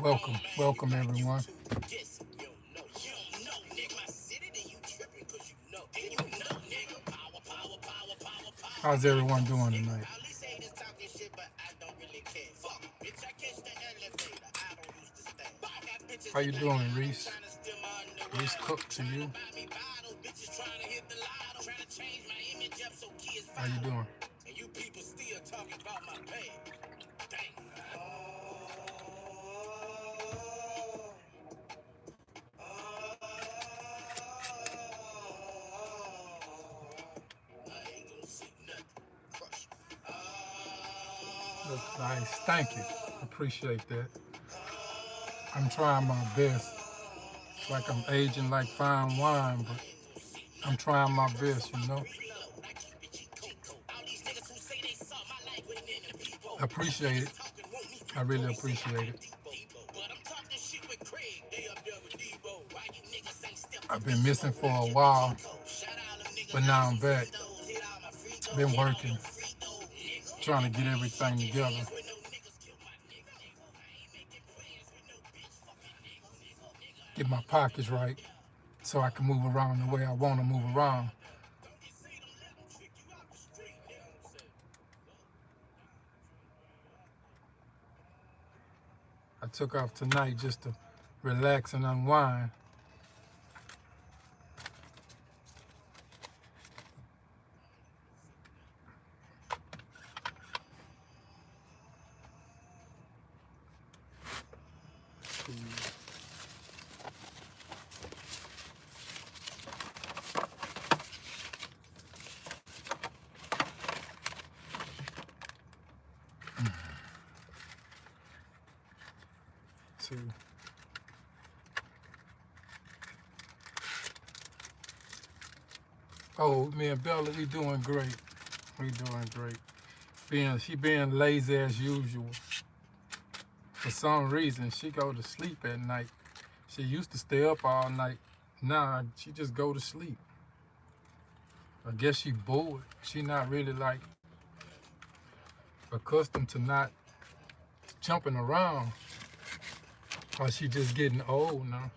Welcome everyone. How's everyone doing tonight? How you doing, Reese? Reese Cook to you. How you doing? Look nice. Thank you. Appreciate that. I'm trying my best. It's like I'm aging like fine wine, but I'm trying my best, you know? I appreciate it. I really appreciate it. I've been missing for a while, but now I'm back. Been working, trying to get everything together. Get my pockets right so I can move around the way I want to move around. I took off tonight just to relax and unwind. To Oh, me and Bella, we doing great. We doing great. She being lazy as usual. For some reason, she go to sleep at night. She used to stay up all night. Nah, she just go to sleep. I guess she bored. She not really like accustomed to not jumping around. Or she just getting old now.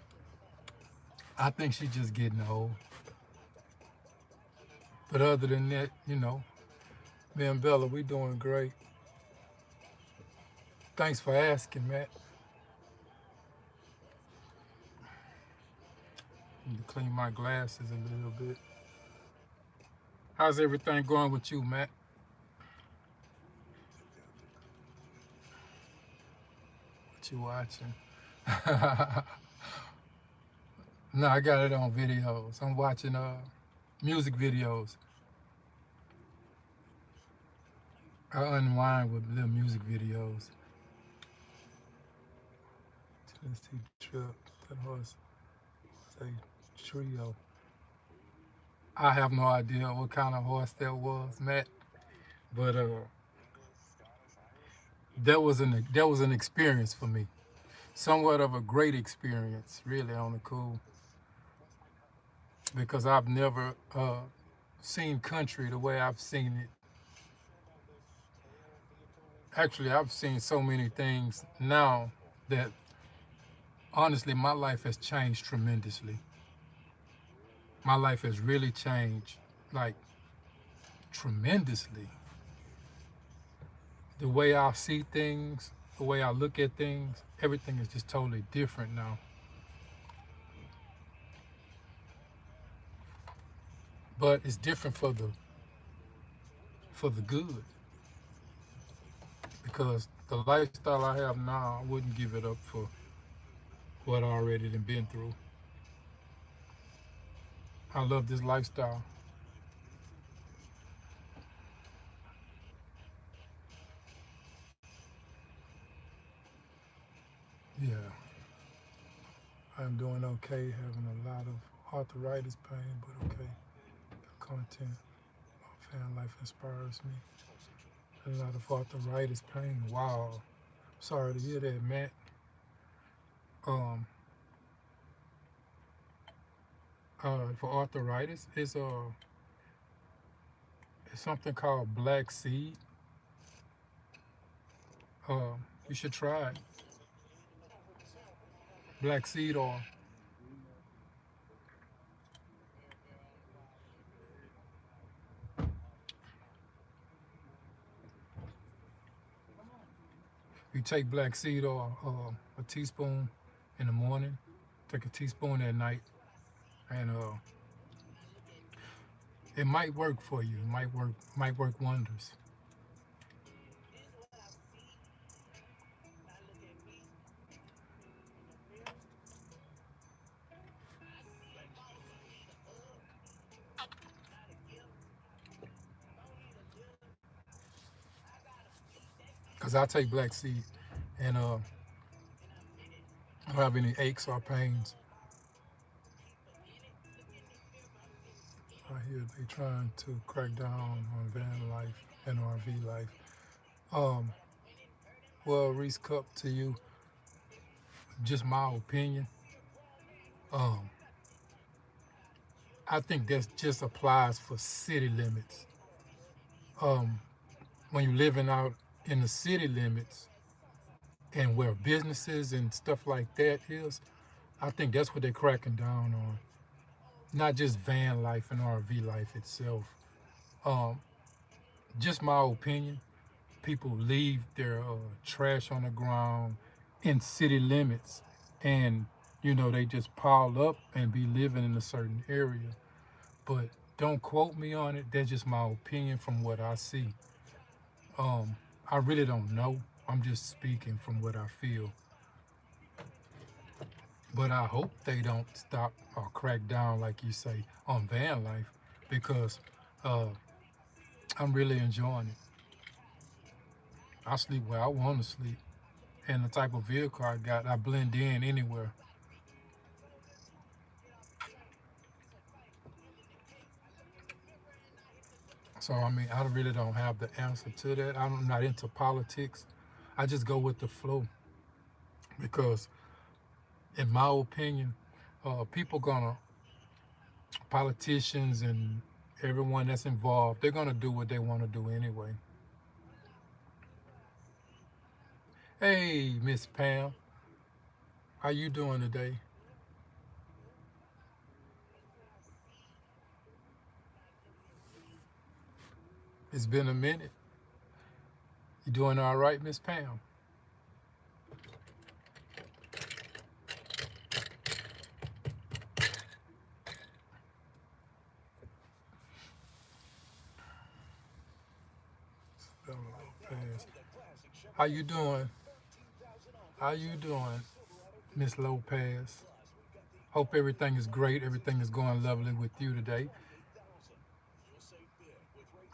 I think she just getting old. But other than that, me and Bella, we doing great. Thanks for asking, Matt. Need to clean my glasses a little bit. How's everything going with you, Matt? What you watching? No, I got it on videos. I'm watching music videos. I unwind with little music videos. Tennessee Trip, that horse, say trio. I have no idea what kind of horse that was, Matt, but that was an experience for me. Somewhat of a great experience, really on the cool, because I've never seen country the way I've seen it. Actually, I've seen so many things now that honestly, my life has changed tremendously. My life has really changed, like tremendously. The way I see things, the way I look at things, everything is just totally different now. But it's different for the good, because the lifestyle I have now, I wouldn't give it up for what I already done been through. I love this lifestyle. Yeah, I'm doing okay, having a lot of arthritis pain, but okay. The content of fan life inspires me. A lot of arthritis pain. Wow. Sorry to hear that, Matt. Um, for arthritis, it's something called black seed. You should try it. Black seed oil. You take black seed oil, a teaspoon in the morning, take a teaspoon at night, and it might work for you. It might work wonders. Cause I take black seed, and I don't have any aches or pains. I hear they trying to crack down on van life and RV life. Um, well, Reese Cup, to you, just my opinion. Um, I think that just applies for city limits. Um, when you're living out in the city limits and where businesses and stuff like that is, I think that's what they're cracking down on. Not just van life and RV life itself. Um, just my opinion. People leave their trash on the ground in city limits, and they just pile up and be living in a certain area. But don't quote me on it. That's just my opinion from what I see. Um, I really don't know. I'm just speaking from what I feel. But I hope they don't stop or crack down, like you say, on van life, because uh, I'm really enjoying it. I sleep where I want to sleep. And the type of vehicle I got, I blend in anywhere. So, I mean, I really don't have the answer to that. I'm not into politics. I just go with the flow because, in my opinion, people gonna, politicians and everyone that's involved, they're gonna do what they want to do anyway. Hey, Miss Pam, how you doing today? It's been a minute. You doing all right, Miss Pam? How you doing? How you doing, Miss Lopez? Hope everything is great. Everything is going lovely with you today.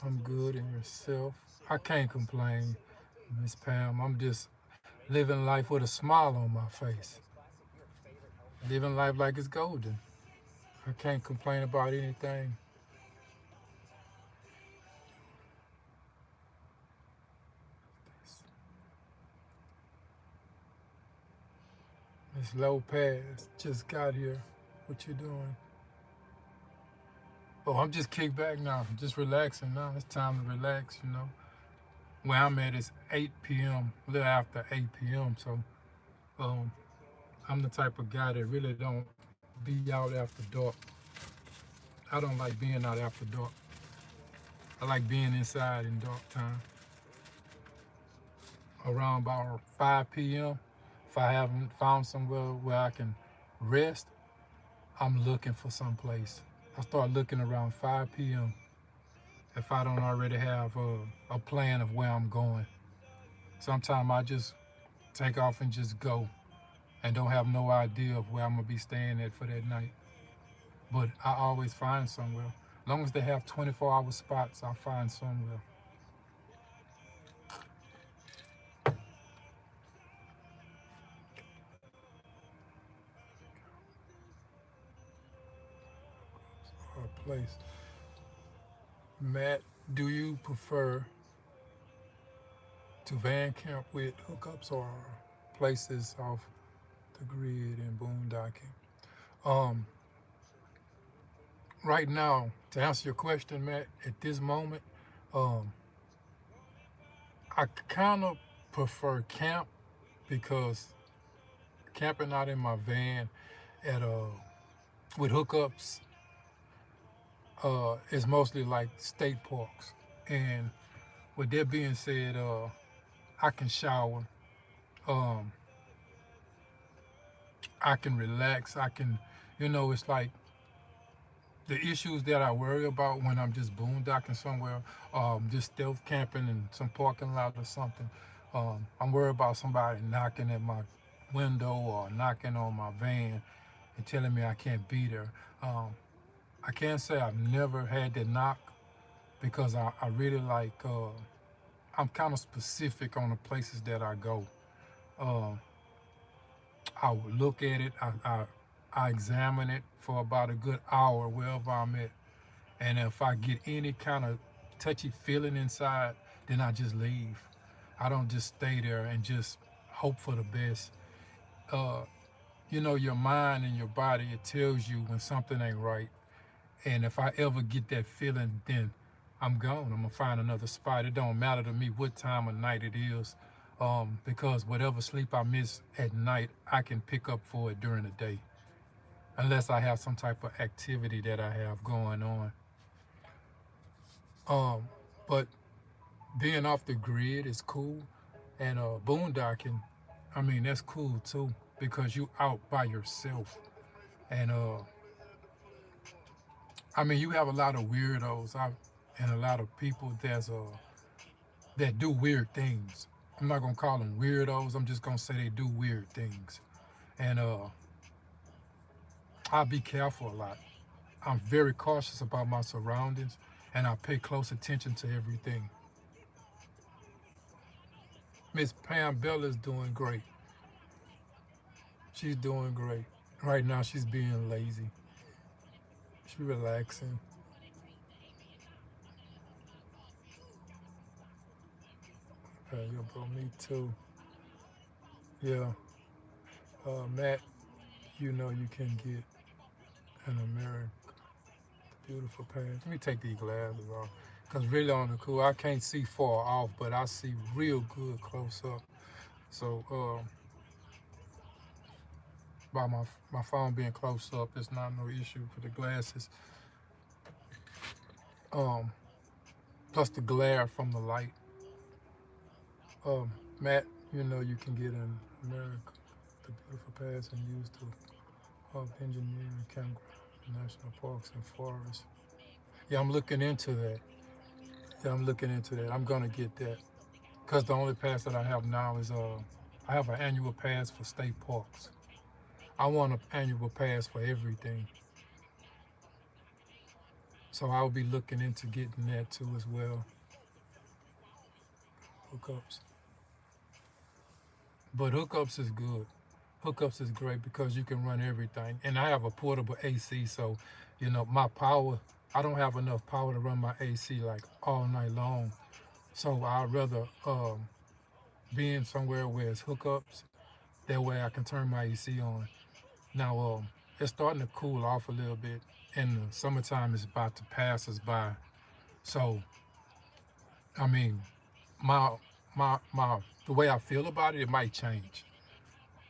I'm good, and yourself? I can't complain, Miss Pam. I'm just living life with a smile on my face. Living life like it's golden. I can't complain about anything. Miss Lopez just got here. What you doing? Oh, I'm just kicked back now. Just relaxing now. It's time to relax. Where I'm at is 8 p.m., a little after 8 p.m. So um, I'm the type of guy that really don't be out after dark. I don't like being out after dark. I like being inside in dark time. Around about 5 p.m., if I haven't found somewhere where I can rest, I'm looking for some place. I start looking around 5 p.m. if I don't already have a plan of where I'm going. Sometimes I just take off and just go and don't have no idea of where I'm going to be staying at for that night. But I always find somewhere. As long as they have 24-hour spots, I'll find somewhere. A place. Matt, do you prefer to van camp with hookups or places off the grid and boondocking? Um, right now, to answer your question, Matt, at this moment, um, I kind of prefer camp because camping out in my van at with hookups is mostly like state parks. And with that being said, I can shower, um, I can relax, I can, it's like the issues that I worry about when I'm just boondocking somewhere, just stealth camping in some parking lot or something. I'm worried about somebody knocking at my window or knocking on my van and telling me I can't be there. Um, I can't say I've never had that knock because I really like, I'm kind of specific on the places that I go. Um, I would look at it, I examine it for about a good hour wherever I'm at. And if I get any kind of touchy feeling inside, then I just leave. I don't just stay there and just hope for the best. Uh, your mind and your body, it tells you when something ain't right. And if I ever get that feeling, then I'm gone. I'm gonna find another spot. It don't matter to me what time of night it is, because whatever sleep I miss at night, I can pick up for it during the day, unless I have some type of activity that I have going on. Um, but being off the grid is cool, and boondocking, I mean that's cool too because you out by yourself, and I mean you have a lot of weirdos out, and a lot of people that do weird things. I'm not gonna call them weirdos. I'm just gonna say they do weird things, and I be careful a lot. I'm very cautious about my surroundings, and I pay close attention to everything. Miss Pam Bell is doing great. She's doing great. Right now, she's being lazy. She's relaxing. Yeah, bro, me too. Yeah, Matt, you can get an American beautiful pants. Let me take these glasses off. Because really on the cool, I can't see far off, but I see real good close up. So by my phone being close up, it's not no issue for the glasses. Um, Plus the glare from the light. Matt, you can get in America the beautiful paths and use to of engineering, campground, national parks and forests. Yeah, I'm looking into that. Yeah, I'm looking into that. I'm gonna get that because the only pass that I have now is I have an annual pass for state parks. I want an annual pass for everything, so I'll be looking into getting that too as well. Hookups, but hookups is good. Hookups is great because you can run everything, and I have a portable AC, so my power. I don't have enough power to run my AC like all night long, so I'd rather be in somewhere where it's hookups. That way I can turn my AC on. Now it's starting to cool off a little bit, and the summertime is about to pass us by. So I mean, my my the way I feel about it, it might change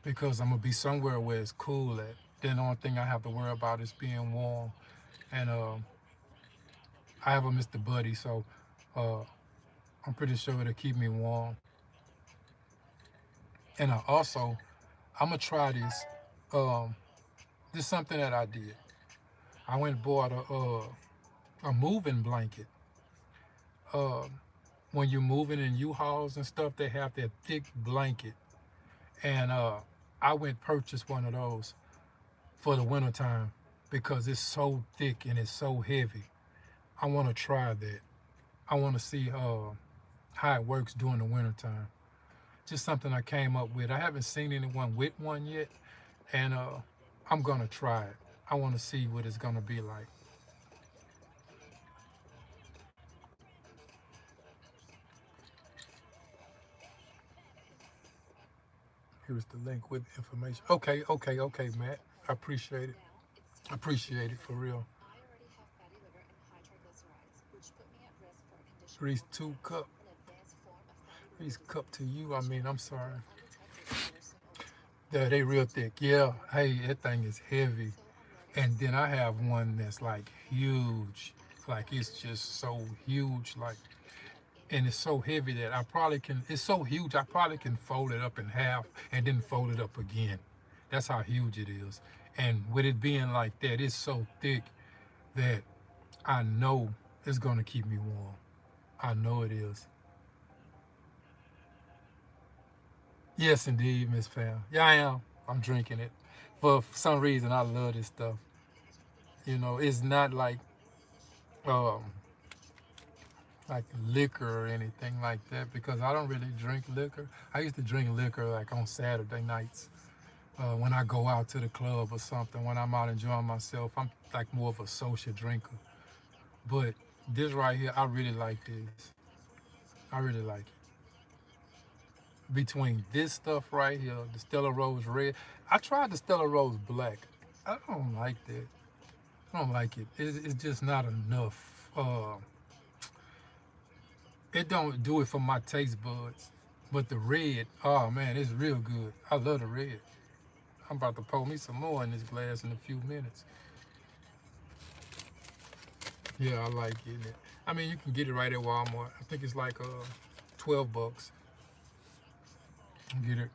because I'm gonna be somewhere where it's cool at. Then the only thing I have to worry about is being warm, and I have a Mr. Buddy, so uh, I'm pretty sure it'll keep me warm. And I'm gonna try this. Um, this is something that I did. I went and bought a moving blanket. Um, when you're moving in U-Hauls and stuff, they have that thick blanket, and I went purchase one of those for the wintertime because it's so thick and it's so heavy. I want to try that. I want to see how it works during the wintertime. Just something I came up with. I haven't seen anyone with one yet, and I'm gonna try it. I want to see what it's gonna be like. Here's the link with information. Okay, okay, okay, Matt. I appreciate it. I appreciate it for real. Reese two cup. Reese cup to you. I mean, I'm sorry. They real thick. Yeah. Hey, that thing is heavy. And then I have one that's like huge. Like it's just so huge. Like, and it's so heavy that I probably can. It's so huge. I probably can fold it up in half and then fold it up again. That's how huge it is. And with it being like that, it's so thick that I know it's gonna keep me warm. I know it is. Yes, indeed, Miss Pam. Yeah, I am. I'm drinking it. For some reason, I love this stuff. You know, it's not um like liquor or anything like that because I don't really drink liquor. I used to drink liquor like on Saturday nights when I go out to the club or something. When I'm out enjoying myself, I'm like more of a social drinker. But this right here, I really like this. I really like it. Between this stuff right here, the Stella Rose Red, I tried the Stella Rose Black. I don't like that. I don't like it. It's just not enough. It don't do it for my taste buds. But the red, oh man, it's real good. I love the red. I'm about to pour me some more in this glass in a few minutes. Yeah, I like it. I mean, you can get it right at Walmart. I think it's like 12 bucks. Get it,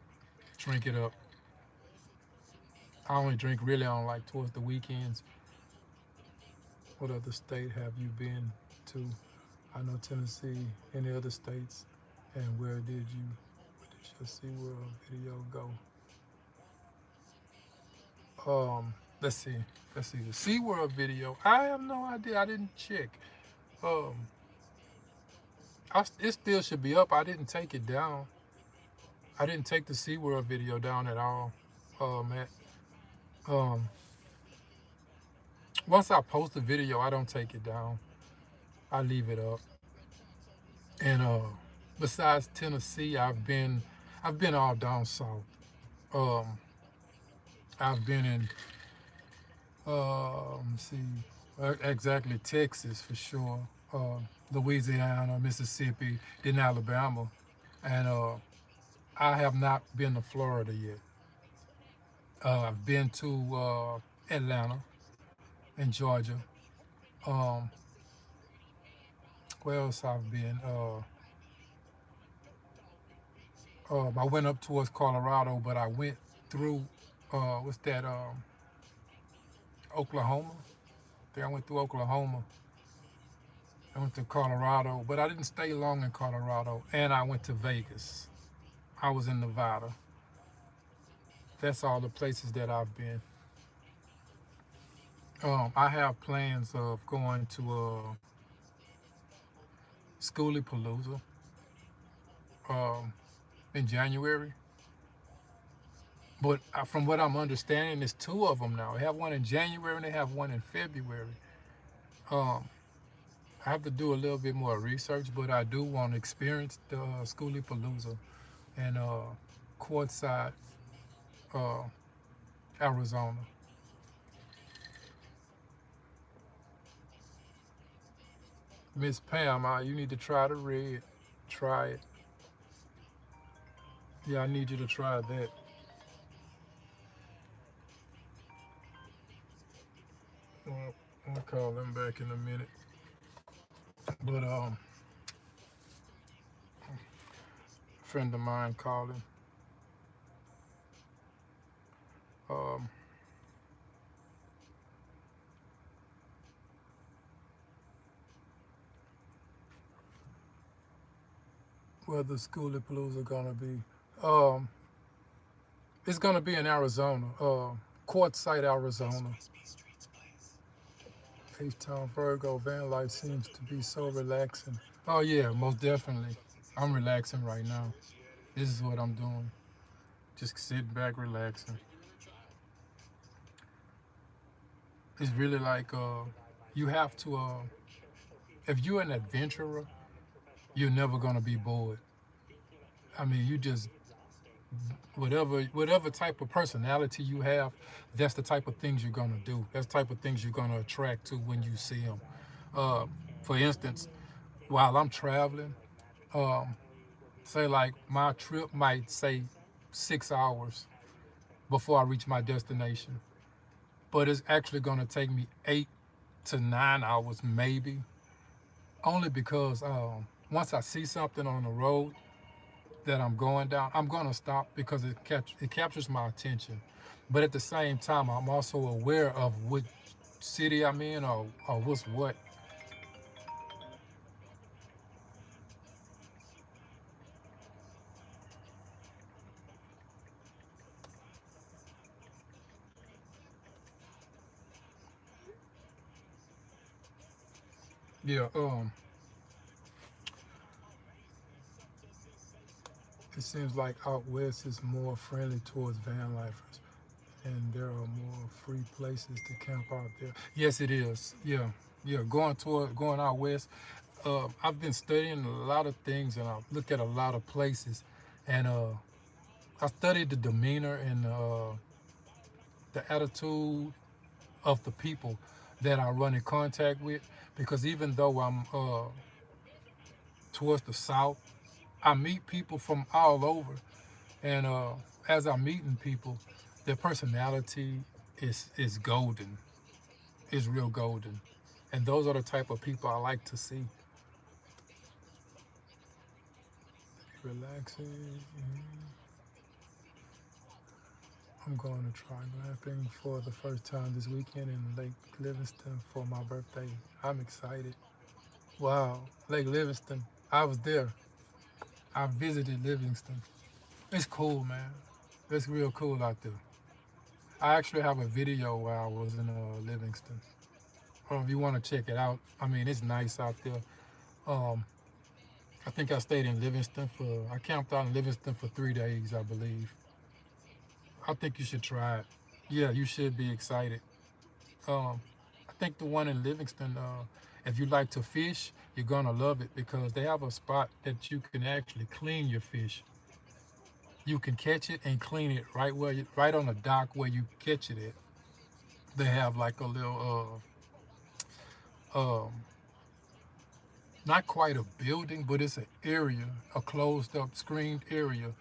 drink it up. I only drink really on like towards the weekends. What other state have you been to? I know Tennessee. Any other states? And where did your SeaWorld video go? Let's see. Let's see the SeaWorld video. I have no idea. I didn't check. Um, it still should be up. I didn't take it down. I didn't take the SeaWorld video down at all. Matt. Um, Once I post a video, I don't take it down. I leave it up. And besides Tennessee, I've been all down south. Um, I've been in see exactly Texas for sure, Louisiana, Mississippi, then Alabama, and I have not been to Florida yet. I've been to Atlanta and Georgia. Um, where else I've been? I went up towards Colorado, but I went through what's that? Oklahoma. I think I went through Oklahoma. I went to Colorado, but I didn't stay long in Colorado. And I went to Vegas. I was in Nevada. That's all the places that I've been. I have plans of going to Schoolie Palooza um, in January. But from what I'm understanding, there's two of them now. They have one in January and they have one in February. Um, I have to do a little bit more research, but I do want to experience the Schoolie Palooza in Quartzsite, uh, Arizona. Miss Pam, you need to try the red. Try it. Yeah, I need you to try that. Well, I'll call them back in a minute. But a friend of mine calling. Um, where the Schoolie Palooza gonna be? Um, it's gonna be in Arizona, Quartzsite, Arizona. H-Town Virgo van life seems to be so relaxing. Oh yeah, most definitely. I'm relaxing right now. This is what I'm doing. Just sitting back, relaxing. It's really like you have to. If you're an adventurer, you're never gonna be bored. I mean, you just whatever type of personality you have, that's the type of things you're gonna do. That's the type of things you're gonna attract to when you see them. Uh, for instance, while I'm traveling, um, say like my trip might say 6 hours. before I reach my destination. But it's actually going to take me 8 to 9 hours, maybe, only because once I see something on the road that I'm going down, I'm going to stop because it captures my attention. But at the same time, I'm also aware of what city I'm in, or what's what. Yeah, it seems like out west is more friendly towards van lifers, and there are more free places to camp out there. Yes, it is. Yeah, yeah. Going out west. I've been studying a lot of things, and I look at a lot of places, and I studied the demeanor and the attitude of the people that I run in contact with. Because even though I'm towards the south, I meet people from all over, and as I'm meeting people, their personality is golden, is real golden, and those are the type of people I like to see. Relaxing. I'm going to try glamping for the first time this weekend in Lake Livingston for my birthday. I'm excited. Wow, Lake Livingston. I was there. I visited Livingston. It's cool, man. It's real cool out there. I actually have a video where I was in Livingston. If you want to check it out, I mean, it's nice out there. Um, I think I stayed in Livingston I camped out in Livingston for 3 days, I believe. I think you should try it. Yeah, you should be excited. Um, I think the one in Livingston, if you like to fish, you're gonna love it because they have a spot that you can actually clean your fish. You can catch it and clean it right on the dock where you catch it at. They have like a little, not quite a building, but it's an area, a closed up, screened area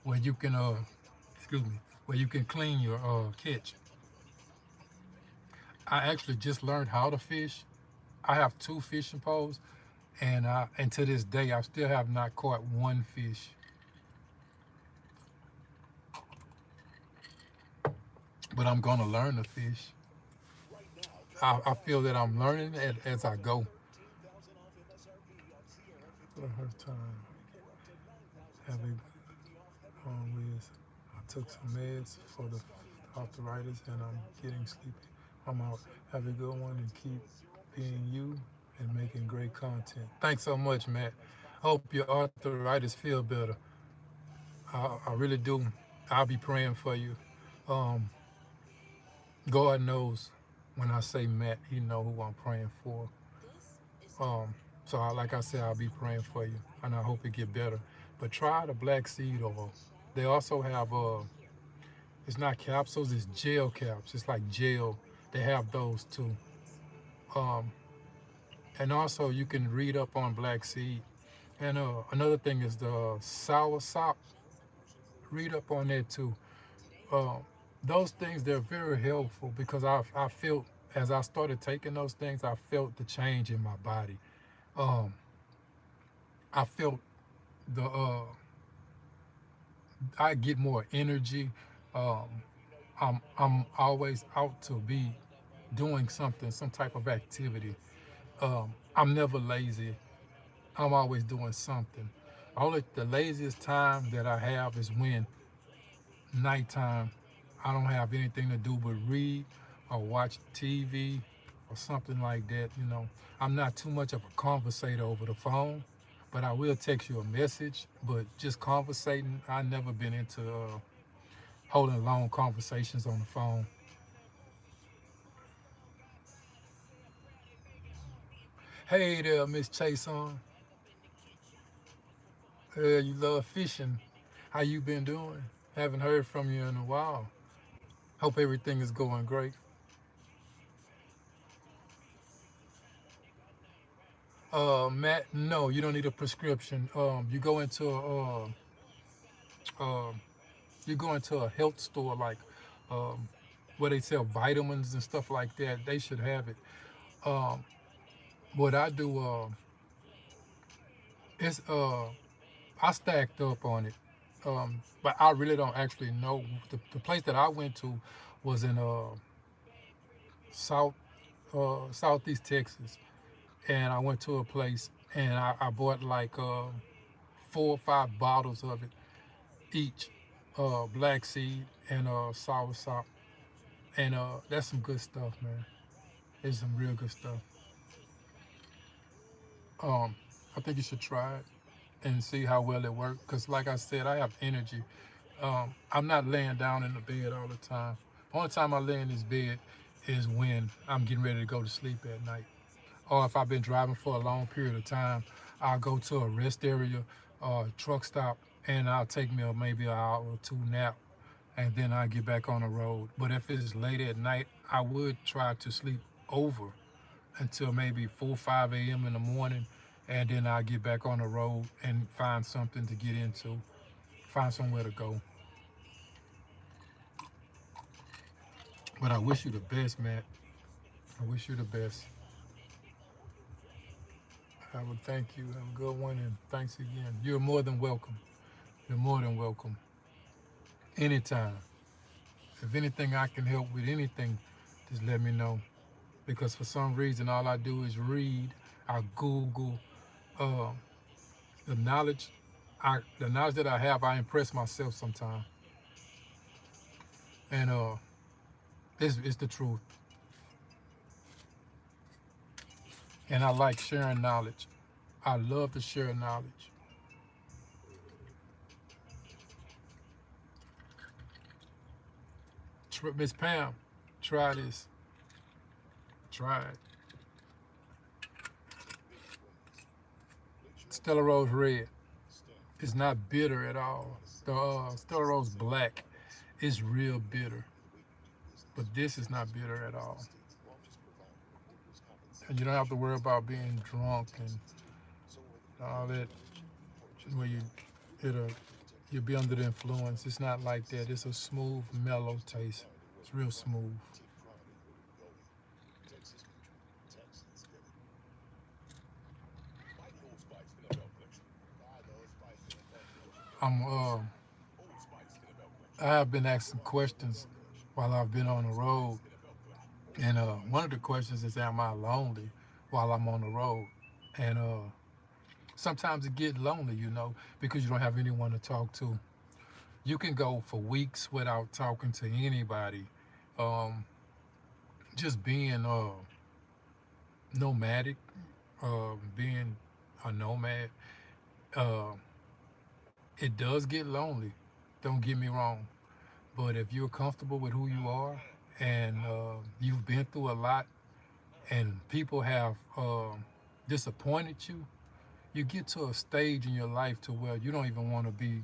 where you can, excuse me, where you can clean your catch. I actually just learned how to fish. I have 2 fishing poles, and to this day, I still have not caught one fish. But I'm gonna learn to fish. I feel that I'm learning it as I go. For the first time, having with, I took some meds for the arthritis, and I'm getting sleepy. I'm out. Have a good one and keep being you and making great content. Thanks so much, Matt. Hope your arthritis feel better. I really do. I'll be praying for you. Um, God knows when I say Matt, He know who I'm praying for. So like I said, I'll be praying for you, and I hope it get better. But try the black seed oil. They also have it's not capsules, it's gel caps. It's like gel. They have those too. Um, and also you can read up on black seed. And another thing is the sour sop. Read up on that too. Uh, those things, they're very helpful because I felt as I started taking those things, I felt the change in my body. Um, I felt the I get more energy. Um, I'm always out to be doing something, some type of activity. I'm never lazy. I'm always doing something. Only the laziest time that I have is when nighttime. I don't have anything to do but read or watch TV or something like that. I'm not too much of a conversator over the phone, but I will text you a message. But just conversating, I never been into holding long conversations on the phone. Hey there, Miss Chason. You love fishing. How you been doing? Haven't heard from you in a while. Hope everything is going great. Matt, no, you don't need a prescription. You go into a health store like um, where they sell vitamins and stuff like that. They should have it. Um, what I do is I stacked up on it, but I really don't actually know. The place that I went to was in south southeast Texas, and I went to a place and I bought like 4 or 5 bottles of it each, black seed and sour sop, and that's some good stuff, man. It's some real good stuff. Um, I think you should try it and see how well it works. Cause like I said, I have energy. I'm not laying down in the bed all the time. Only time I lay in this bed is when I'm getting ready to go to sleep at night. Or if I've been driving for a long period of time, I'll go to a rest area or a truck stop and I'll take me maybe an hour or two nap and then I'll get back on the road. But if it's late at night, I would try to sleep over until maybe 4 or 5 a.m. in the morning, and then I'll get back on the road and find something to get into, find somewhere to go. But I wish you the best, Matt. I wish you the best. I would thank you. Have a good one, and thanks again. You're more than welcome. You're more than welcome. Anytime. If anything I can help with anything, just let me know. Because for some reason, all I do is read. I Google uh, the knowledge. The knowledge that I have, I impress myself sometimes, and it's the truth. And I like sharing knowledge. I love to share knowledge. Miss Pam, try this. Try it. Stella Rose Red. It's not bitter at all. The Stella Rose Black is real bitter, but this is not bitter at all. And you don't have to worry about being drunk and all that. Where it'll you'll be under the influence. It's not like that. It's a smooth, mellow taste. It's real smooth. I'm I have been asking questions while I've been on the road, and one of the questions is, "Am I lonely while I'm on the road?" And sometimes it gets lonely, because you don't have anyone to talk to. You can go for weeks without talking to anybody. Um, just being nomadic, being a nomad, uh, it does get lonely. Don't get me wrong. But if you're comfortable with who you are and you've been through a lot and people have disappointed you, you get to a stage in your life to where you don't even want to be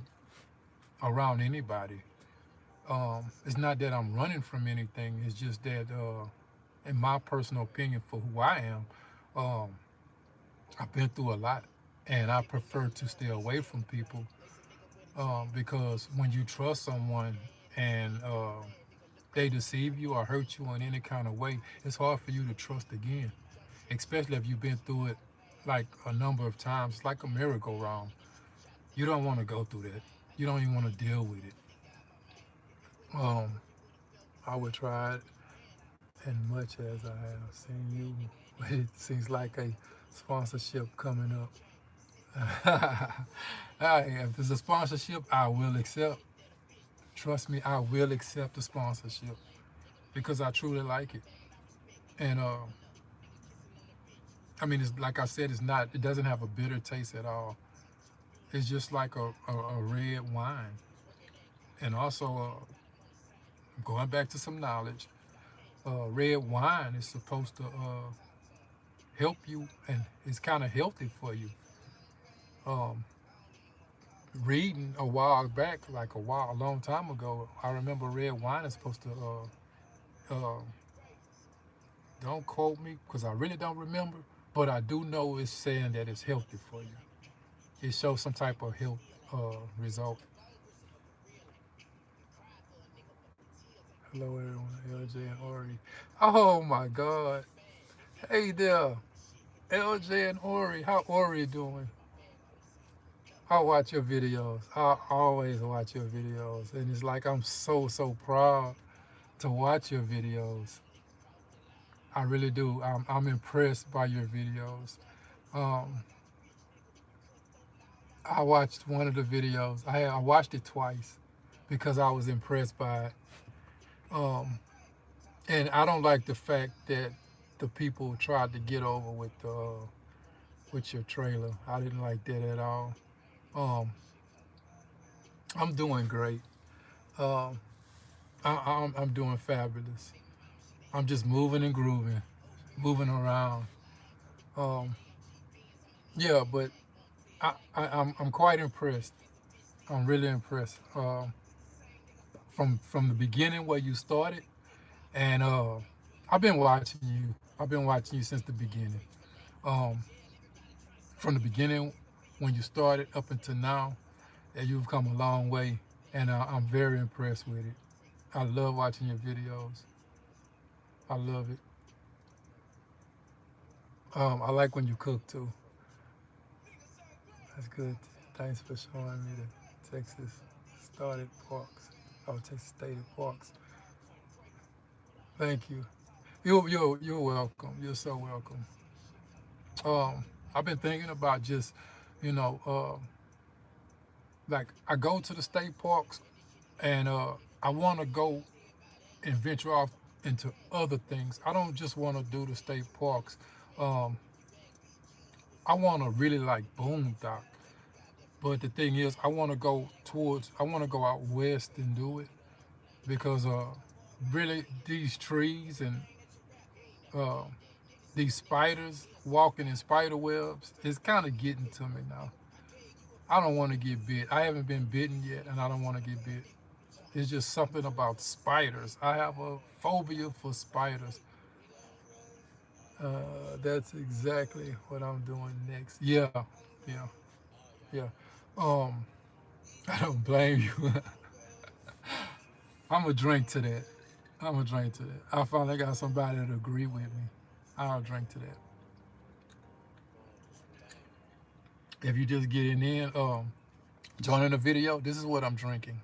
around anybody. It's not that I'm running from anything. It's just that, in my personal opinion, for who I am, um, I've been through a lot, and I prefer to stay away from people because when you trust someone and they deceive you or hurt you in any kind of way, it's hard for you to trust again, especially if you've been through it like a number of times. It's like a merry-go-round. You don't want to go through that. You don't even want to deal with it. Um, I would try it, and much as I have seen you, it seems like a sponsorship coming up. If there's a sponsorship, I will accept. Trust me, I will accept the sponsorship because I truly like it. And I mean, it's like I said, it doesn't have a bitter taste at all. It's just like a red wine. And also, going back to some knowledge, red wine is supposed to help you, and it's kind of healthy for you. Um, Reading a while back, like a long time ago, I remember red wine is supposed to. Don't quote me because I really don't remember, but I do know it's saying that it's healthy for you. It shows some type of health result. Hello everyone, LJ and Ori. Oh my God. Hey there, LJ and Ori. How Ori doing? I watch your videos. I always watch your videos. And it's like I'm so proud to watch your videos. I really do. I'm impressed by your videos. Um, I watched one of the videos. I watched it twice because I was impressed by it. Um, and I don't like the fact that the people tried to get over with your trailer. I didn't like that at all. Um, I'm doing great. Um, I'm doing fabulous. I'm just moving and grooving, moving around. Um, yeah, but I'm quite impressed. I'm really impressed. From the beginning where you started, and I've been watching you. I've been watching you since the beginning. Um, from the beginning when you started up until now, and you've come a long way, and I'm very impressed with it. I love watching your videos. I love it. I like when you cook too. That's good. Thanks for showing me the Texas started parks. Oh, Texas stated parks. Thank you. You're welcome. You're so welcome. I've been thinking about just, you know, like I go to the state parks and I want to go and venture off into other things. I don't just want to do the state parks. Um, I want to really like boondock. But the thing is, I want to go out west and do it because really these trees and uh, these spiders walking in spider webs is kind of getting to me now. I don't want to get bit. I haven't been bitten yet, and I don't want to get bit. It's just something about spiders. I have a phobia for spiders. That's exactly what I'm doing next. Yeah, yeah, yeah. Um, I don't blame you. I'm gonna drink to that. I'm gonna drink to that. I finally got somebody to agree with me. I'll drink to that. If you just getting in, joining the video, this is what I'm drinking.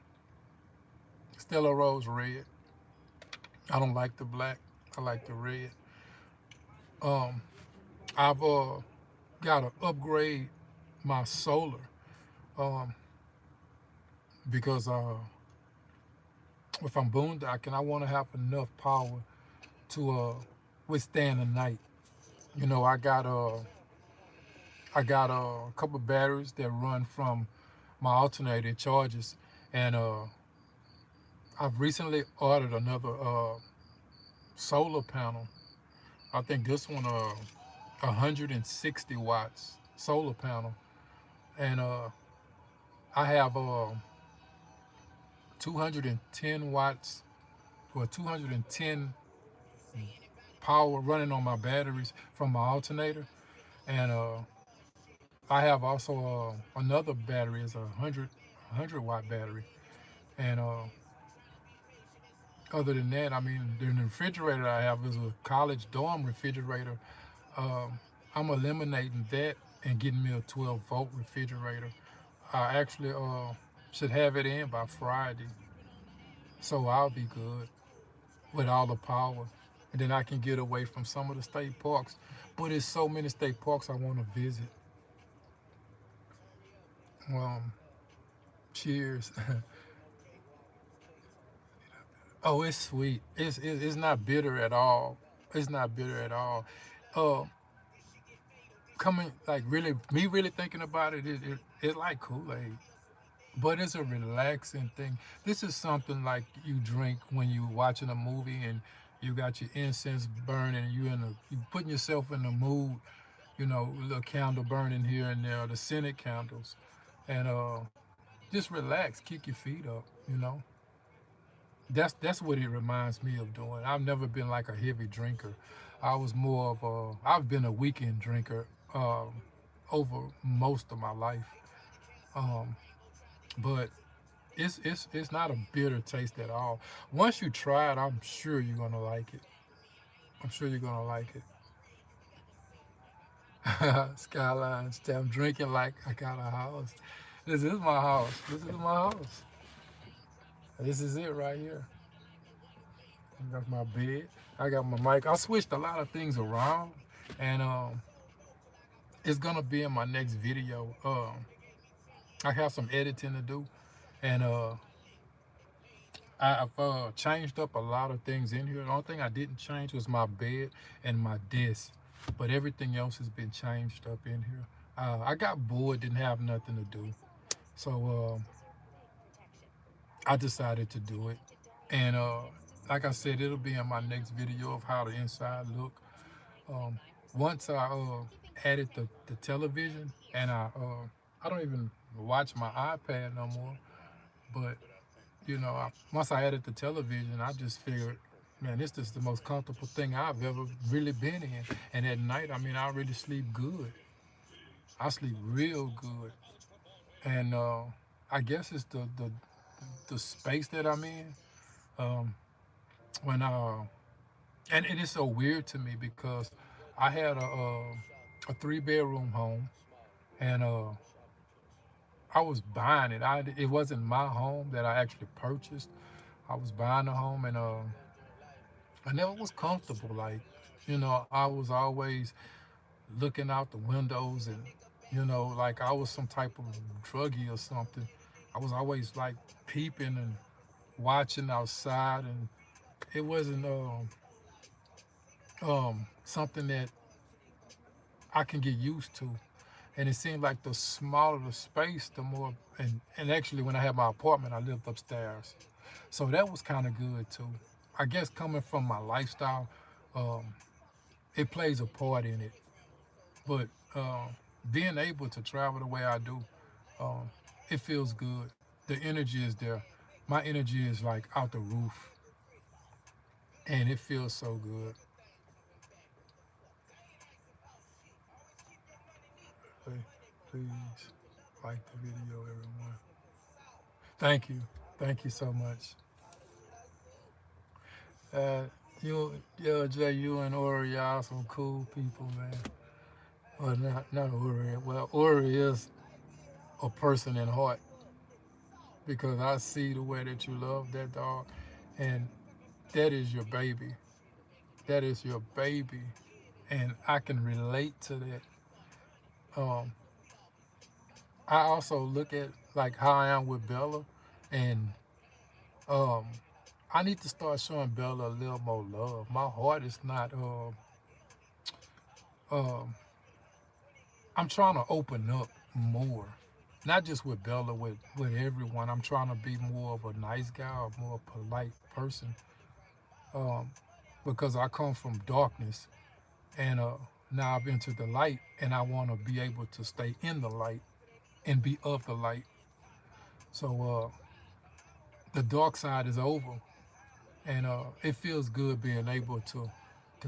Stella Rose Red. I don't like the black. I like the red. Um, I've got to upgrade my solar um, because if I'm boondocking, I want to have enough power to withstand the night. You know, I got a couple of batteries that run from my alternator. It charges, and I've recently ordered another solar panel. I think this one 160 watts solar panel, and I have 210 watts or 210 power running on my batteries from my alternator, and I have also another battery is a 100 watt battery, and other than that, I mean, the refrigerator I have is a college dorm refrigerator. Um, I'm eliminating that and getting me a 12-volt refrigerator. I actually should have it in by Friday, so I'll be good with all the power. And then I can get away from some of the state parks. But there's so many state parks I want to visit. Um, cheers. Oh, it's sweet. It's not bitter at all. It's not bitter at all. Uh, coming like really me really thinking about it, it's like Kool-Aid. But it's a relaxing thing. This is something like you drink when you're watching a movie and you got your incense burning, you putting yourself in the mood, a little candle burning here and there, the scented candles, and just relax, kick your feet up. That's what it reminds me of doing. I've never been like a heavy drinker. I've been a weekend drinker over most of my life. Um, but It's not a bitter taste at all. Once you try it, I'm sure you're gonna like it. I'm sure you're gonna like it. Skyline stay. I'm drinking like I got a house. This is my house. This is my house. This is it right here. I got my bed. I got my mic. I switched a lot of things around, and it's gonna be in my next video. I have some editing to do, and I've changed up a lot of things in here. The only thing I didn't change was my bed and my desk, but everything else has been changed up in here. I got bored, didn't have nothing to do, so I decided to do it. And like I said, it'll be in my next video of how the inside look. Um, Once I added the television, and I don't even watch my iPad no more, but once I added the television, I just figured, man, this is the most comfortable thing I've ever really been in. And at night, I mean, I really sleep good. I sleep real good. And I guess it's the space that I'm in. Um, when and it is so weird to me because I had a 3-bedroom home, and I was buying it. It wasn't my home that I actually purchased. I was buying a home, and I never was comfortable. Like, I was always looking out the windows, and like I was some type of druggie or something. I was always like peeping and watching outside, and it wasn't something that I can get used to. And it seemed like the smaller the space, the more. And actually, when I had my apartment, I lived upstairs, so that was kind of good too. I guess coming from my lifestyle, um, it plays a part in it. But being able to travel the way I do, um, it feels good. The energy is there. My energy is like out the roof, and it feels so good. Hey, please like the video, everyone. Thank you. Thank you so much. Uh, Jay, you and Ori, y'all some cool people, man. Well, not Ori. Well, Ori is a person in heart because I see the way that you love that dog, and that is your baby. That is your baby, and I can relate to that. Um, I also look at like how I am with Bella, and um, I need to start showing Bella a little more love. My heart is not. Um, I'm trying to open up more, not just with Bella, with everyone. I'm trying to be more of a nice guy, or more polite person, um, because I come from darkness, and now I've entered the light, and I want to be able to stay in the light and be of the light. So the dark side is over, and it feels good being able to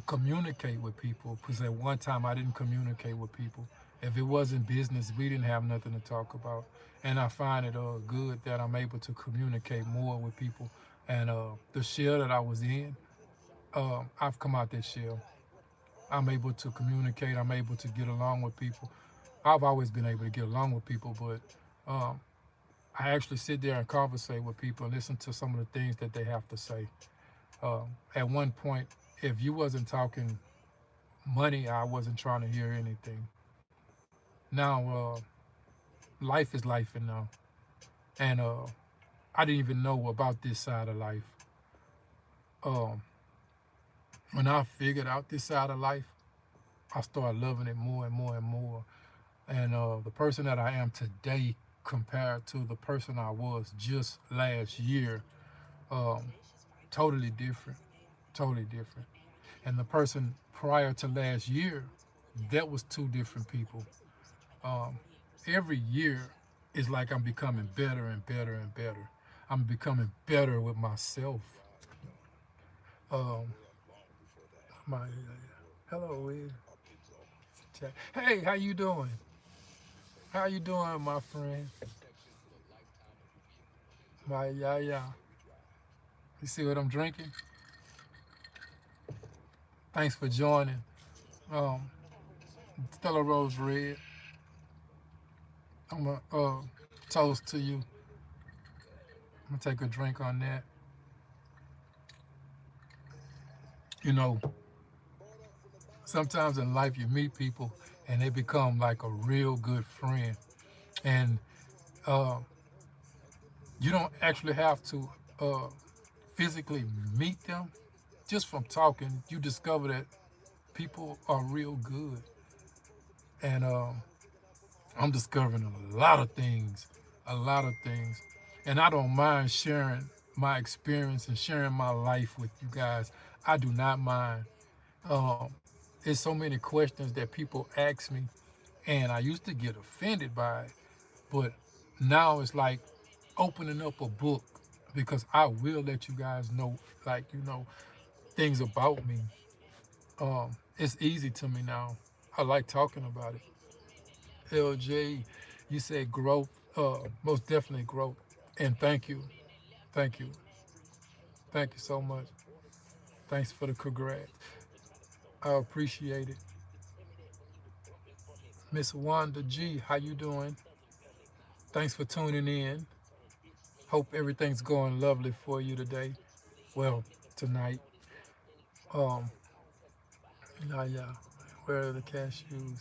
communicate with people. Because at one time I didn't communicate with people. If it wasn't business, we didn't have nothing to talk about. And I find it good that I'm able to communicate more with people. And the shell that I was in, I've come out that shell. I'm able to communicate. I'm able to get along with people. I've always been able to get along with people, but um, I actually sit there and conversate with people and listen to some of the things that they have to say. At one point, if you wasn't talking money, I wasn't trying to hear anything. Now, life is life, and now, and I didn't even know about this side of life. Um, when I figured out this side of life, I started loving it more and more and more. And the person that I am today, compared to the person I was just last year, um, totally different, totally different. And the person prior to last year, that was two different people. Um, every year is like I'm becoming better and better and better. I'm becoming better with myself. Um, my hello, Ed. Hey, how you doing? How you doing, my friend? My yeah, yeah. You see what I'm drinking? Thanks for joining. Um, Stella Rose Red. I'm gonna toast to you. I'm gonna take a drink on that. You know, sometimes in life you meet people and they become like a real good friend, and uh, you don't actually have to uh, physically meet them. Just from talking, you discover that people are real good, and I'm discovering a lot of things, and I don't mind sharing my experience and sharing my life with you guys. I do not mind. Um, there's so many questions that people ask me, and I used to get offended by it, but now it's like opening up a book because I will let you guys know, like things about me. It's easy to me now. I like talking about it. LJ, you said growth, most definitely growth. And thank you, thank you so much. Thanks for the congrats. I appreciate it. Miss Wanda G, how you doing? Thanks for tuning in. Hope everything's going lovely for you today. Well, tonight. Um, yeah. Where are the cashews?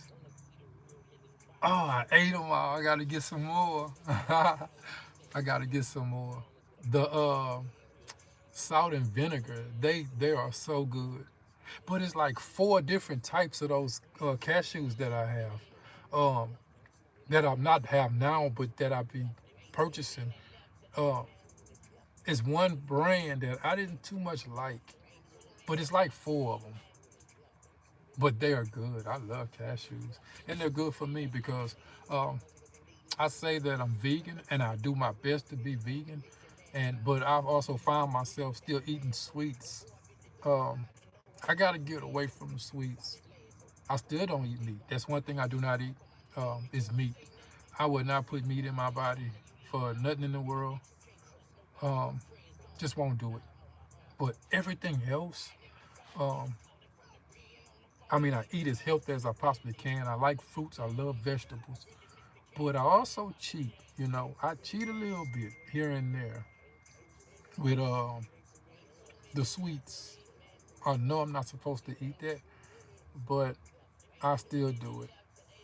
Oh, I ate them all. I gotta get some more. I gotta get some more. The salt and vinegar, they are so good. But it's like four different types of those cashews that I have, um, that I'm not have now, but that I've been purchasing. Uh, it's one brand that I didn't too much like, but it's like four of them. But they are good. I love cashews, and they're good for me because um, I say that I'm vegan, and I do my best to be vegan, and but I've also found myself still eating sweets. Um, I gotta get away from the sweets. I still don't eat meat. That's one thing I do not eat. Is meat. I would not put meat in my body for nothing in the world. Um, just won't do it. But everything else, um, I mean, I eat as healthy as I possibly can. I like fruits. I love vegetables. But I also cheat. I cheat a little bit here and there with the sweets. I know I'm not supposed to eat that, but I still do it.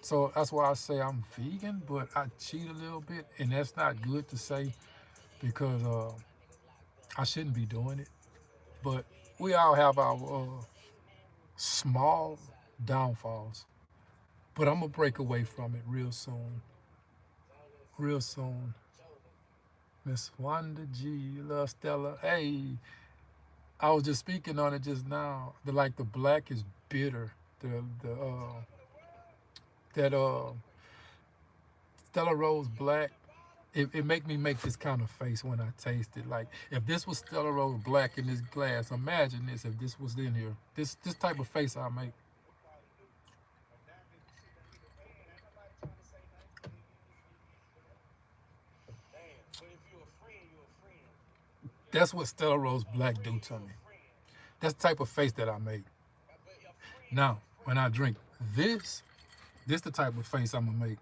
So that's why I say I'm vegan, but I cheat a little bit, and that's not good to say because I shouldn't be doing it. But we all have our small downfalls. But I'm gonna break away from it real soon. Real soon. Miss Wanda G, love Stella. Hey, I was just speaking on it just now. The black is bitter. The that Stella Rose Black, it make me make this kind of face when I taste it. Like if this was Stella Rose Black in this glass, imagine this if this was in here. This type of face I make. That's what Stella Rose Black do to me. That's the type of face that I make. Now, when I drink this, this the type of face I'm gonna make.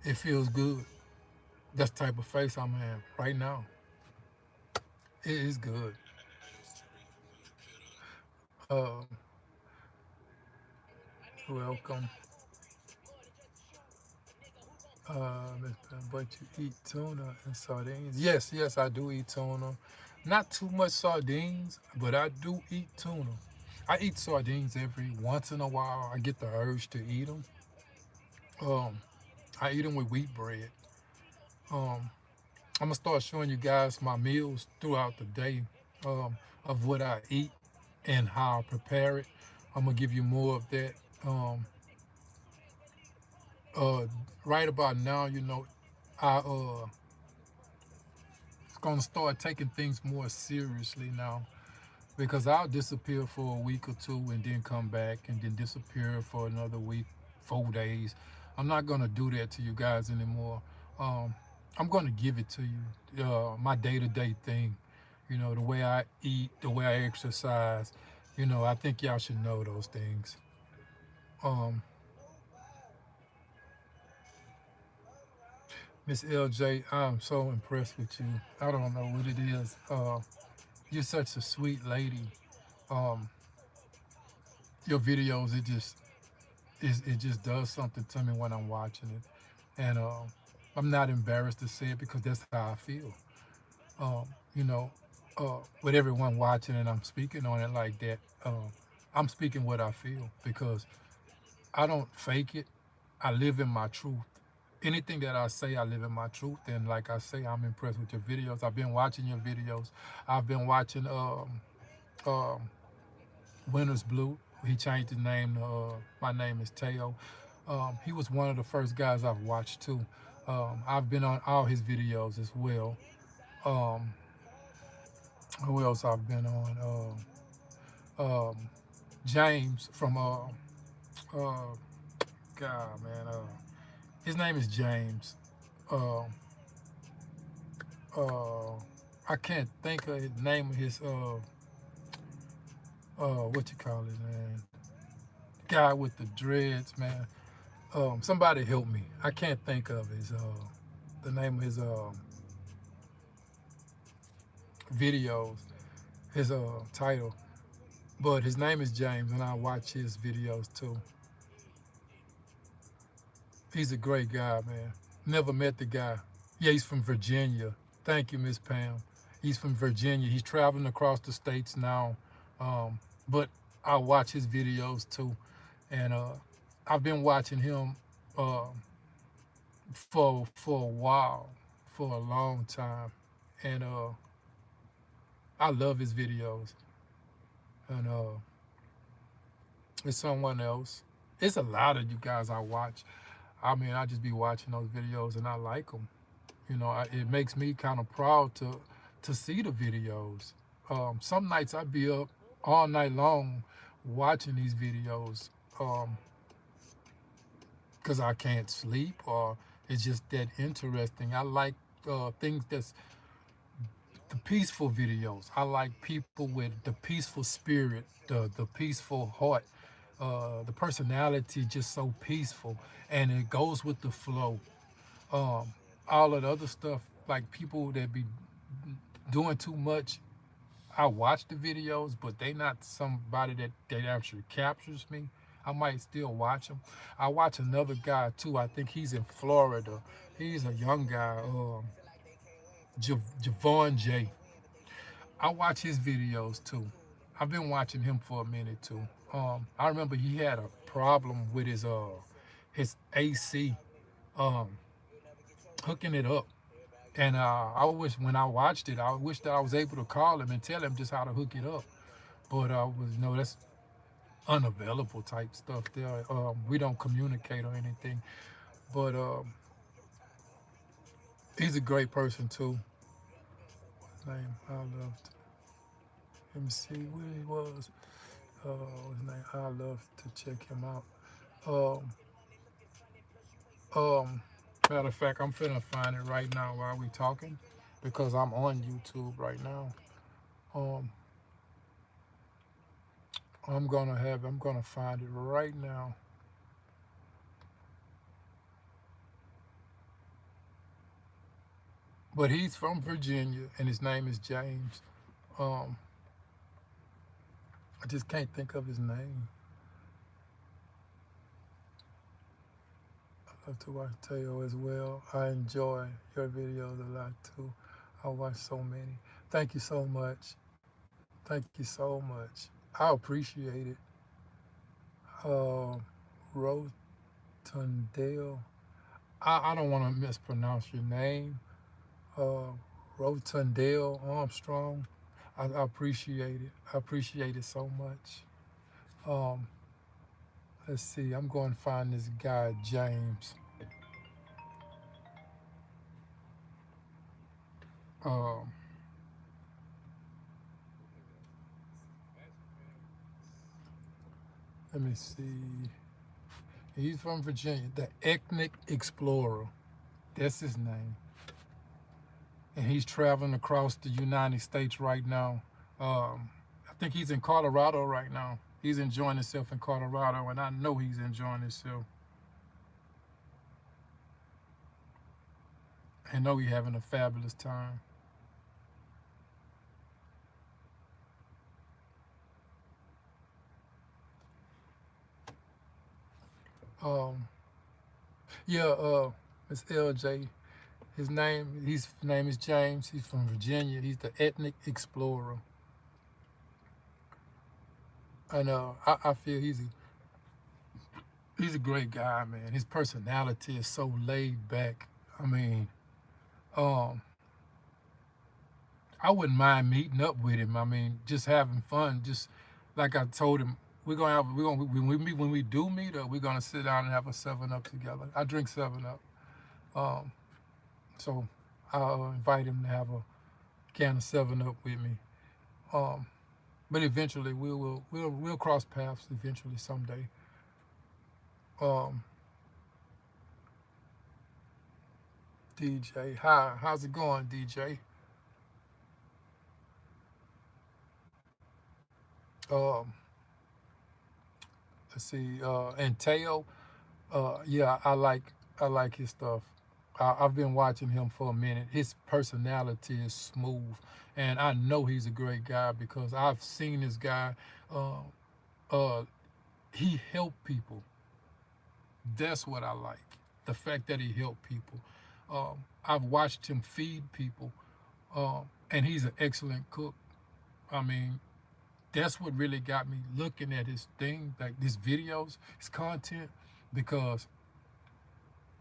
It feels good. That's the type of face I'm in right now. It is good. Uh, welcome. But you eat tuna and sardines. Yes, yes, I do eat tuna. Not too much sardines, but I do eat tuna. I eat sardines every once in a while. I get the urge to eat them. Um, I eat them with wheat bread. Um, I'm gonna start showing you guys my meals throughout the day, of what I eat and how I prepare it. I'm gonna give you more of that. Um, uh, right about now, I gonna start taking things more seriously now because I'll disappear for a week or two and then come back and then disappear for another week. 4 days. I'm not gonna do that to you guys anymore. Um, I'm gonna give it to you, my day-to-day thing. You know, the way I eat, the way I exercise. You know, I think y'all should know those things. Um, Miss LJ, I'm so impressed with you. I don't know what it is. You're such a sweet lady. Um, your videos, it just does something to me when I'm watching it, and I'm not embarrassed to say it because that's how I feel. Um, you know, with everyone watching and I'm speaking on it like that, I'm speaking what I feel because I don't fake it. I live in my truth. Anything that I say, I live in my truth. And like I say, I'm impressed with your videos. I've been watching your videos. I've been watching um, Winter's Blue. He changed his name to My Name is Teo. He was one of the first guys I've watched too. I've been on all his videos as well. Um, who else I've been on? James from uh, God man, his name is James. Uh, uh, I can't think of the name of his what you call it, man. Guy with the dreads, man. Somebody help me. I can't think of his the name of his videos, his title. But his name is James, and I watch his videos too. He's a great guy, man. Never met the guy. Yeah, he's from Virginia. Thank you, Miss Pam. He's from Virginia. He's traveling across the states now. But I watch his videos too. And I've been watching him uh, for a while, for a long time. And I love his videos. And it's someone else. It's a lot of you guys I watch. I mean, I just be watching those videos and I like them. You know, it makes me kind of proud to see the videos. Some nights I'd be up all night long watching these videos because I can't sleep or it's just that interesting. I like things that's the peaceful videos. I like people with the peaceful spirit, the peaceful heart, the personality just so peaceful, and it goes with the flow. Um, all of the other stuff, like people that be doing too much. I watch the videos, but they not somebody that actually captures me. I might still watch them. I watch another guy too. I think he's in Florida. He's a young guy, Javon J. I watch his videos too. I've been watching him for a minute too. I remember he had a problem with his AC um, hooking it up. And I wish when I watched it, I wish that I was able to call him and tell him just how to hook it up. But that's unavailable type stuff there. We don't communicate or anything. But he's a great person too. Name I loved. Let me see where he was. His name I love to check him out. Um, um, Matter of fact, I'm finna find it right now while we talking because I'm on YouTube right now. Um, I'm gonna find it right now. But he's from Virginia and his name is James. Um, I just can't think of his name. I love to watch Teo as well. I enjoy your videos a lot too. I watch so many. Thank you so much. Thank you so much. I appreciate it. Uh, Rotundale. I don't want to mispronounce your name. Uh, Rotundale Armstrong. I appreciate it. I appreciate it so much. Um, let's see. I'm going to find this guy, James. Um, Let me see. He's from Virginia. The Ethnic Explorer. That's his name. And he's traveling across the United States right now. I think he's in Colorado right now. He's enjoying himself in Colorado, and I know he's enjoying himself. I know he's having a fabulous time. Um, yeah, it's LJ. His name is James. He's from Virginia. He's the Ethnic Explorer, and I feel he's a great guy, man. His personality is so laid back. I mean, um, I wouldn't mind meeting up with him. I mean, just having fun. Just like I told him, we're gonna when we do meet up, we're gonna sit down and have a 7 Up together. I drink 7 Up, um, so I'll invite him to have a can of 7 Up with me. Um, but eventually we'll cross paths eventually someday. Um, DJ, hi, how's it going, DJ? Um, let's see, and Teo, yeah, I like his stuff. I've been watching him for a minute. His personality is smooth, and I know he's a great guy because I've seen this guy. Uh, uh, he helped people. That's what I like. The fact that he helped people. I've watched him feed people, and he's an excellent cook. I mean, that's what really got me looking at his thing, like his videos, his content, because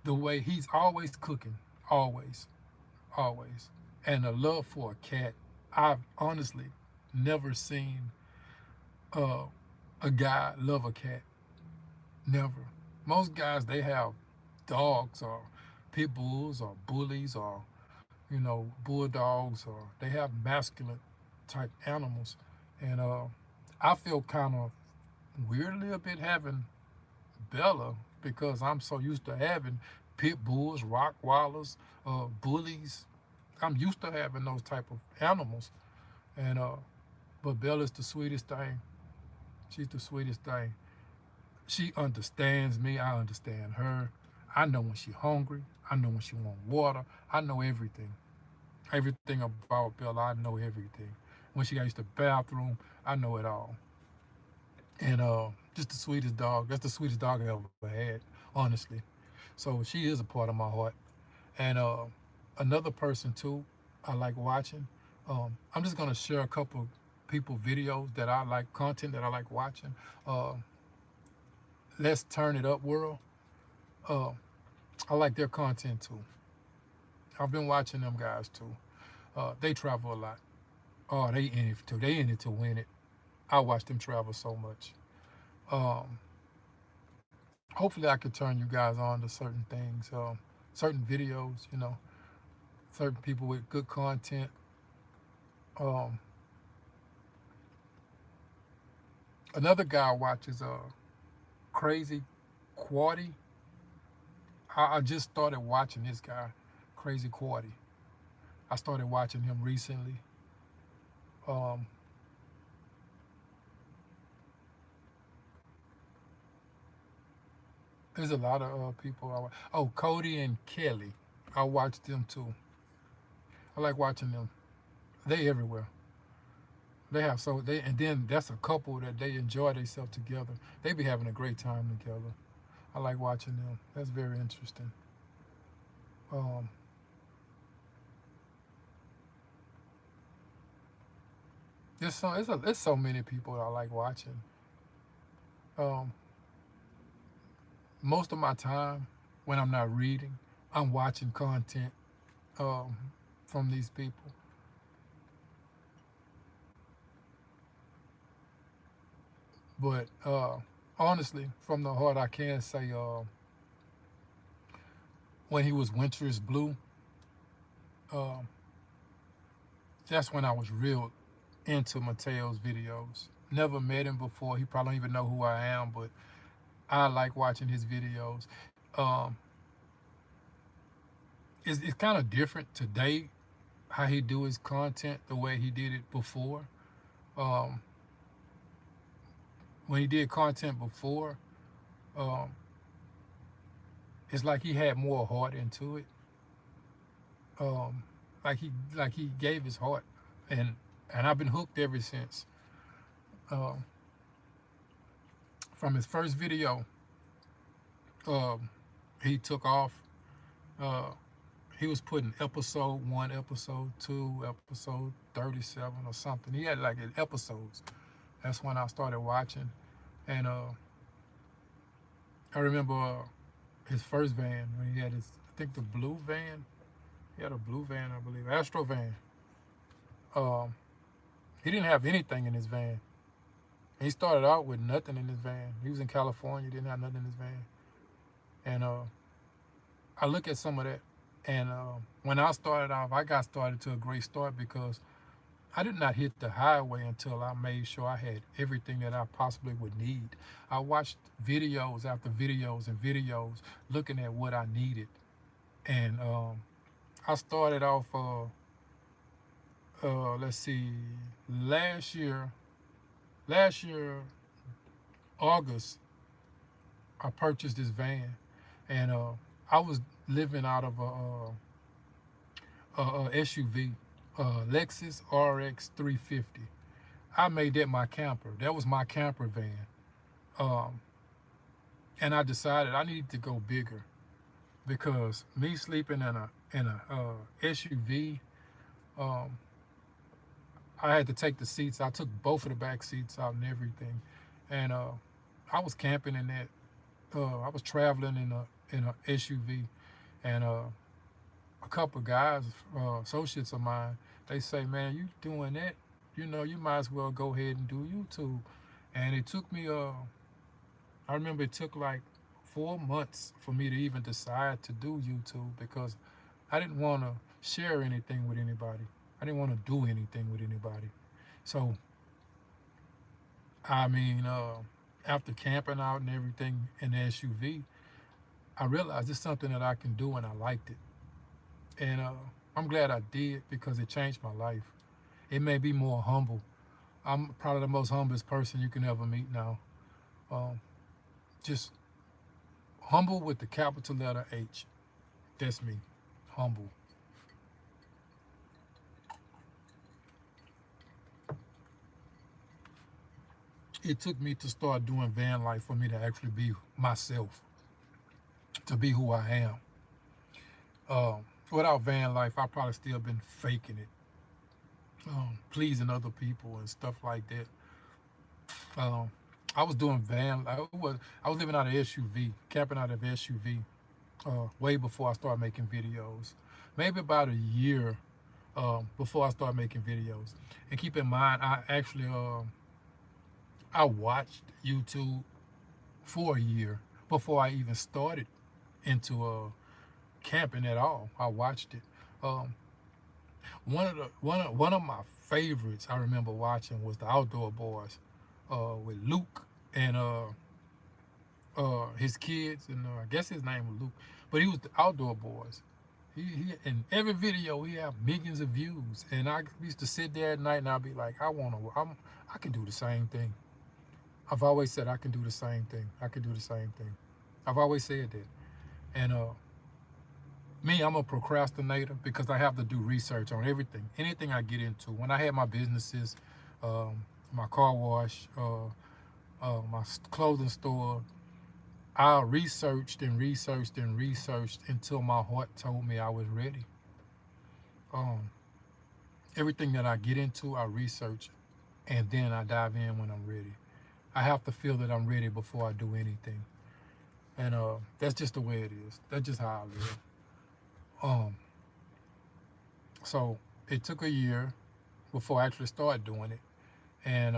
the way he's always cooking, always, always, and a love for a cat. I've honestly never seen uh, a guy love a cat. Never. Most guys they have dogs or pit bulls or bullies or bulldogs or they have masculine type animals, and I feel kind of weirdly a bit having Bella because I'm so used to having pit bulls, Rockwallers, bullies. I'm used to having those type of animals, and but Bella's the sweetest thing. She's the sweetest thing. She understands me. I understand her. I know when she's hungry. I know when she wants water. I know everything. Everything about Bella. I know everything. When she goes to the bathroom, I know it all. And just the sweetest dog. That's the sweetest dog I ever had, honestly. So she is a part of my heart. And another person too, I like watching. I'm just gonna share a couple people videos that I like, content that I like watching. Uh, Let's Turn It Up World. Uh, I like their content too. I've been watching them guys too. They travel a lot. Oh, they in it too. They in it to win it. I watch them travel so much. Um, Hopefully, I could turn you guys on to certain things, certain videos. Certain people with good content. Um, Another guy watches Crazy Quaddy. I just started watching this guy, Crazy Quaddy. I started watching him recently. Um, there's a lot of people. Oh, Cody and Kelly. I watch them too. I like watching them. They everywhere. They have so they and then that's a couple that they enjoy themselves together. They be having a great time together. I like watching them. That's very interesting. Um, there's so many people I like watching. Um, Most of my time when I'm not reading, I'm watching content um, from these people. But honestly, from the heart, I can say when he was Winter is Blue, um, that's when I was real into Mateo's videos. Never met him before. He probably don't even know who I am, but I like watching his videos. Um, it's kind of different today how he do his content the way he did it before. Um, when he did content before, um, it's like he had more heart into it. Um, like he gave his heart, and I've been hooked ever since. Um, from his first video, um, he took off. Uh, he was putting episode 1, episode 2, episode 37 or something. He had like episodes. That's when I started watching, and I remember his first van when he had his, I think the blue van. He had a blue van, I believe, Astro van. Um, he didn't have anything in his van. He started out with nothing in his van. He was in California, didn't have nothing in his van. And I look at some of that, and when I started off, I got started to a great start because I did not hit the highway until I made sure I had everything that I possibly would need. I watched videos after videos and videos looking at what I needed. And I started off, let's see, last year, August, I purchased this van. And I was living out of a SUV, Lexus RX 350. I made that my camper. That was my camper van. Um, and I decided I needed to go bigger because me sleeping in a SUV, um, I had to take the seats. I took both of the back seats out and everything, and I was camping in that. I was traveling in a SUV, and a couple of guys, associates of mine, they say, "Man, you doing that? You know, you might as well go ahead and do YouTube." And it took me, I remember it took like 4 months for me to even decide to do YouTube because I didn't want to share anything with anybody. I didn't want to do anything with anybody. So, I mean, after camping out and everything in the SUV, I realized it's something that I can do and I liked it. And I'm glad I did because it changed my life. It made me more humble. I'm probably the most humblest person you can ever meet now. Um, just humble with the capital letter H. That's me. Humble. It took me to start doing van life for me to actually be myself, to be who I am. Without van life, I probably still been faking it, pleasing other people and stuff like that. Um, I was doing van. I was living out of SUV, camping out of SUV, way before I started making videos. Maybe about a year before I started making videos. And keep in mind, I watched YouTube for a year before I even started into camping at all. I watched it. Um, one of my favorites I remember watching was the Outdoor Boys with Luke and his kids, and I guess his name was Luke, but he was the Outdoor Boys. He in every video he have millions of views, and I used to sit there at night and I'd be like, I can do the same thing. I've always said I can do the same thing. I can do the same thing. I've always said that, and me, I'm a procrastinator because I have to do research on everything, anything I get into. When I had my businesses, my car wash, my clothing store, I researched and researched and researched until my heart told me I was ready. Um, Everything that I get into, I research, and then I dive in when I'm ready. I have to feel that I'm ready before I do anything, and that's just the way it is. That's just how I live. Um, so it took a year before I actually started doing it, and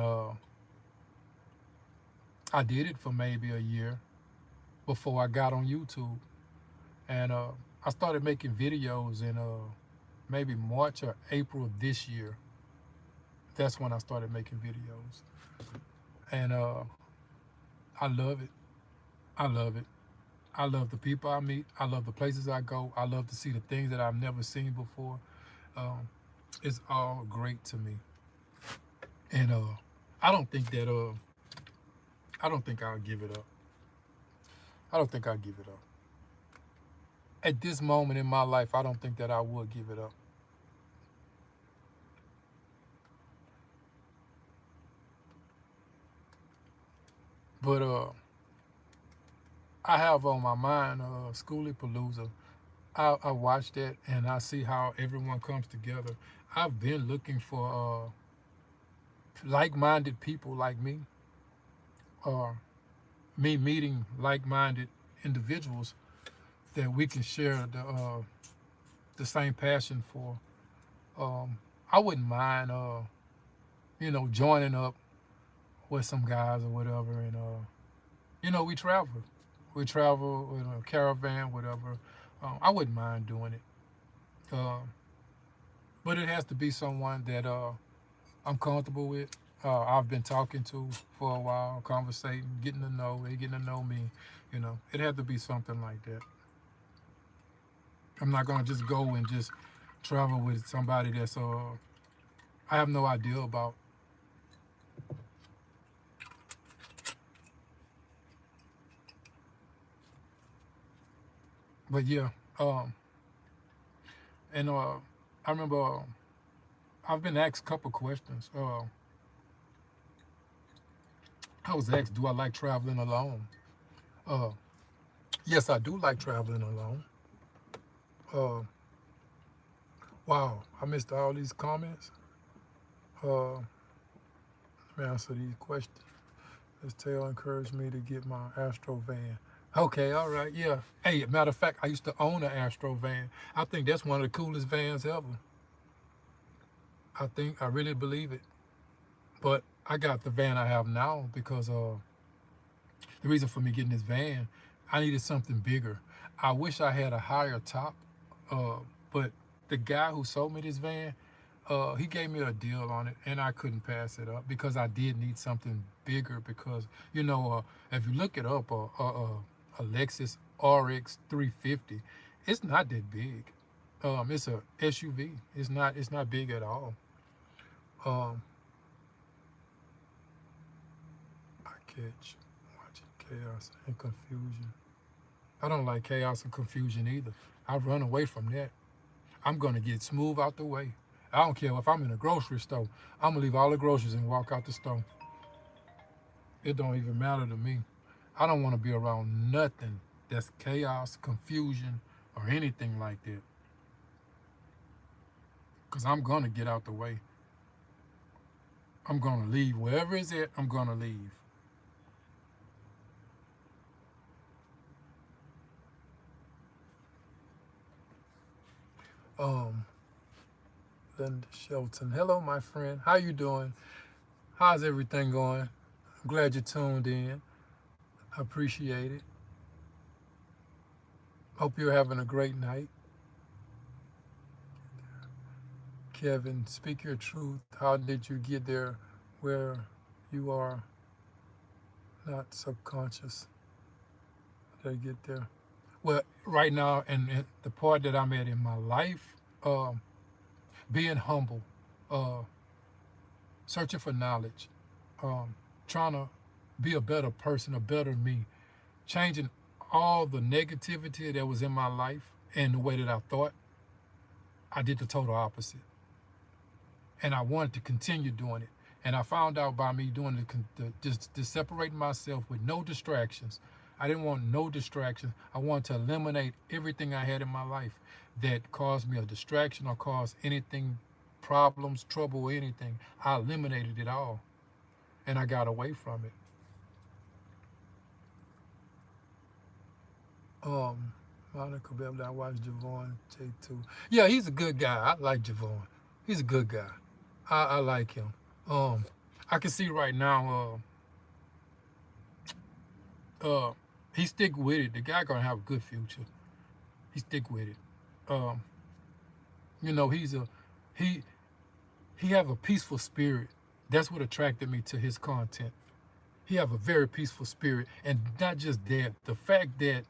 I did it for maybe a year before I got on YouTube, and I started making videos in maybe March or April of this year. That's when I started making videos, and I love it. I love it. I love the people I meet. I love the places I go. I love to see the things that I've never seen before. Um, it's all great to me. And I don't think that I don't think I'll give it up. I don't think I'll give it up. At this moment in my life, I don't think that I would give it up. But I have on my mind Schoolie Palooza. I watch that and I see how everyone comes together. I've been looking for like-minded people like me, or me meeting like-minded individuals that we can share the same passion for. I wouldn't mind, joining up with some guys or whatever, and we travel. We travel in a caravan, whatever. I wouldn't mind doing it, but it has to be someone that I'm comfortable with. I've been talking to for a while, conversating, getting to know, they getting to know me. It had to be something like that. I'm not gonna just go and just travel with somebody that's I have no idea about. But yeah, and I remember I've been asked a couple questions. I was asked, do I like traveling alone? Uh, yes, I do like traveling alone. Uh, wow, I missed all these comments. Let me answer these questions. This tale encouraged me to get my Astro van. Okay, all right, yeah. Hey, matter of fact, I used to own an Astro van. I think that's one of the coolest vans ever. I really believe it. But I got the van I have now because the reason for me getting this van, I needed something bigger. I wish I had a higher top, uh, but the guy who sold me this van, he gave me a deal on it, and I couldn't pass it up because I did need something bigger. Because if you look it up, a Lexus RX 350, it's not that big. It's a SUV. It's not big at all. Um, I catch watching chaos and confusion. I don't like chaos and confusion either. I run away from that. I'm gonna get smooth out the way. I don't care if I'm in a grocery store. I'm gonna leave all the groceries and walk out the store. It don't even matter to me. I don't want to be around nothing that's chaos, confusion, or anything like that. Cause I'm gonna get out the way. I'm gonna leave wherever it's at. I'm gonna leave. Um, Linda Shelton. Hello, my friend. How you doing? How's everything going? I'm glad you tuned in. I appreciate it. Hope you're having a great night. Kevin, speak your truth. How did you get there where you are not subconscious? How did I get there? Well, right now, and the part that I'm at in my life, being humble, uh, searching for knowledge, trying to be a better person, a better me, changing all the negativity that was in my life and the way that I thought. I did the total opposite. And I wanted to continue doing it. And I found out by me doing just separating myself with no distractions. I didn't want no distractions. I wanted to eliminate everything I had in my life that caused me a distraction or caused anything, problems, trouble, or anything. I eliminated it all. And I got away from it. Um, Monica Beverly, I watched Javon J2. Yeah, he's a good guy. I like Javon. He's a good guy. I like him. Um, I can see right now, he stick with it. The guy gonna have a good future. He stick with it. Um, he's he have a peaceful spirit. That's what attracted me to his content. He have a very peaceful spirit, and not just that, the fact that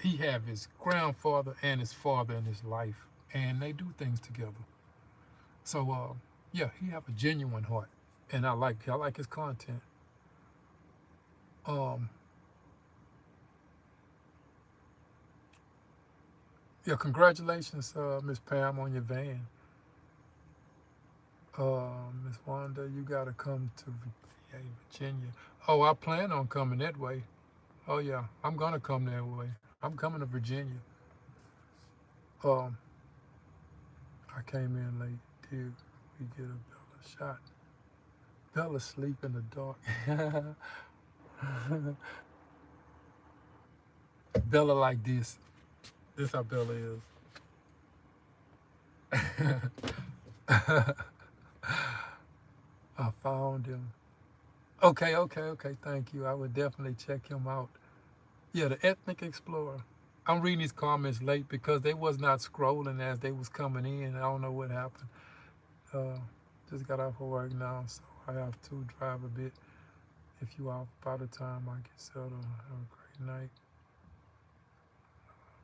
he have his grandfather and his father in his life, and they do things together. So, yeah, he have a genuine heart, and I like his content. Um, yeah, congratulations, Miss Pam, on your van. Miss Wanda, you gotta come to Virginia. Oh, I plan on coming that way. Oh yeah, I'm gonna come that way. I'm coming to Virginia. Um, I came in late. Did we get a Bella shot? Bella sleep in the dark. Bella like this. This how Bella is. I found him. Okay, okay, okay. Thank you. I would definitely check him out. Yeah, the ethnic explorer. I'm reading these comments late because they was not scrolling as they was coming in. I don't know what happened. Uh, just got off of work now, so I have to drive a bit. If you off by the time I get settled, have a great night.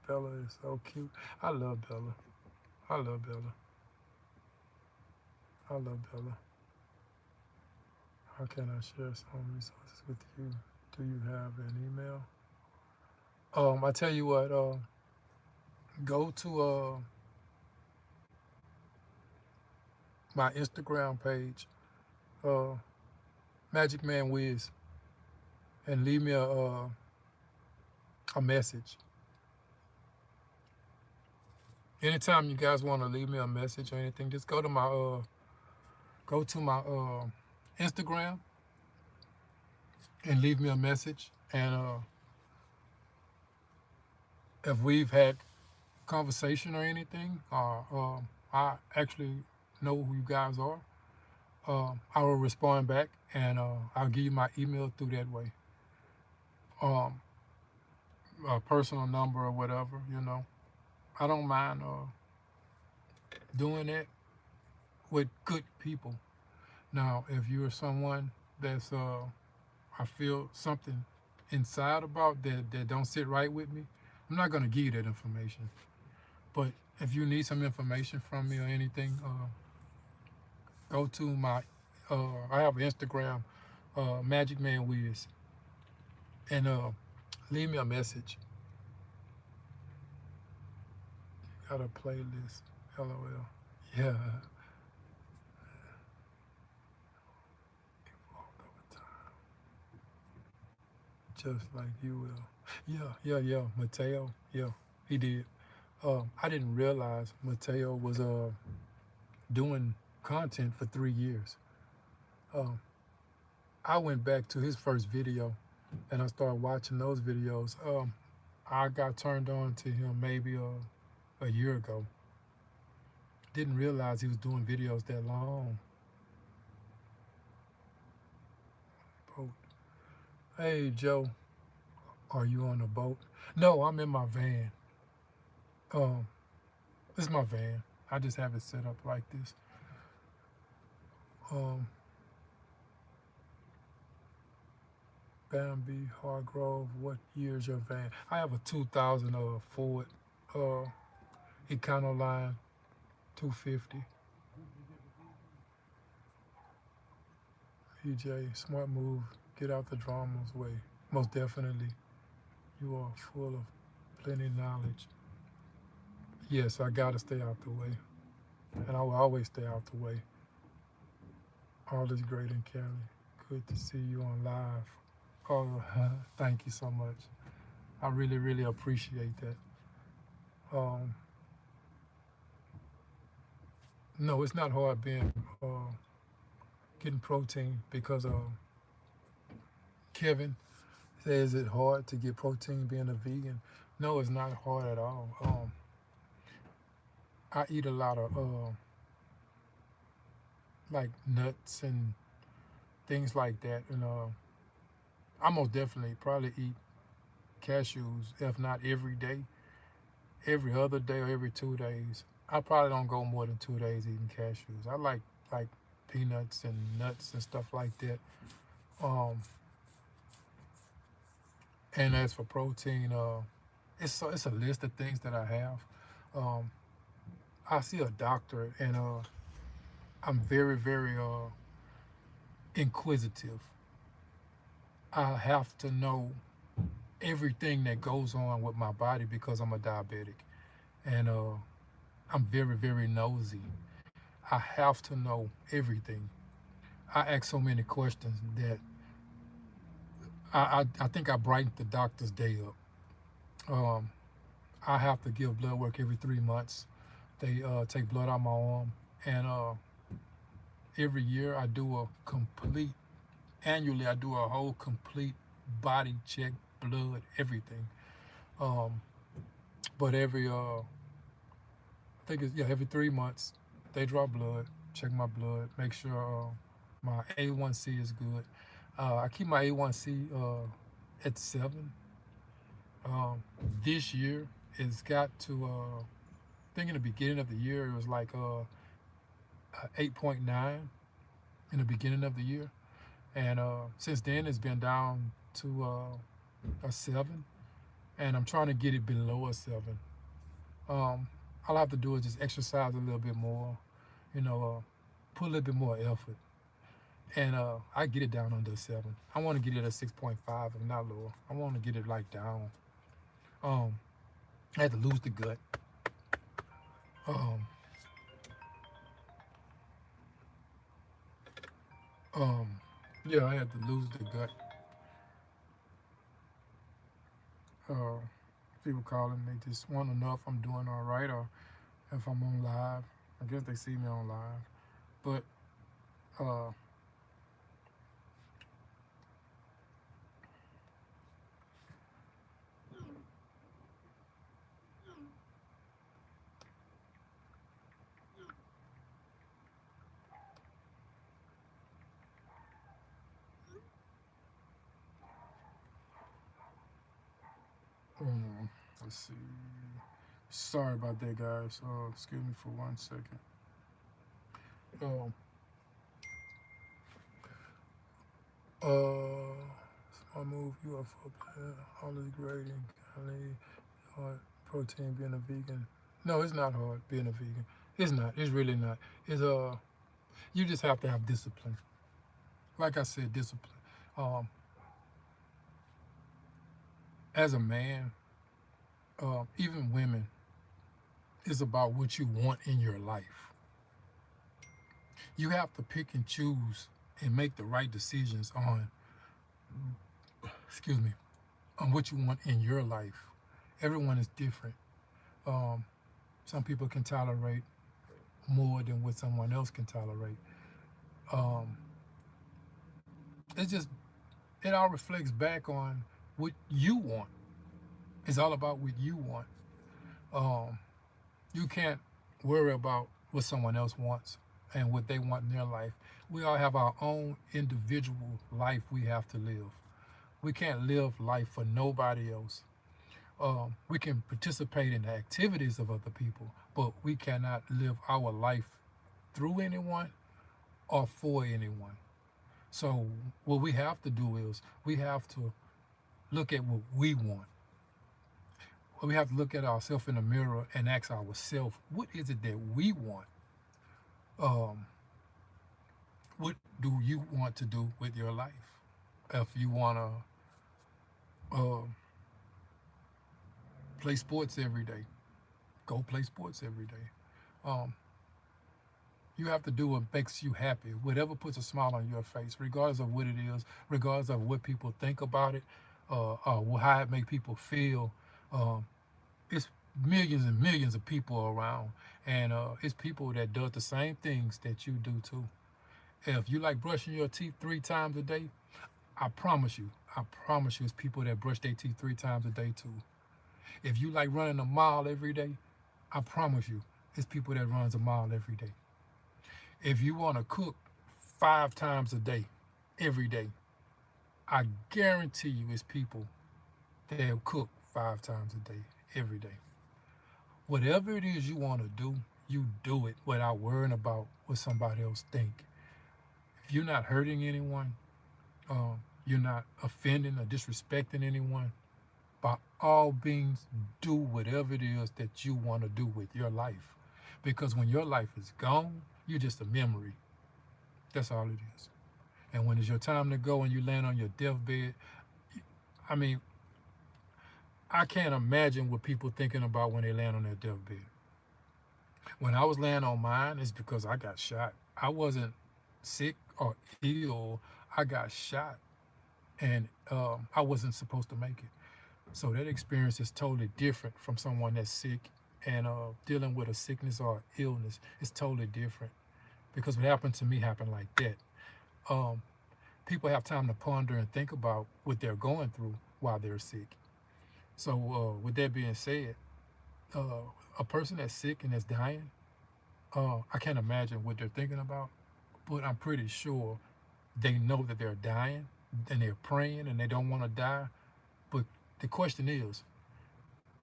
Bella is so cute. I love Bella. I love Bella. I love Bella. How can I share some resources with you? Do you have an email? I tell you what. Go to my Instagram page, uh, Magic Man Wiz, and leave me a message. Anytime you guys want to leave me a message or anything, just go to my Instagram and leave me a message. And if we've had conversation or anything, I actually know who you guys are, I will respond back, and I'll give you my email through that way. Um, a personal number or whatever, I don't mind doing that with good people. Now, if you're someone that's I feel something inside about that don't sit right with me, I'm not gonna give you that information. But if you need some information from me or anything, go to my I have an Instagram, Magic Man Wiz, and leave me a message. Got a playlist, LOL. Yeah. Just like you will. Yeah. Mateo, yeah, he did. I didn't realize Mateo was doing content for 3 years. Um, I went back to his first video and I started watching those videos. I got turned on to him maybe a year ago. Didn't realize he was doing videos that long. Boat. Hey Joe, are you on a boat? No, I'm in my van. Um, this is my van. I just have it set up like this. Um, Bambi Hargrove, what year is your van? I have a 2000 Ford uh, Econoline 250. EJ, smart move. Get out the drama's way. Most definitely. You are full of plenty of knowledge. Yes, I gotta stay out the way. And I will always stay out the way. All is great in Cali. Good to see you on live. Oh, thank you so much. I really, really appreciate that. Um, no, it's not hard being getting protein because Kevin says it's hard to get protein being a vegan. No, it's not hard at all. I eat a lot of like nuts and things like that, and I most definitely probably eat cashews, if not every day, every other day or every 2 days. I probably don't go more than 2 days eating cashews. I like peanuts and nuts and stuff like that. Um, And as for protein, it's a list of things that I have. Um, I see a doctor, and I'm very, very inquisitive. I have to know everything that goes on with my body because I'm a diabetic, and I'm very, very nosy. I have to know everything. I ask so many questions that I think I brightened the doctor's day up. I have to give blood work every 3 months. They take blood out my arm, and every year I do a complete. Annually, I do a whole complete body check, blood, everything. Um, but I think it's yeah, every 3 months, they draw blood, check my blood, make sure my A1C is good. I keep my A1C at 7. Um, this year, it's got to. I think in the beginning of the year, it was like 8.9 in the beginning of the year, and since then it's been down to a 7, and I'm trying to get it below a 7. Um, all I have to do is just exercise a little bit more, put a little bit more effort, and I get it down under a 7. I want to get it at 6.5, if not lower. I want to get it like down. Um, I had to lose the gut. Um, um, yeah, I had to lose the gut. Uh, People calling me just want to know if I'm doing all right or if I'm on live. I guess they see me on live, but uh, um, let's see. Sorry about that, guys. Excuse me for 1 second. Um, small move. You are for player. All is grading. Hard protein being a vegan. No, it's not hard being a vegan. It's not. It's really not. It's You just have to have discipline. Like I said, discipline. Um, as a man, even women, it's about what you want in your life. You have to pick and choose and make the right decisions on, excuse me, on what you want in your life. Everyone is different. Um, some people can tolerate more than what someone else can tolerate. Um, it's just it all reflects back on what you want. It's all about what you want. Um, you can't worry about what someone else wants and what they want in their life. We all have our own individual life we have to live. We can't live life for nobody else. We can participate in the activities of other people, but we cannot live our life through anyone or for anyone. So what we have to do is we have to look at what we want. We have to look at ourselves in the mirror and ask ourselves, what is it that we want? Um, what do you want to do with your life? If you want to play sports every day, go play sports every day. Um, you have to do what makes you happy, whatever puts a smile on your face, regardless of what it is, regardless of what people think about it, how it make people feel. Um, it's millions and millions of people around, and it's people that does the same things that you do too. If you like brushing your teeth 3 times a day, I promise you, it's people that brush their teeth 3 times a day too. If you like running a mile every day, I promise you, it's people that runs a mile every day. If you want to cook 5 times a day, every day, I guarantee you, it's people that cook 5 times a day, every day. Whatever it is you want to do, you do it without worrying about what somebody else think. If you're not hurting anyone, you're not offending or disrespecting anyone, all beings do whatever it is that you want to do with your life. Because when your life is gone, you're just a memory. That's all it is. And when it's your time to go and you land on your deathbed, I mean, I can't imagine what people thinking about when they land on their deathbed. When I was laying on mine, it's because I got shot. I wasn't sick or ill. I got shot, and I wasn't supposed to make it. So that experience is totally different from someone that's sick and dealing with a sickness or illness. It's totally different because what happened to me happened like that. Um, People have time to ponder and think about what they're going through while they're sick. So, with that being said, a person that's sick and that's dying, I can't imagine what they're thinking about, but I'm pretty sure they know that they're dying and they're praying and they don't want to die. But the question is,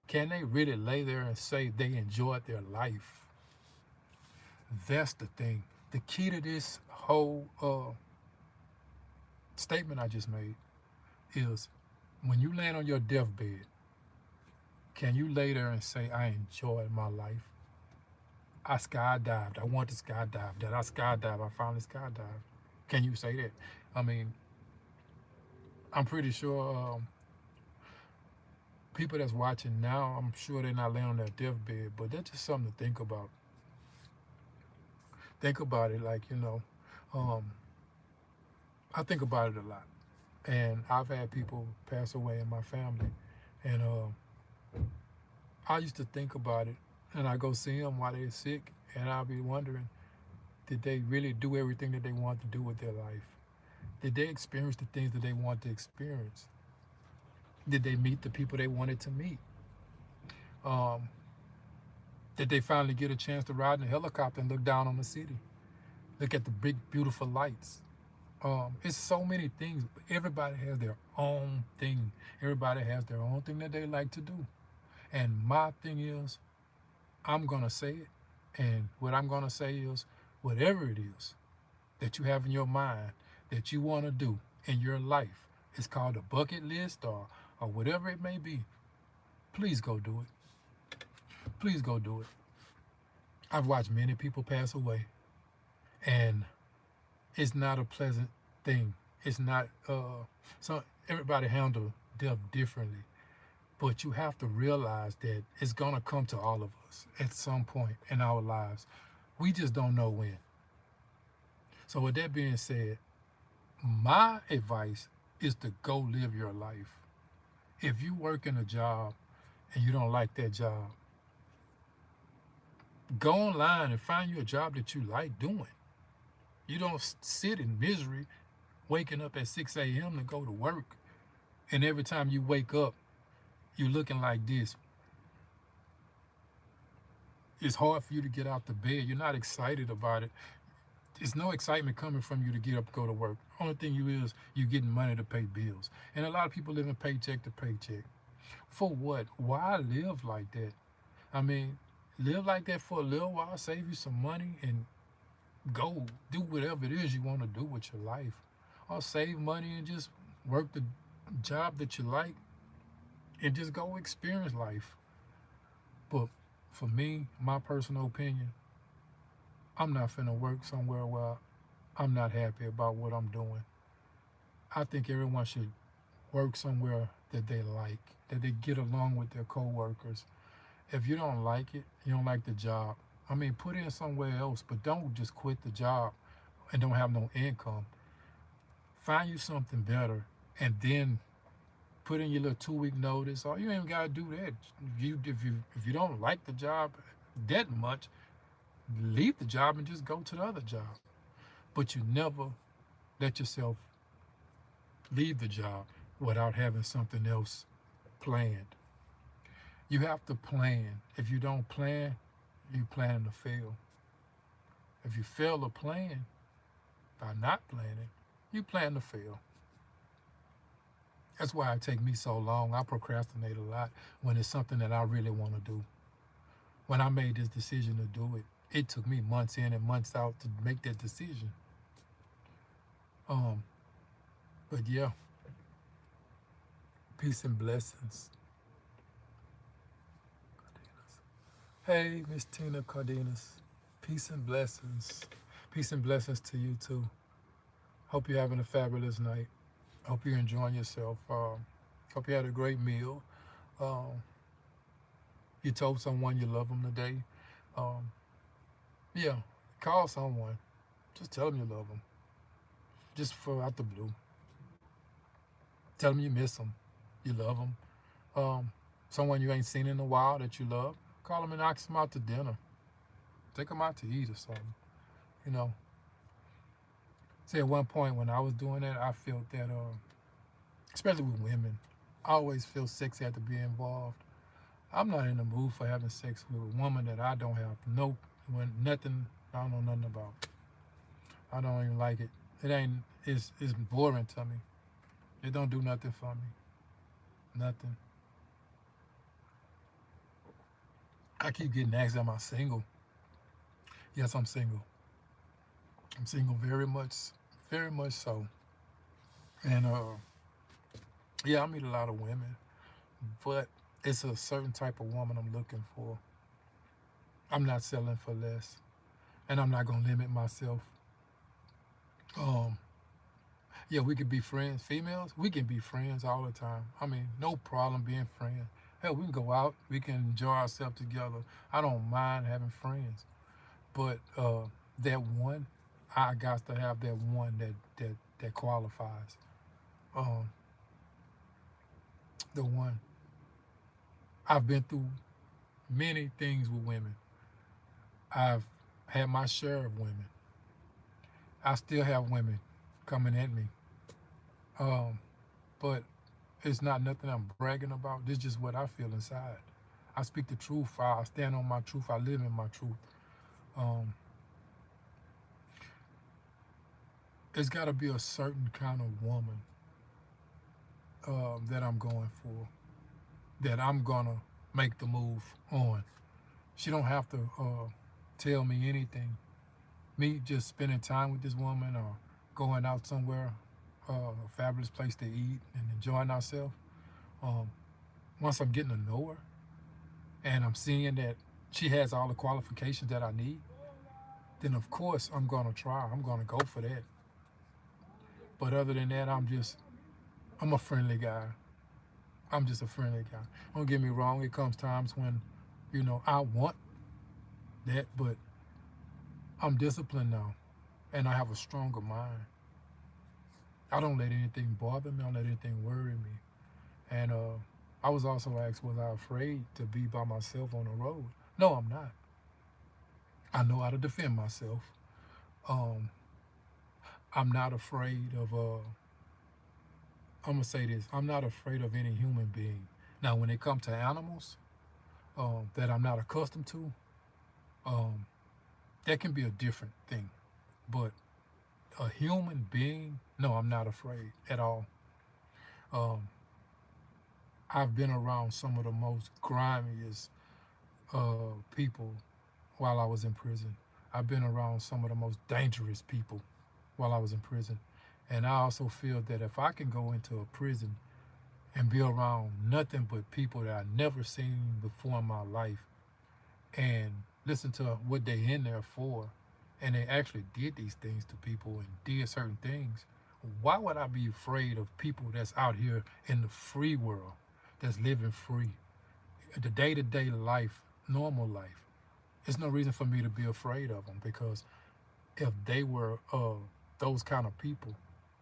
can they really lay there and say they enjoyed their life? That's the thing. The key to this whole statement I just made is when you land on your deathbed, can you lay there and say, I enjoyed my life? I skydived. I wanted to skydive. Did I skydive? I finally skydived. Can you say that? I mean, I'm pretty sure people that's watching now, I'm sure they're not laying on their deathbed, but that's just something to think about. Think about it like, um, I think about it a lot. And I've had people pass away in my family. And I used to think about it. And I go see them while they're sick. And I'll be wondering, did they really do everything that they want to do with their life? Did they experience the things that they want to experience? Did they meet the people they wanted to meet? Um, did they finally get a chance to ride in a helicopter and look down on the city? Look at the big, beautiful lights. It's so many things. Everybody has their own thing. Everybody has their own thing that they like to do. And my thing is, I'm going to say it. And what I'm going to say is, whatever it is that you have in your mind that you want to do in your life, it's called a bucket list or whatever it may be, please go do it. Please go do it. I've watched many people pass away, and it's not a pleasant thing. It's not, so everybody handle death differently. But you have to realize that it's going to come to all of us at some point in our lives. We just don't know when. So with that being said, my advice is to go live your life. If you work in a job and you don't like that job, go online and find you a job that you like doing. You don't sit in misery waking up at 6 a.m. to go to work. And every time you wake up, you're looking like this. It's hard for you to get out the bed. You're not excited about it. There's no excitement coming from you to get up and go to work. Only thing you is you getting money to pay bills. And a lot of people living paycheck to paycheck. For what? Why live like that? I mean, live like that for a little while, save you some money, and go do whatever it is you want to do with your life. Or save money and just work the job that you like and just go experience life. But for me, my personal opinion, I'm not finna work somewhere where I'm not happy about what I'm doing. I think everyone should work somewhere that they like, that they get along with their coworkers. If you don't like it, you don't like the job, I mean, put in somewhere else, but don't just quit the job and don't have no income. Find you something better and then put in your little 2 week notice, or you ain't gotta do that. If you don't like the job that much, leave the job and just go to the other job. But you never let yourself leave the job without having something else planned. You have to plan. If you don't plan, you planning to fail. If you fail to plan by not planning, you plan to fail. That's why it take me so long. I procrastinate a lot when it's something that I really want to do. When I made this decision to do it, it took me months in and months out to make that decision. Um, but yeah, peace and blessings. Hey, Miss Tina Cardenas. Peace and blessings. Peace and blessings to you too. Hope you're having a fabulous night. Hope you're enjoying yourself. Hope you had a great meal. Um, you told someone you love them today. Um, yeah, call someone. Just tell them you love them. Just for out the blue. Tell them you miss them. You love them. Someone you ain't seen in a while that you love. Call them and ask them out to dinner. Take them out to eat or something. You know, see, at one point when I was doing that, I felt that, especially with women, I always feel sex had to be involved. I'm not in the mood for having sex with a woman that I don't have nothing, I don't know nothing about. I don't even like it. It ain't, it's boring to me. It don't do nothing for me. Nothing. I keep getting asked, am I single? Yes, I'm single. I'm single very much so. And yeah, I meet a lot of women, but it's a certain type of woman I'm looking for. I'm not selling for less, and I'm not gonna limit myself. Um, yeah, we could be friends. Females, we can be friends all the time. I mean, no problem being friends. Hell, we can go out, we can enjoy ourselves together. I don't mind having friends, but that one, I got to have that one that qualifies. Um, the one. I've been through many things with women. I've had my share of women. I still have women coming at me. Um, but it's not nothing I'm bragging about. This is just what I feel inside. I speak the truth. I stand on my truth. I live in my truth. Um, it's got to be a certain kind of woman that I'm going for, that I'm gonna make the move on. She don't have to tell me anything. Me just spending time with this woman or going out somewhere, a fabulous place to eat and enjoying ourselves. Um, once I'm getting to know her and I'm seeing that she has all the qualifications that I need, then of course I'm gonna try. I'm gonna go for that. But other than that, I'm a friendly guy. I'm just a friendly guy. Don't get me wrong. It comes times when, I want that, but I'm disciplined now, and I have a stronger mind. I don't let anything bother me. I don't let anything worry me. And I was also asked, was I afraid to be by myself on the road? No, I'm not. I know how to defend myself. Um, I'm not afraid of. I'm gonna say this. I'm not afraid of any human being. Now, when it comes to animals that I'm not accustomed to, um, that can be a different thing. But a human being, no, I'm not afraid at all. Um, I've been around some of the most grimiest people while I was in prison. I've been around some of the most dangerous people while I was in prison. And I also feel that if I can go into a prison and be around nothing but people that I never seen before in my life and listen to what they in there for, and they actually did these things to people and did certain things, why would I be afraid of people that's out here in the free world, that's living free, the day-to-day life, normal life? There's no reason for me to be afraid of them, because if they were those kind of people,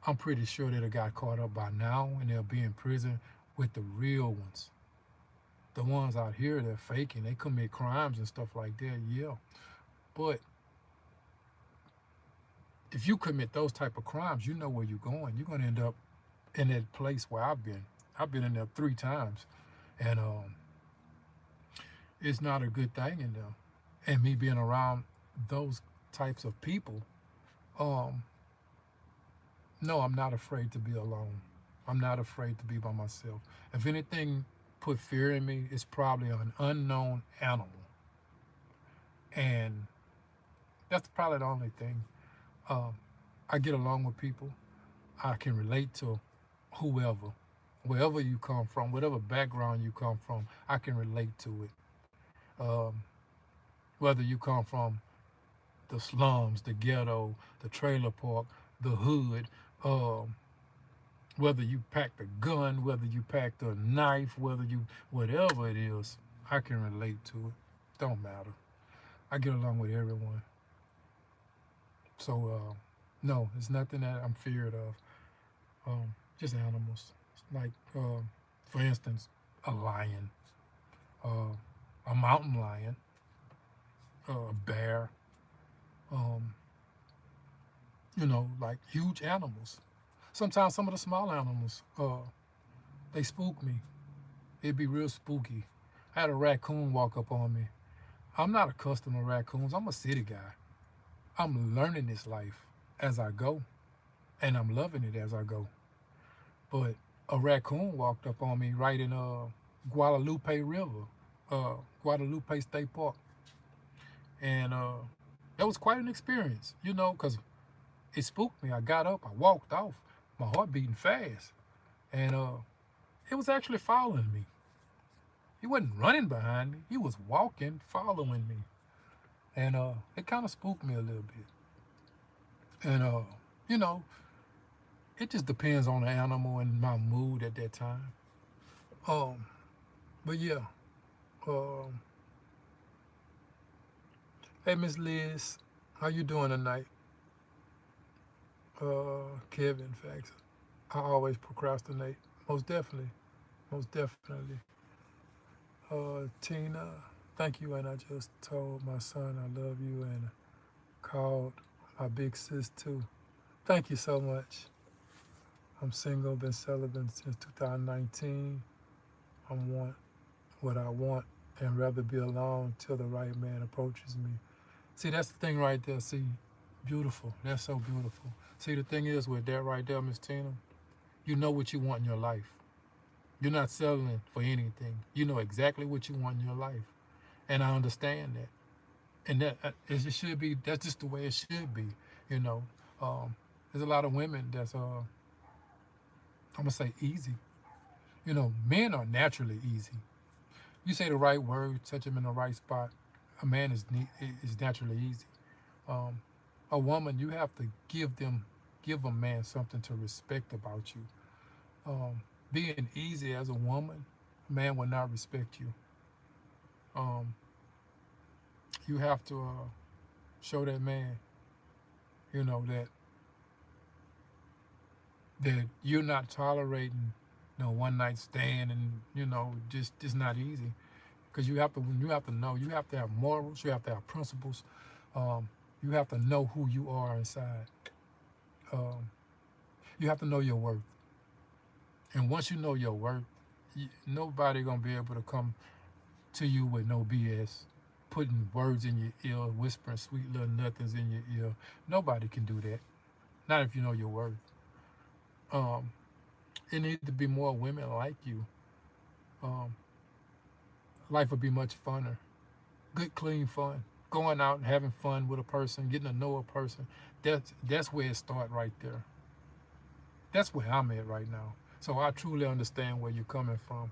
I'm pretty sure they'd have got caught up by now and they'll be in prison with the real ones. The ones out here, they're faking. They commit crimes and stuff like that, yeah. But if you commit those type of crimes, you know where you're going. You're going to end up in that place where I've been. I've been in there 3 times. And it's not a good thing in there. And me being around those types of people, um, no, I'm not afraid to be alone. I'm not afraid to be by myself. If anything put fear in me, it's probably an unknown animal. And that's probably the only thing. Um, I get along with people. I can relate to whoever, wherever you come from, whatever background you come from, I can relate to it. Um, Whether you come from the slums, the ghetto, the trailer park, the hood, um, whether you packed a gun, whether you packed a knife, whether you, whatever it is, I can relate to it. Don't matter. I get along with everyone. So, no, it's nothing that I'm feared of. Just animals. Like, for instance, a lion, uh, a mountain lion, a bear, um, like huge animals. Sometimes some of the small animals, they spook me. It'd be real spooky. I had a raccoon walk up on me. I'm not accustomed to raccoons. I'm a city guy. I'm learning this life as I go, and I'm loving it as I go. But a raccoon walked up on me right in Guadalupe River, Guadalupe State Park, and that was quite an experience, because it spooked me. I got up, I walked off, my heart beating fast, and it was actually following me. He wasn't running behind me. He was walking, following me, and it kind of spooked me a little bit. And you know, it just depends on the animal and my mood at that time. Um, but yeah. Um, hey, Miss Liz, how you doing tonight? Kevin, facts. I always procrastinate. Most definitely. Most definitely. Tina, thank you. And I just told my son I love you and called my big sis too. Thank you so much. I'm single, been celibate since 2019. I want what I want and rather be alone till the right man approaches me. See, that's the thing right there. See, beautiful. That's so beautiful. See, the thing is with that right there, Miss Tina, you know what you want in your life. You're not settling for anything. You know exactly what you want in your life. And I understand that. And that it should be, that's just the way it should be, you know. There's a lot of women that's, I'm going to say easy. You know, men are naturally easy. You say the right word, touch them in the right spot, a man is naturally easy. Um, a woman, you have to give a man something to respect about you. Being easy as a woman, a man will not respect you. Um, you have to show that man, that you're not tolerating one night stand, and just it's not easy, because you have to know, you have to have morals, you have to have principles, you have to know who you are inside. Um, you have to know your worth, and once you know your worth, nobody gonna be able to come to you with no BS, putting words in your ear, whispering sweet little nothings in your ear. Nobody can do that. Not if you know your worth. Um, it needs to be more women like you. Um, life would be much funner. Good, clean fun. Going out and having fun with a person, getting to know a person. That's where it starts right there. That's where I'm at right now. So I truly understand where you're coming from.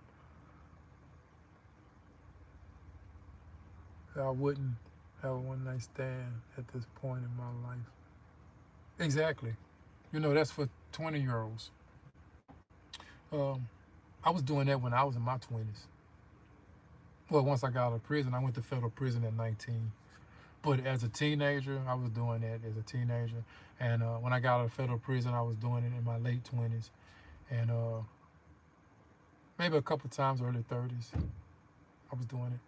I wouldn't have a one night stand at this point in my life. Exactly. That's for 20-year-olds. Um, I was doing that when I was in my 20s. Well, once I got out of prison, I went to federal prison at 19. But as a teenager, I was doing that as a teenager. And when I got out of federal prison, I was doing it in my late 20s. And maybe a couple times early 30s, I was doing it.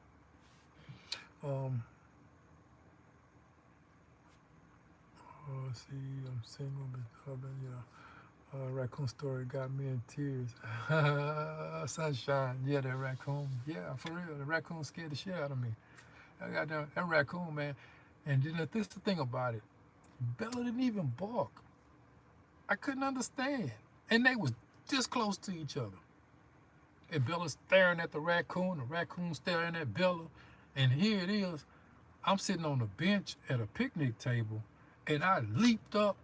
Let's see, I'm single, but raccoon story got me in tears. Sunshine, yeah, that raccoon. Yeah, for real, the raccoon scared the shit out of me. I got that raccoon, man. And this the thing about it. Bella didn't even bark. I couldn't understand. And they was this close to each other. And Bella's staring at the raccoon staring at Bella. And here it is. I'm sitting on a bench at a picnic table, and I leaped up.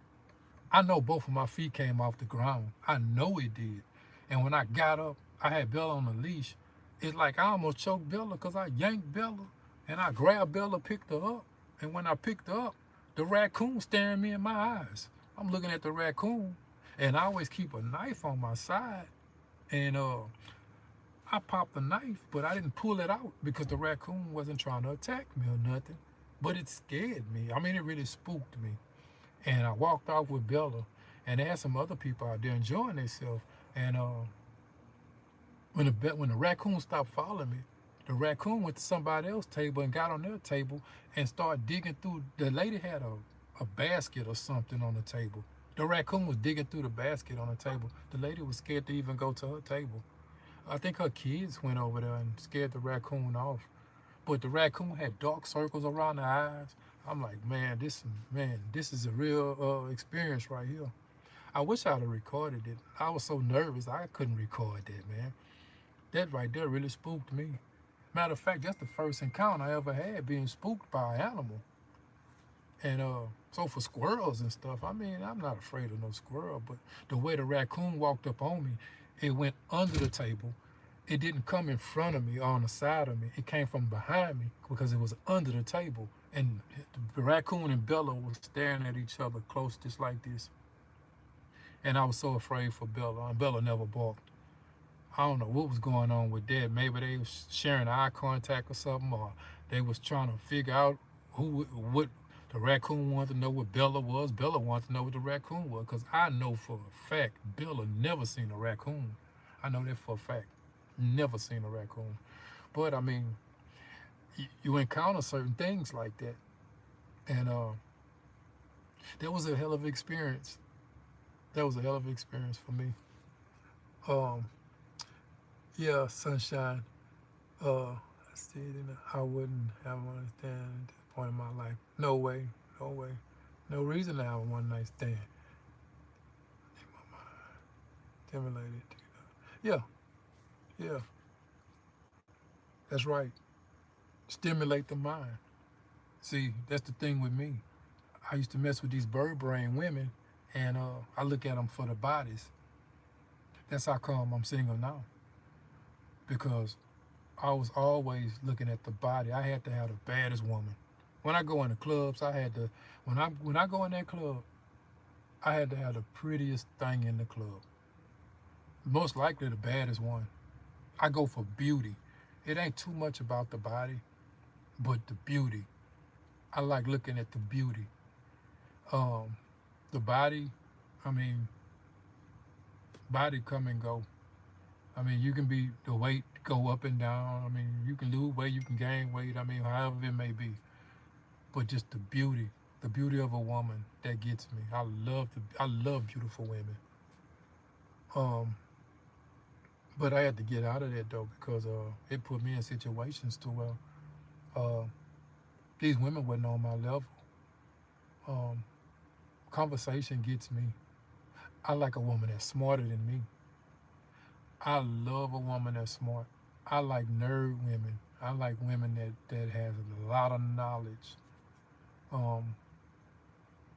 I know both of my feet came off the ground. I know it did. And when I got up, I had Bella on the leash. It's like I almost choked Bella because I yanked Bella, And I grabbed Bella, picked her up. And when I picked her up, the raccoon staring me in my eyes. I'm looking at the raccoon, and I always keep a knife on my side. And I popped the knife, but I didn't pull it out because the raccoon wasn't trying to attack me or nothing. But it scared me. I mean, it really spooked me. And I walked off with Bella, and there had some other people out there enjoying themselves. And when the raccoon stopped following me, the raccoon went to somebody else's table and got on their table and started digging through. The lady had a basket or something on the table. The raccoon was digging through the basket on the table. The lady was scared to even go to her table. I think her kids went over there and scared the raccoon off. But the raccoon had dark circles around the eyes. I'm like, this is a real experience right here. I wish I'd have recorded it. I was so nervous I couldn't record that, man. That right there really spooked me. Matter of fact, that's the first encounter I ever had being spooked by an animal. And so for squirrels and stuff, I mean, I'm not afraid of no squirrel, but the way the raccoon walked up on me, it went under the table. It didn't come in front of me or on the side of me. It came from behind me because it was under the table. And the raccoon and Bella were staring at each other close just like this. And I was so afraid for Bella, and Bella never barked. I don't know what was going on with that. Maybe they was sharing eye contact or something, or they was trying to figure out what the raccoon wanted to know what Bella was. Bella wanted to know what the raccoon was, because I know for a fact Bella never seen a raccoon. I know that for a fact. Never seen a raccoon. But I mean, you encounter certain things like that, and that was a hell of an experience. That was a hell of an experience for me. Um, yeah, sunshine. I wouldn't have one night stand at this point in my life. No way, no way. No reason to have a one night stand. In my mind, stimulated. Yeah, yeah, that's right. Stimulate the mind. See, that's the thing with me. I used to mess with these bird brain women, and I look at them for the bodies. That's how come I'm single now, because I was always looking at the body. I had to have the baddest woman. When I go in the clubs, I had to. When I go in that club, I had to have the prettiest thing in the club. Most likely the baddest one. I go for beauty. It ain't too much about the body, but the beauty. I like looking at the beauty. Um, the body, I mean, body come and go. I mean, you can be the weight go up and down. I mean, you can lose weight, you can gain weight. I mean, however it may be. But just the beauty of a woman that gets me. I love beautiful women. Um, but I had to get out of that though, because it put me in situations to where uh, these women wasn't on my level. Um, conversation gets me. I like a woman that's smarter than me. I love a woman that's smart. I like nerd women. I like women that has a lot of knowledge. Um,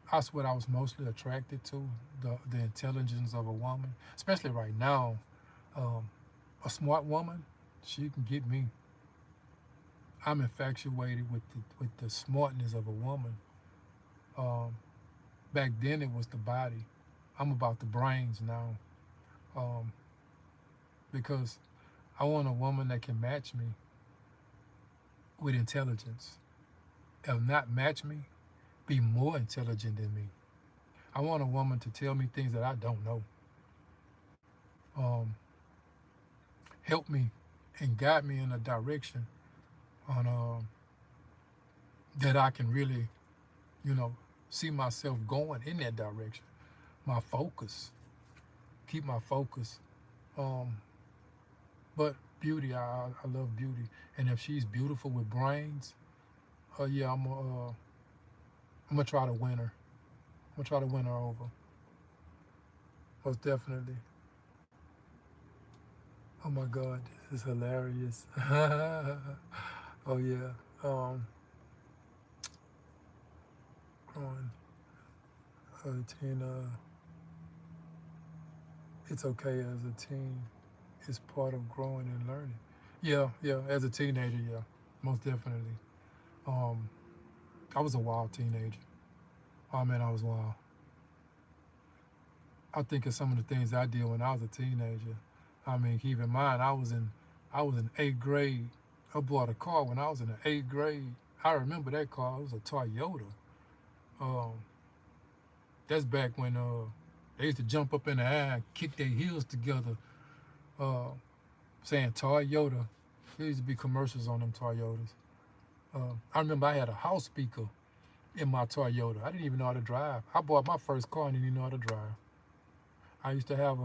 that's what I was mostly attracted to, the intelligence of a woman. Especially right now, um, a smart woman, she can get me. I'm infatuated with the smartness of a woman. Um, back then it was the body. I'm about the brains now, um, because I want a woman that can match me with intelligence. If not match me, be more intelligent than me. I want a woman to tell me things that I don't know. Um, help me and guide me in a direction on that I can really, you know, see myself going in that direction. My focus, keep my focus. Um, but beauty, I love beauty, and if she's beautiful with brains, yeah, I'm gonna try to win her. I'm gonna try to win her over, most definitely. Oh my God, this is hilarious. Oh yeah. Growing a teen. It's okay as a teen. It's part of growing and learning. Yeah, yeah. As a teenager, yeah, most definitely. Um, I was a wild teenager. Oh man, I was wild. I think of some of the things I did when I was a teenager. I mean, keep in mind, I was in eighth grade. I bought a car when I was in the eighth grade. I remember that car. It was a Toyota. Um, that's back when they used to jump up in the air and kick their heels together, uh, saying Toyota. There used to be commercials on them Toyotas. I remember I had a house speaker in my Toyota. I didn't even know how to drive. I bought my first car and didn't even know how to drive. I used to have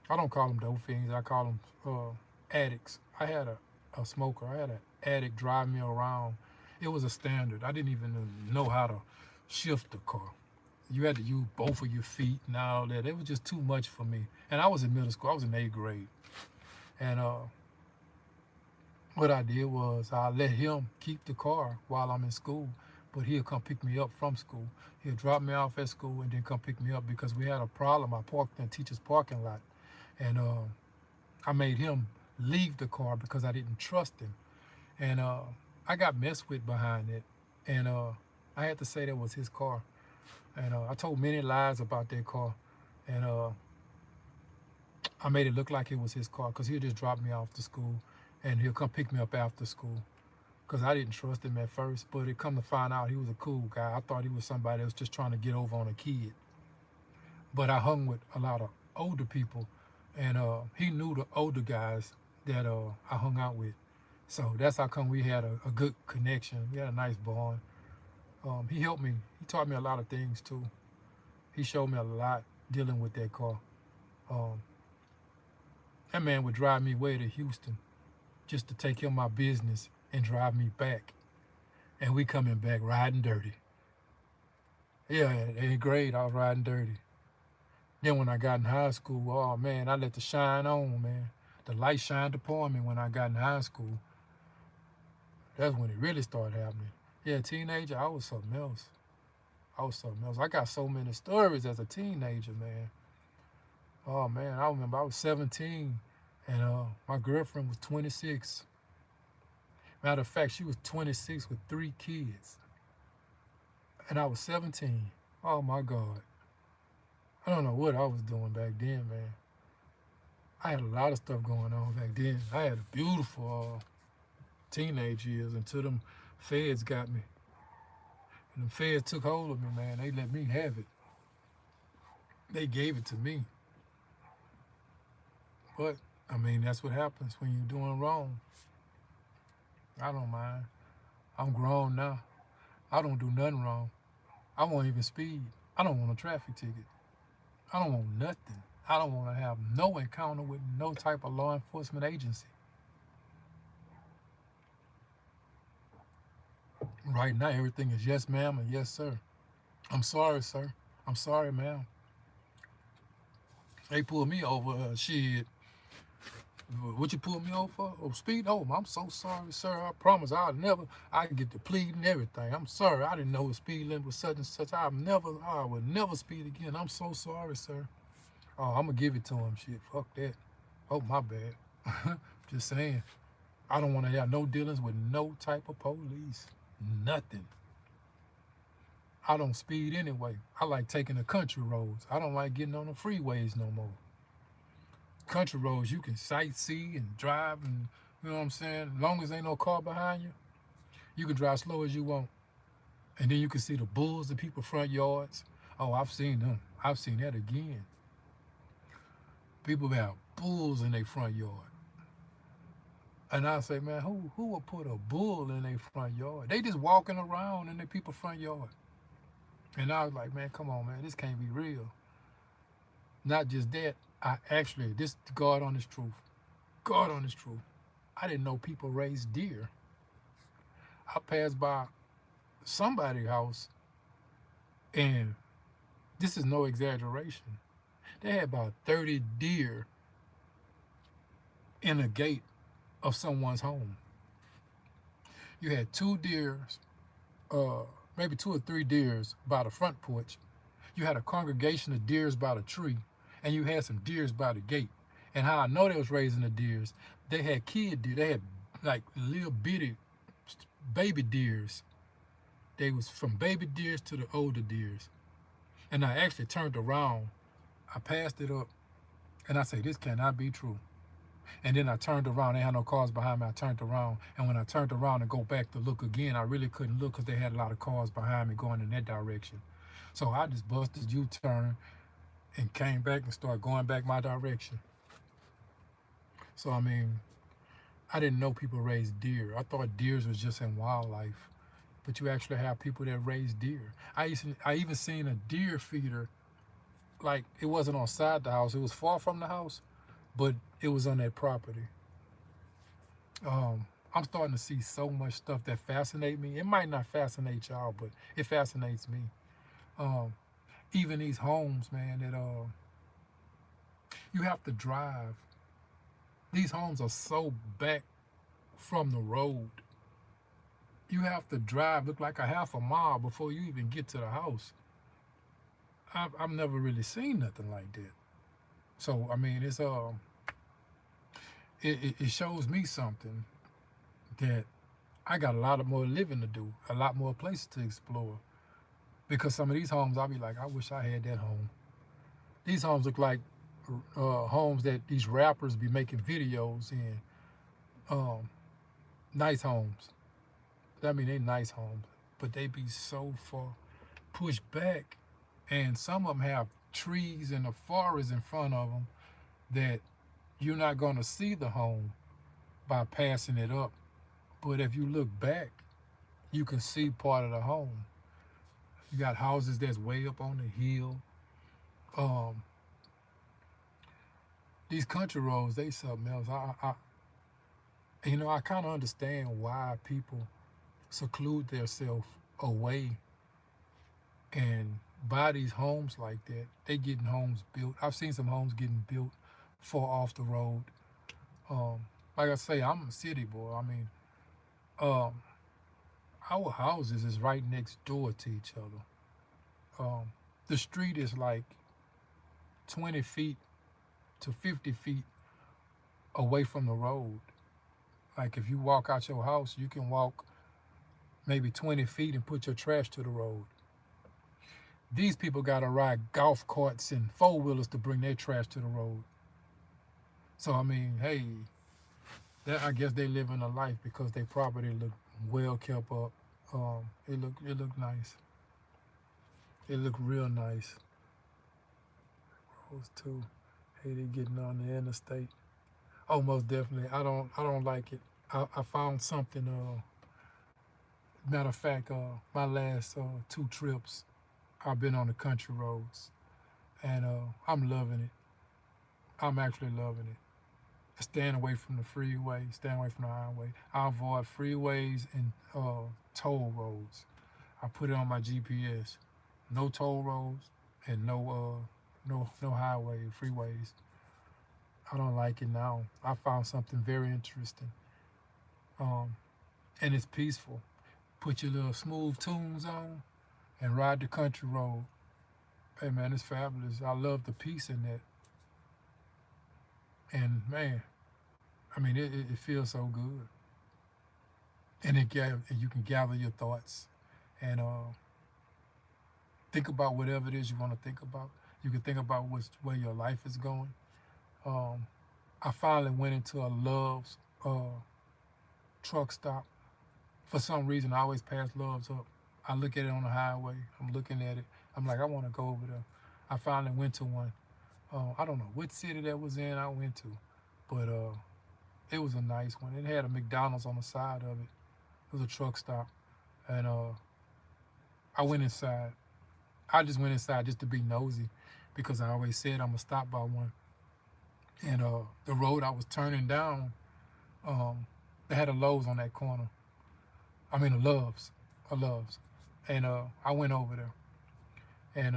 I don't call them dope fiends. I call them addicts. I had a smoker. I had an addict drive me around. It was a standard. I didn't even know how to shift the car. You had to use both of your feet and all that. It was just too much for me. And I was in middle school. I was in eighth grade. And what I did was I let him keep the car while I'm in school, but he'll come pick me up from school. He'll drop me off at school and then come pick me up because we had a problem. I parked in the teacher's parking lot, and I made him leave the car because I didn't trust him, and I got messed with behind it, and I had to say that was his car, and I told many lies about that car, and I made it look like it was his car because he'll just drop me off to school, and he'll come pick me up after school because I didn't trust him at first, but it come to find out he was a cool guy. I thought he was somebody that was just trying to get over on a kid. But I hung with a lot of older people, and he knew the older guys that I hung out with. So that's how come we had a good connection. We had a nice bond. He helped me. He taught me a lot of things too. He showed me a lot dealing with that car. Um, that man would drive me way to Houston just to take care of my business and drive me back. And we coming back riding dirty. Yeah, in eighth grade, I was riding dirty. Then when I got in high school, oh man, I let the shine on, man. The light shined upon me when I got in high school. That's when it really started happening. Yeah, teenager, I was something else. I was something else. I got so many stories as a teenager, man. Oh man, I remember I was 17 and my girlfriend was 26. Matter of fact, she was 26 with 3 kids. And I was 17. Oh my God. I don't know what I was doing back then, man. I had a lot of stuff going on back then. I had a beautiful teenage years until them feds got me. And the feds took hold of me, man. They let me have it. They gave it to me. But, I mean, that's what happens when you're doing wrong. I don't mind. I'm grown now. I don't do nothing wrong. I won't even speed. I don't want a traffic ticket. I don't want nothing. I don't want to have no encounter with no type of law enforcement agency. Right now, everything is yes, ma'am, and yes, sir. I'm sorry, sir. I'm sorry, ma'am. They pulled me over. Shit. What you pulled me over for? Oh, speed? Oh, I'm so sorry, sir. I promise I can get the plead and everything. I'm sorry. I didn't know the speed limit was such and such. I would never speed again. I'm so sorry, sir. Oh, I'm going to give it to him. Shit, fuck that. Oh, my bad. Just saying. I don't want to have no dealings with no type of police. Nothing. I don't speed anyway. I like taking the country roads. I don't like getting on the freeways no more. Country roads, you can sightsee and drive, and you know what I'm saying? As long as ain't no car behind you, you can drive slow as you want. And then you can see the bulls in people's front yards. Oh, I've seen them. I've seen that again. People have bulls in their front yard. And I say, man, who would put a bull in their front yard? They just walking around in their people's front yard. And I was like, man, come on, man, this can't be real. Not just that, this God on His truth. God on His truth. I didn't know people raised deer. I passed by somebody's house, and this is no exaggeration. They had about 30 deer in a gate of someone's home. You had 2 deers, maybe 2 or 3 deers by the front porch. You had a congregation of deers by the tree, and you had some deers by the gate. And how I know they was raising the deers, they had kid deer. They had like little bitty baby deers. They was from baby deers to the older deers. And I actually turned around. I passed it up, and I said, this cannot be true. And then I turned around. They had no cars behind me. I turned around. And when I turned around and go back to look again, I really couldn't look because they had a lot of cars behind me going in that direction. So I just busted U-turn and came back and started going back my direction. So, I mean, I didn't know people raised deer. I thought deers was just in wildlife. But you actually have people that raise deer. I even seen a deer feeder, like it wasn't on side the house. It was far from the house, but it was on their property. I'm starting to see so much stuff that fascinate me. It might not fascinate y'all, but it fascinates me. Um, Even these homes, man, that you have to drive. These homes are so back from the road. You have to drive, look like a half a mile before you even get to the house. I've never really seen nothing like that. So I mean, it shows me something that I got a lot of more living to do, a lot more places to explore. Because some of these homes, I'll be like, I wish I had that home. These homes look like homes that these rappers be making videos in. Um, Nice homes. I mean, they nice homes, but they be so far pushed back, and some of them have trees and a forest in front of them that you're not going to see the home by passing it up. But if you look back, you can see part of the home. You got houses that's way up on the hill. Um, these country roads, they something else. I kind of understand why people seclude themselves away and buy these homes like that. They getting homes built. I've seen some homes getting built far off the road. Um, like I say, I'm a city boy. I mean, um, our houses is right next door to each other. The street is like 20 feet to 50 feet away from the road. Like if you walk out your house, you can walk maybe 20 feet and put your trash to the road. These people got to ride golf carts and four-wheelers to bring their trash to the road. So, I mean, hey, I guess they living a life because their property look well kept up. It look nice. It look real nice. Those two, hey, they getting on the interstate. Oh, most definitely. I don't like it. I found something. Matter of fact, my last two trips, I've been on the country roads, and I'm loving it. I'm actually loving it. Staying away from the freeway, staying away from the highway. I avoid freeways and toll roads. I put it on my GPS. No toll roads and no highway freeways. I don't like it now. I found something very interesting, um, and it's peaceful. Put your little smooth tunes on and ride the country road. Hey man, it's fabulous. I love the peace in that. And man, I mean, it feels so good. And you can gather your thoughts and think about whatever it is you want to think about. You can think about where your life is going. Um, I finally went into a Love's truck stop. For some reason, I always pass Love's up. I look at it on the highway. I'm looking at it. I'm like, I want to go over there. I finally went to one. I don't know what city that was in I went to, but it was a nice one. It had a McDonald's on the side of it. It was a truck stop. And I went inside. I just went inside just to be nosy because I always said I'm going to stop by one. And the road I was turning down, they had a Lowe's on that corner. I mean, a Love's. And I went over there. And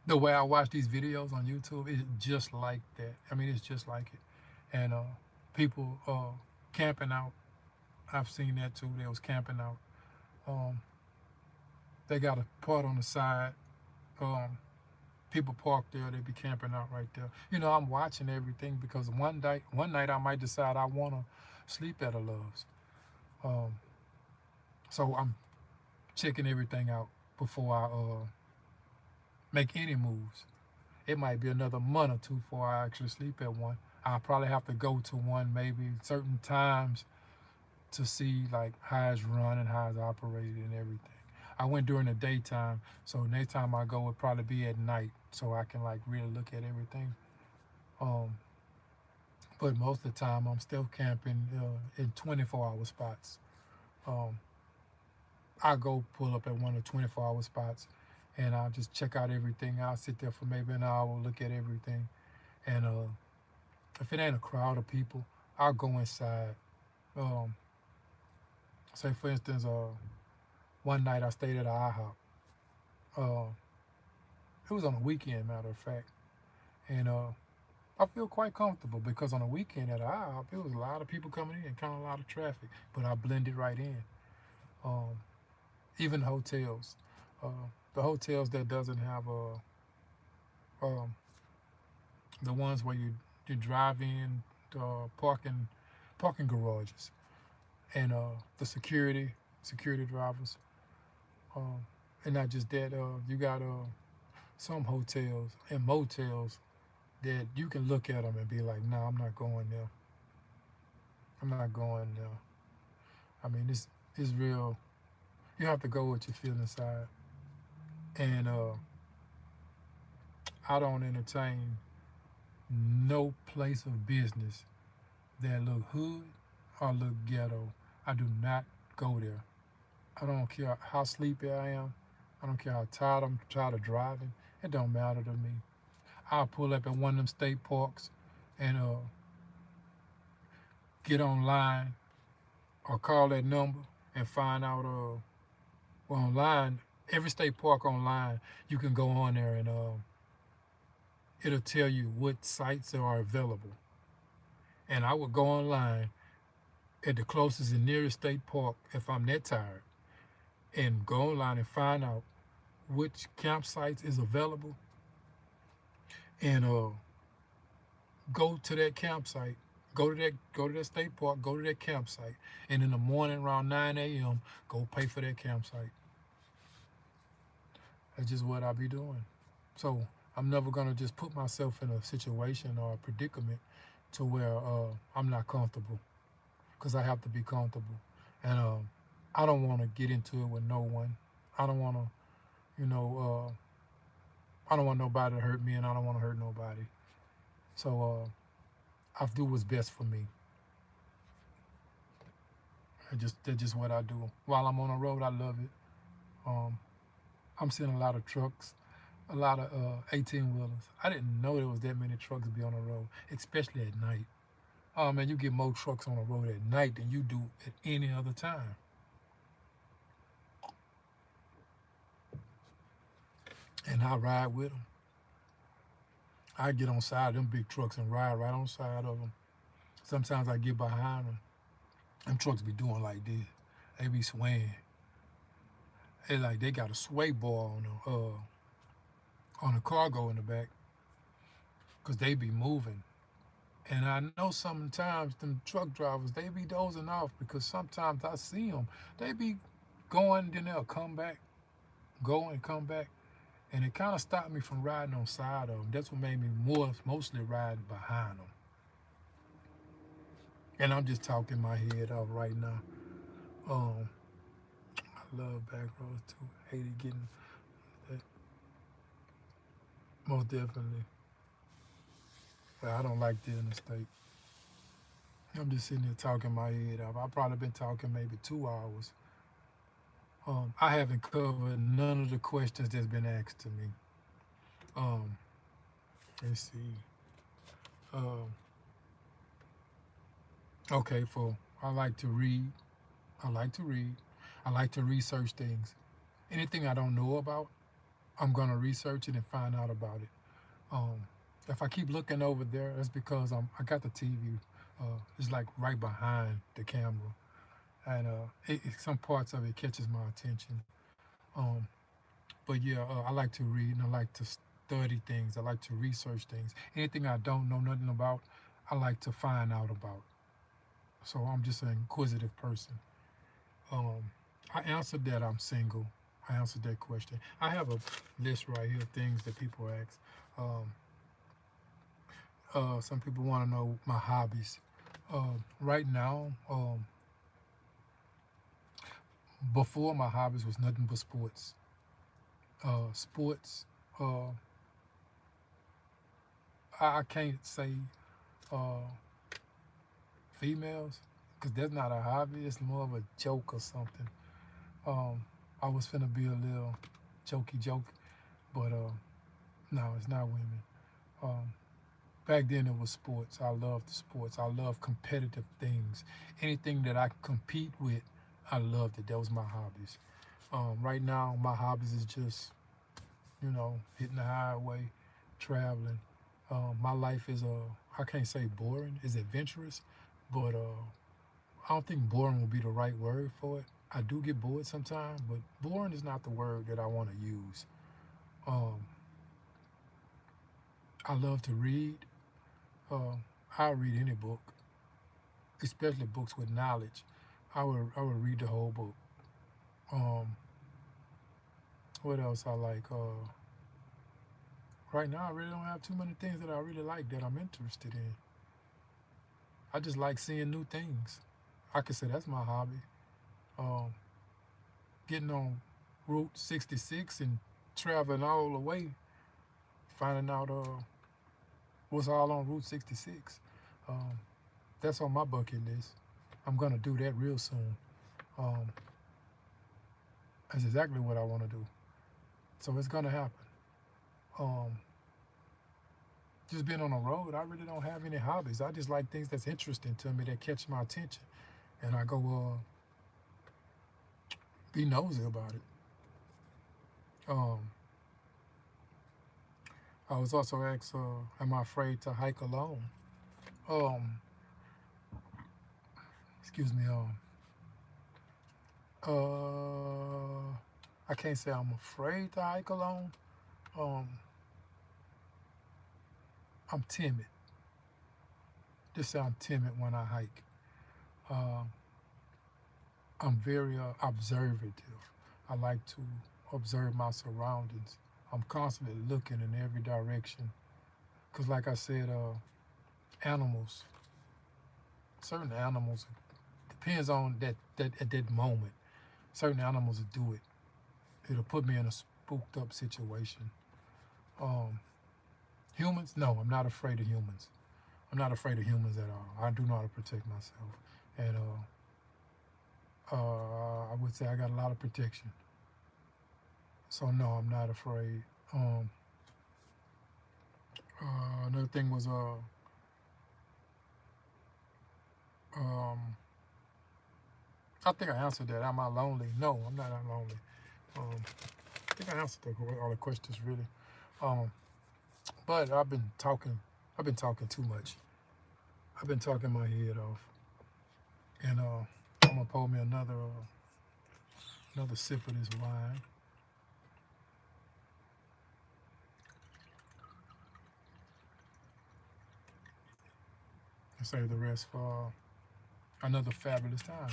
the way I watch these videos on YouTube, it's just like that. I mean, it's just like it. And people camping out. I've seen that too. They was camping out. They got a part on the side. People park there. They be camping out right there. I'm watching everything because one night I might decide I want to sleep at a Love's. Um, so I'm checking everything out before I make any moves. It might be another month or two before I actually sleep at one. I'll probably have to go to one maybe certain times to see like how it's run and how it's operated and everything. I went during the daytime, so next time I go would probably be at night, so I can like really look at everything. Um, but most of the time I'm still camping in 24-hour spots. Um, I go pull up at one of the 24-hour spots, and I'll just check out everything. I'll sit there for maybe an hour, look at everything, and if it ain't a crowd of people, I'll go inside. Um, Say for instance, one night I stayed at a IHOP. Uh, it was on a weekend, matter of fact, and I feel quite comfortable because on a weekend at a IHOP, it was a lot of people coming in, kind of a lot of traffic, but I blended right in. Um, Even hotels, uh, the hotels that doesn't have um, the ones where you drive in, parking garages, and the security drivers, um, and not just that. You got some hotels and motels that you can look at them and be like, "Nah, I'm not going there. I'm not going there." I mean, it's real. You have to go what you feel inside, and I don't entertain no place of business that look hood or look ghetto. I do not go there. I don't care how sleepy I am. I don't care how tired of driving. It don't matter to me. I'll pull up at one of them state parks and get online or call that number and find out well, online. Every state park online, you can go on there and it'll tell you what sites are available. And I would go online at the closest and nearest state park if I'm that tired and go online and find out which campsites is available and go to that campsite. Go to that state park, go to that campsite, and in the morning around 9 a.m., go pay for that campsite. That's just what I be doing. So I'm never gonna just put myself in a situation or a predicament to where I'm not comfortable, because I have to be comfortable, and I don't want to get into it with no one. I don't want to, you know, I don't want nobody to hurt me, and I don't want to hurt nobody. So I do what's best for me. That's just what I do. While I'm on the road, I love it. Um, I'm seeing a lot of trucks, a lot of 18 wheelers. I didn't know there was that many trucks be on the road, especially at night. Oh man, you get more trucks on the road at night than you do at any other time. And I ride with them. I get on side of them big trucks and ride right on side of them. Sometimes I get behind them. Them trucks be doing like this. They be swaying. They like they got a sway bar on the cargo in the back, cause they be moving. And I know sometimes them truck drivers they be dozing off because sometimes I see them. They be going, then they'll come back, go and come back, and it kind of stopped me from riding on side of them. That's what made me mostly ride behind them. And I'm just talking my head off right now. Um, I love back roads too. Hated getting that most definitely. But I don't like the interstate. I'm just sitting here talking my head off. I've probably been talking maybe 2 hours. I haven't covered none of the questions that's been asked to me. Um, let's see. Um, okay, for I like to read. I like to read. I like to research things. Anything I don't know about, I'm gonna research it and find out about it. Um, if I keep looking over there, that's because I got the TV. It's like right behind the camera, and some parts of it catches my attention. Um, but yeah, I like to read and I like to study things. I like to research things. Anything I don't know nothing about, I like to find out about. So I'm just an inquisitive person. Um, I answered that I'm single. I answered that question. I have a list right here of things that people ask. Some people want to know my hobbies. Right now, before my hobbies was nothing but sports. Sports. Uh, I can't say uh, females because that's not a hobby. It's more of a joke or something. Um, I was finna be a little jokey joke, but no, it's not women. Um, Back then it was sports. I loved the sports. I love competitive things. Anything that I compete with, I loved it. That was my hobbies. Right now, my hobbies is just, hitting the highway, traveling. My life is, I can't say boring, it's adventurous, but I don't think boring will be the right word for it. I do get bored sometimes, but boring is not the word that I want to use. Um, I love to read. Uh, I'll read any book, especially books with knowledge. I would read the whole book. Um, what else I like? Right now, I really don't have too many things that I really like that I'm interested in. I just like seeing new things. I could say that's my hobby. Um, Getting on Route 66 and traveling all the way, finding out what's all on Route 66. Um, that's on my bucket list. I'm gonna do that real soon. Um, that's exactly what I want to do. So it's gonna happen. Um, just being on the road, I really don't have any hobbies. I just like things that's interesting to me that catch my attention, and I go be nosy about it. Um, I was also asked, am I afraid to hike alone? Um, Excuse me. I can't say I'm afraid to hike alone. Um, I'm timid. Just say I'm timid when I hike. Um, I'm very observative. I like to observe my surroundings. I'm constantly looking in every direction. Because, like I said, animals, certain animals, depends on that at that moment. Certain animals will do it. It'll put me in a spooked up situation. Um, Humans? No, I'm not afraid of humans. I'm not afraid of humans at all. I do know how to protect myself. And I would say I got a lot of protection. So no, I'm not afraid. Another thing was um, I think I answered that. Am I lonely? No, I'm not lonely. Um, I think I answered all the questions really. Um, but I've been talking. I've been talking too much. I've been talking my head off, and I'm gonna pour me another sip of this wine. And save the rest for another fabulous time.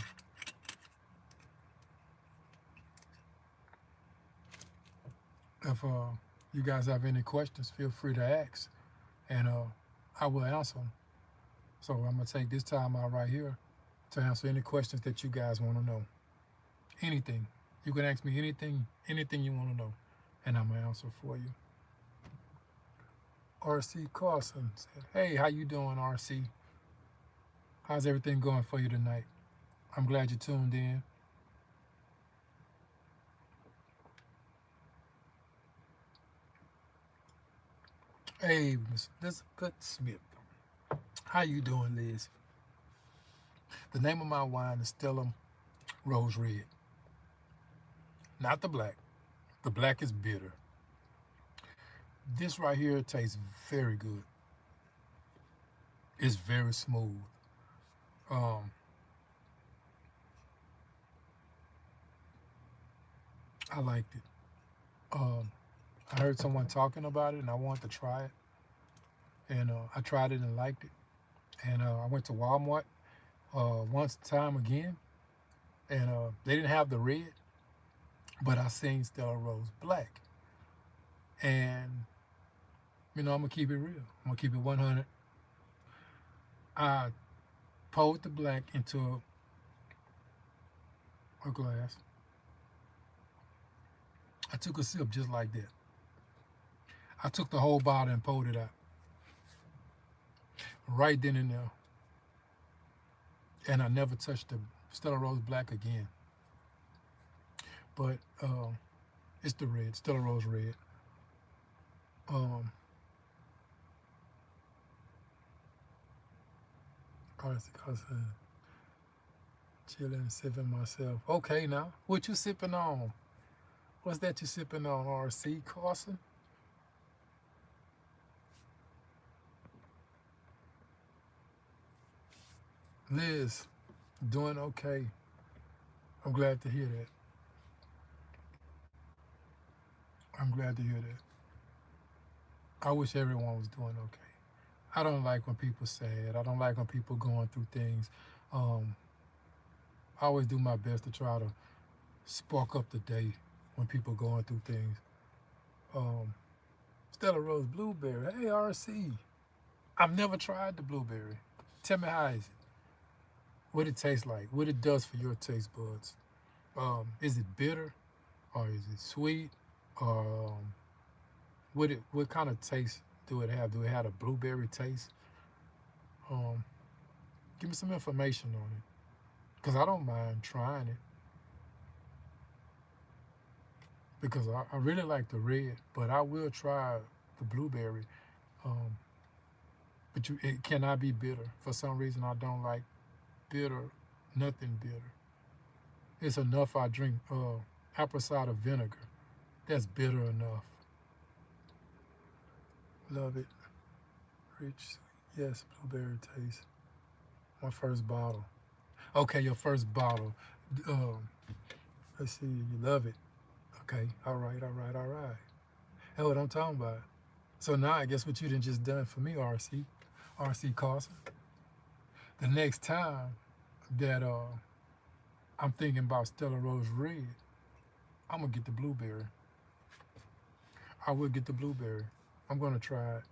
If you guys have any questions, feel free to ask, and I will answer them. So I'm gonna take this time out right here to answer any questions that you guys want to know. Anything. You can ask me anything you want to know, and I'm gonna answer for you. RC Carson said, "Hey, how you doing, RC? How's everything going for you tonight? I'm glad you tuned in." Hey, Miss Elizabeth Smith. How you doing, Liz? The name of my wine is Stella Rose Red. Not the black. The black is bitter. This right here tastes very good. It's very smooth. Um, I liked it. Um, I heard someone talking about it and I wanted to try it. And I tried it and liked it. And I went to Walmart once time again. And they didn't have the red, but I seen Stella Rose black. And I'm gonna keep it real. I'm gonna keep it 100. I poured the black into a glass. I took a sip just like that. I took the whole bottle and poured it out right then and there. And I never touched the Stella Rose black again. But it's the red, Stella Rose red. Um, cause chilling, sipping myself. Okay, now what you sipping on? What's that you sipping on, RC Carson? Liz, doing okay. I'm glad to hear that. I'm glad to hear that. I wish everyone was doing okay. I don't like when people sad. I don't like when people going through things. Um, I always do my best to try to spark up the day when people going through things. Um, Stella Rose blueberry. Hey RC, I've never tried the blueberry. Tell me how is it? What it tastes like? What it does for your taste buds? Is it bitter or is it sweet? Or what kind of taste do it have? Do it have a blueberry taste? Um, Give me some information on it, because I don't mind trying it. Because I really like the red, but I will try the blueberry. Um, but it cannot be bitter. For some reason, I don't like bitter, nothing bitter. It's enough I drink apple cider vinegar. That's bitter enough. Love it. Rich, yes, blueberry taste. My first bottle. Okay, your first bottle. Um, let's see, you love it. Okay, all right, all right, all right. That's what I'm talking about. So now I guess what you done just done for me, RC Carson. The next time that I'm thinking about Stella Rose Red, I'm gonna get the blueberry. I will get the blueberry. I'm gonna try it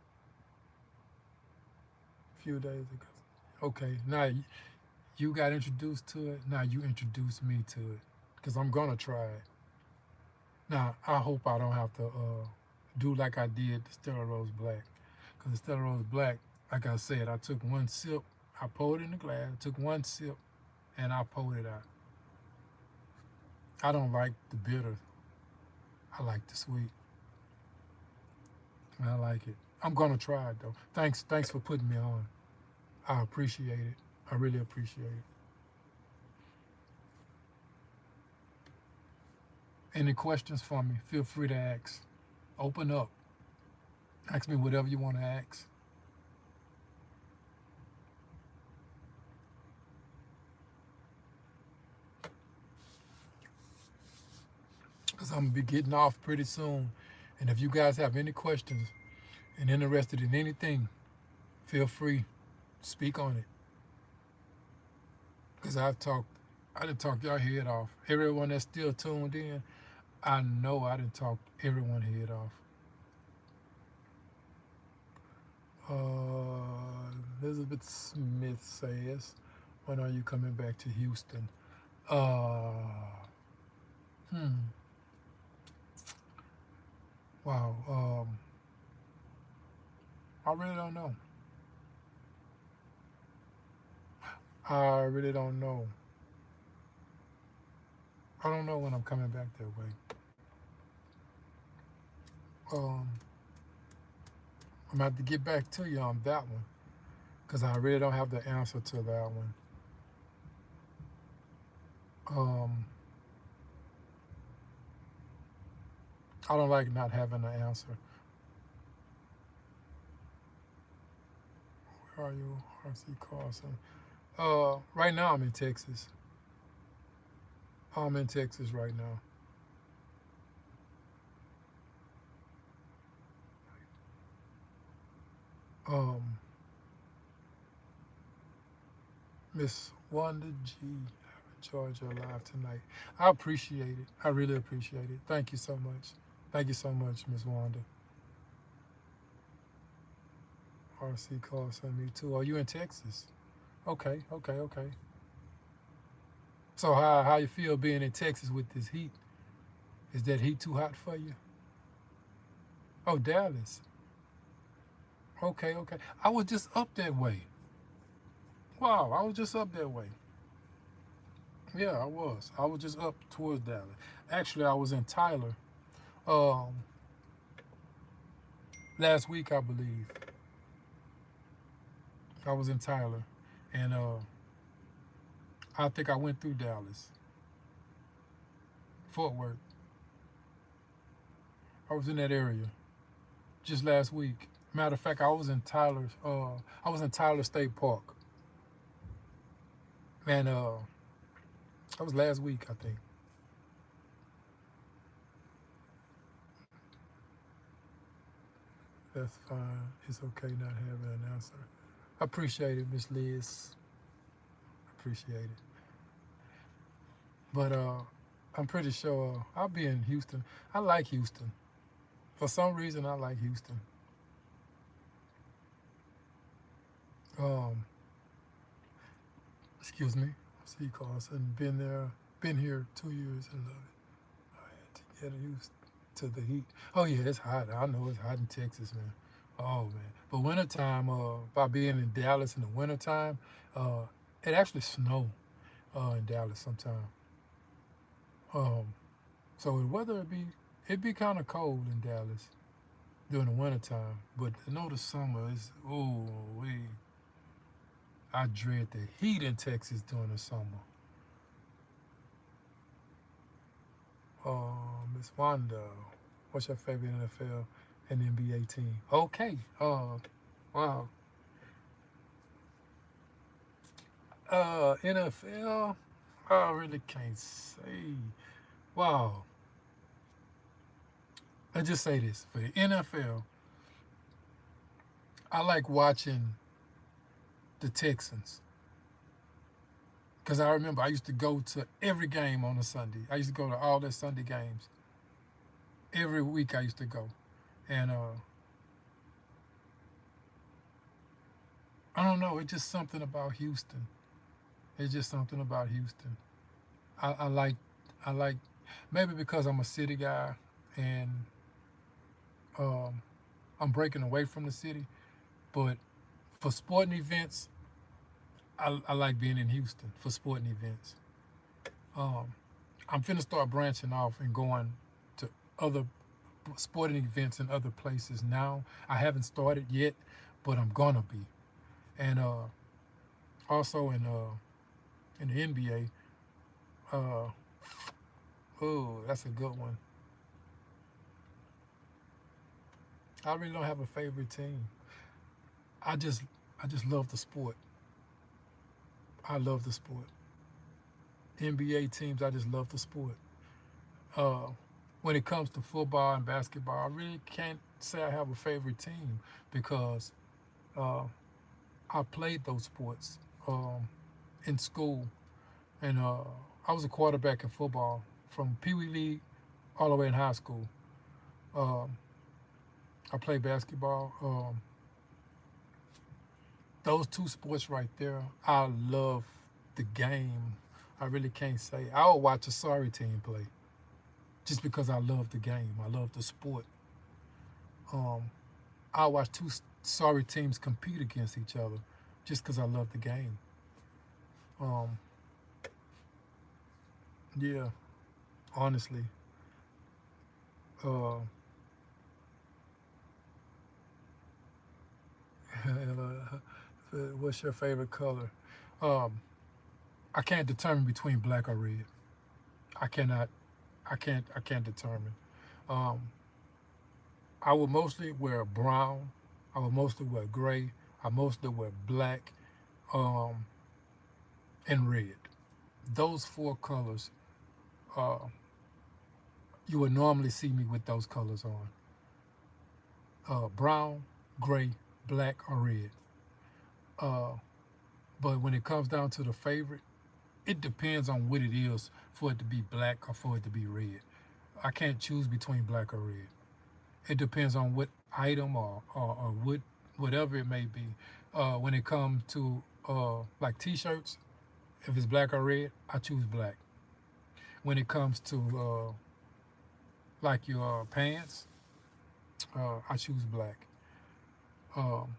a few days ago. Okay, now you got introduced to it. Now you introduced me to it, because I'm gonna try it. Now I hope I don't have to do like I did the Stella Rose Black, because the Stella Rose Black, like I said, I took one sip, I poured it in the glass, took one sip, and I poured it out. I don't like the bitter. I like the sweet. I like it. I'm gonna try it though. Thanks for putting me on. I appreciate it. I really appreciate it. Any questions for me? Feel free to ask. Open up. Ask me whatever you want to ask. Because I'm going to be getting off pretty soon. And if you guys have any questions and interested in anything, feel free. Speak on it. Because I done talked y'all head off. Everyone that's still tuned in, I know I done talked everyone head off. Elizabeth Smith says, when are you coming back to Houston? Uh, hmm. Wow. I really don't know. I really don't know. I don't know when I'm coming back that way. Um, I'm gonna have to get back to you on that one, because I really don't have the answer to that one. I don't like not having an answer. Where are you, RC Carson? Right now I'm in Texas. I'm in Texas right now. Miss Wanda G. enjoyed your live tonight. I appreciate it. I really appreciate it. Thank you so much. Thank you so much, Miss Wanda. RC calls on me too. Are you in Texas? Okay, okay, okay. So how you feel being in Texas with this heat? Is that heat too hot for you? Oh, Dallas. Okay, okay. I was just up that way. Wow, I was just up that way. Yeah, I was. I was just up towards Dallas. Actually, I was in Tyler um, last week, I believe. I was in Tyler, and I think I went through Dallas, Fort Worth. I was in that area just last week. Matter of fact, I was in Tyler. I was in Tyler State Park, and that was last week, I think. That's fine. It's okay not having an answer. I appreciate it, Miss Liz. Appreciate it. But I'm pretty sure I'll be in Houston. I like Houston. For some reason, I like Houston. Um, excuse me. C calls and been there, been here 2 years and love it. I had to get used to the heat. Oh yeah, it's hot. I know it's hot in Texas, man. Oh man. But wintertime, by being in Dallas in the wintertime, it actually snow in Dallas sometime. Um, so the weather it'd be kind of cold in Dallas during the wintertime. But I know the summer is I dread the heat in Texas during the summer. Miss Wanda, what's your favorite NFL and NBA team? Okay. Wow. NFL, I really can't say. Wow. Let's just say this. For the NFL, I like watching the Texans. Because I remember I used to go to every game on a Sunday. I used to go to all their Sunday games. Every week I used to go. And I don't know, it's just something about Houston. It's just something about Houston. I like I like maybe because I'm a city guy and um, I'm breaking away from the city. But for sporting events, I like being in Houston for sporting events. Um, I'm finna start branching off and going to other sporting events in other places now. I haven't started yet, but I'm gonna be. And also in the NBA, oh, that's a good one. I really don't have a favorite team. I just I just love the sport. I love the sport. NBA teams, I just love the sport. Uh, when it comes to football and basketball, I really can't say I have a favorite team because uh, I played those sports in school, and I was a quarterback in football from Pee Wee League all the way in high school. Um, I played basketball. Those two sports right there, I love the game. I really can't say. I'll watch a sorry team play just because I love the game. I love the sport. Um, I'll watch two sorry teams compete against each other just because I love the game. Um, yeah, honestly. Uh, what's your favorite color? Um, I can't determine between black or red. I cannot. I can't determine. Um, I would mostly wear brown. I would mostly wear gray. I mostly wear black um, and red. Those four colors, uh, you would normally see me with those colors on. Brown, gray, black, or red. Uh, but when it comes down to the favorite, it depends on what it is for it to be black or for it to be red. I can't choose between black or red. It depends on what item or what whatever it may be. When it comes to like t-shirts, if it's black or red, I choose black. When it comes to like your pants, I choose black. Um,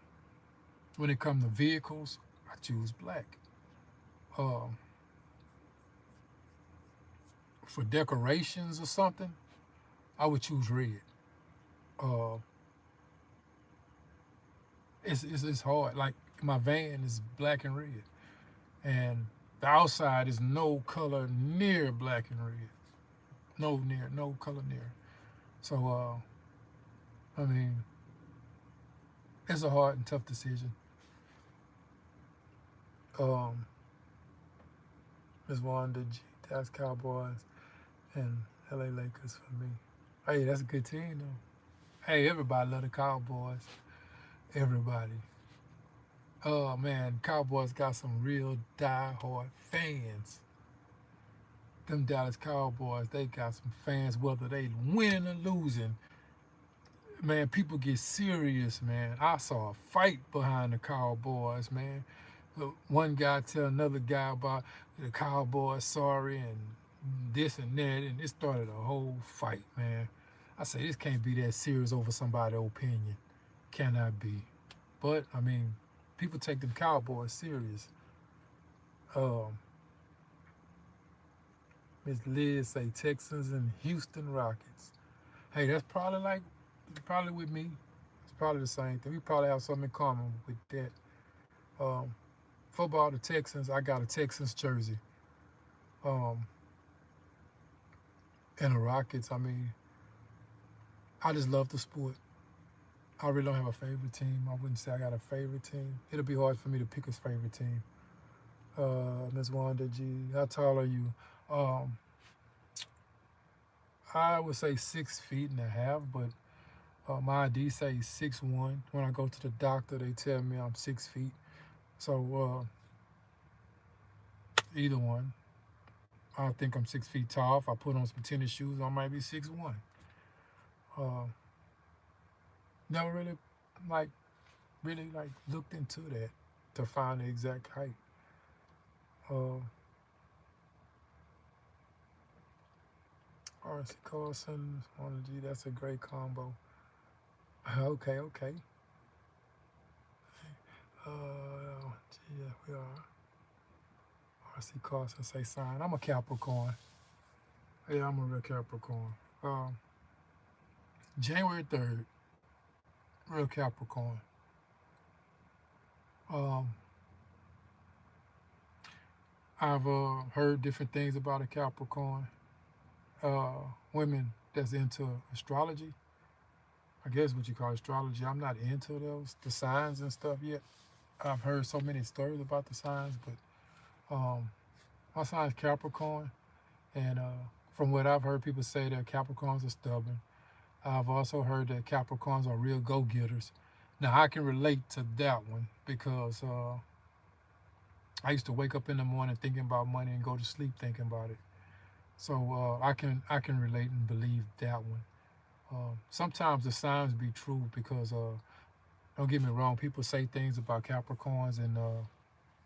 when it comes to vehicles, I choose black. Um, for decorations or something, I would choose red. Uh, it's hard. Like my van is black and red, and the outside is no color near black and red. No color near. So I mean, it's a hard and tough decision. Um, Ms. Wanda G, that's Cowboys and LA Lakers for me. Hey, that's a good team though. Hey, everybody love the Cowboys. Everybody. Oh man, Cowboys got some real die-hard fans. Them Dallas Cowboys, they got some fans, whether they winning or losing. Man, people get serious, man. I saw a fight behind the Cowboys, man. One guy tell another guy about the Cowboys sorry and this and that, and it started a whole fight, man. I say this can't be that serious over somebody's opinion. Cannot be. But I mean, people take them Cowboys serious. Miss Liz say Texans and Houston Rockets. Hey, that's probably with me. It's probably the same thing. We probably have something in common with that. Um, Football, the Texans. I got a Texans jersey. Um, and the Rockets. I mean, I just love the sport. I really don't have a favorite team. I wouldn't say I got a favorite team. It'll be hard for me to pick a favorite team. Ms. Wanda G, how tall are you? Um, I would say 6'1.5", but my ID says 6'1". When I go to the doctor, they tell me I'm 6 feet. So either one. I think I'm 6 feet tall. If I put on some tennis shoes, I might be 6'1". Uh, Never like really like looked into that to find the exact height. Uh, R.C. Carson, Wanda G, that's a great combo. Okay. Yeah, we are. R.C. Carson say sign. I'm a Capricorn. Yeah, I'm a real Capricorn. January 3rd, real Capricorn. Um, I've heard different things about a Capricorn. Women that's into astrology. I guess what you call astrology. I'm not into the signs and stuff yet. I've heard so many stories about the signs, but my sign's Capricorn, and from what I've heard people say that Capricorns are stubborn. I've also heard that Capricorns are real go-getters. Now I can relate to that one because I used to wake up in the morning thinking about money and go to sleep thinking about it. So I can relate and believe that one. Sometimes the signs be true because don't get me wrong, people say things about Capricorns and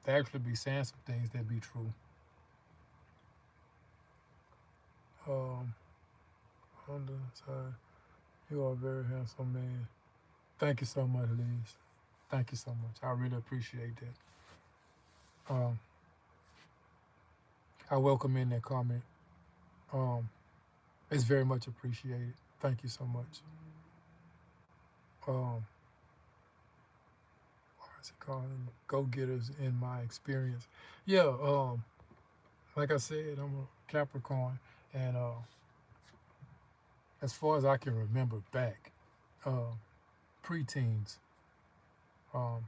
they actually be saying some things that be true. On the side, you are a very handsome man. Thank you so much, Liz. Thank you so much. I really appreciate that. I welcome in that comment. It's very much appreciated. Thank you so much. What's it called? Go-getters in my experience. Yeah, like I said, I'm a Capricorn, and as far as I can remember back, preteens, um,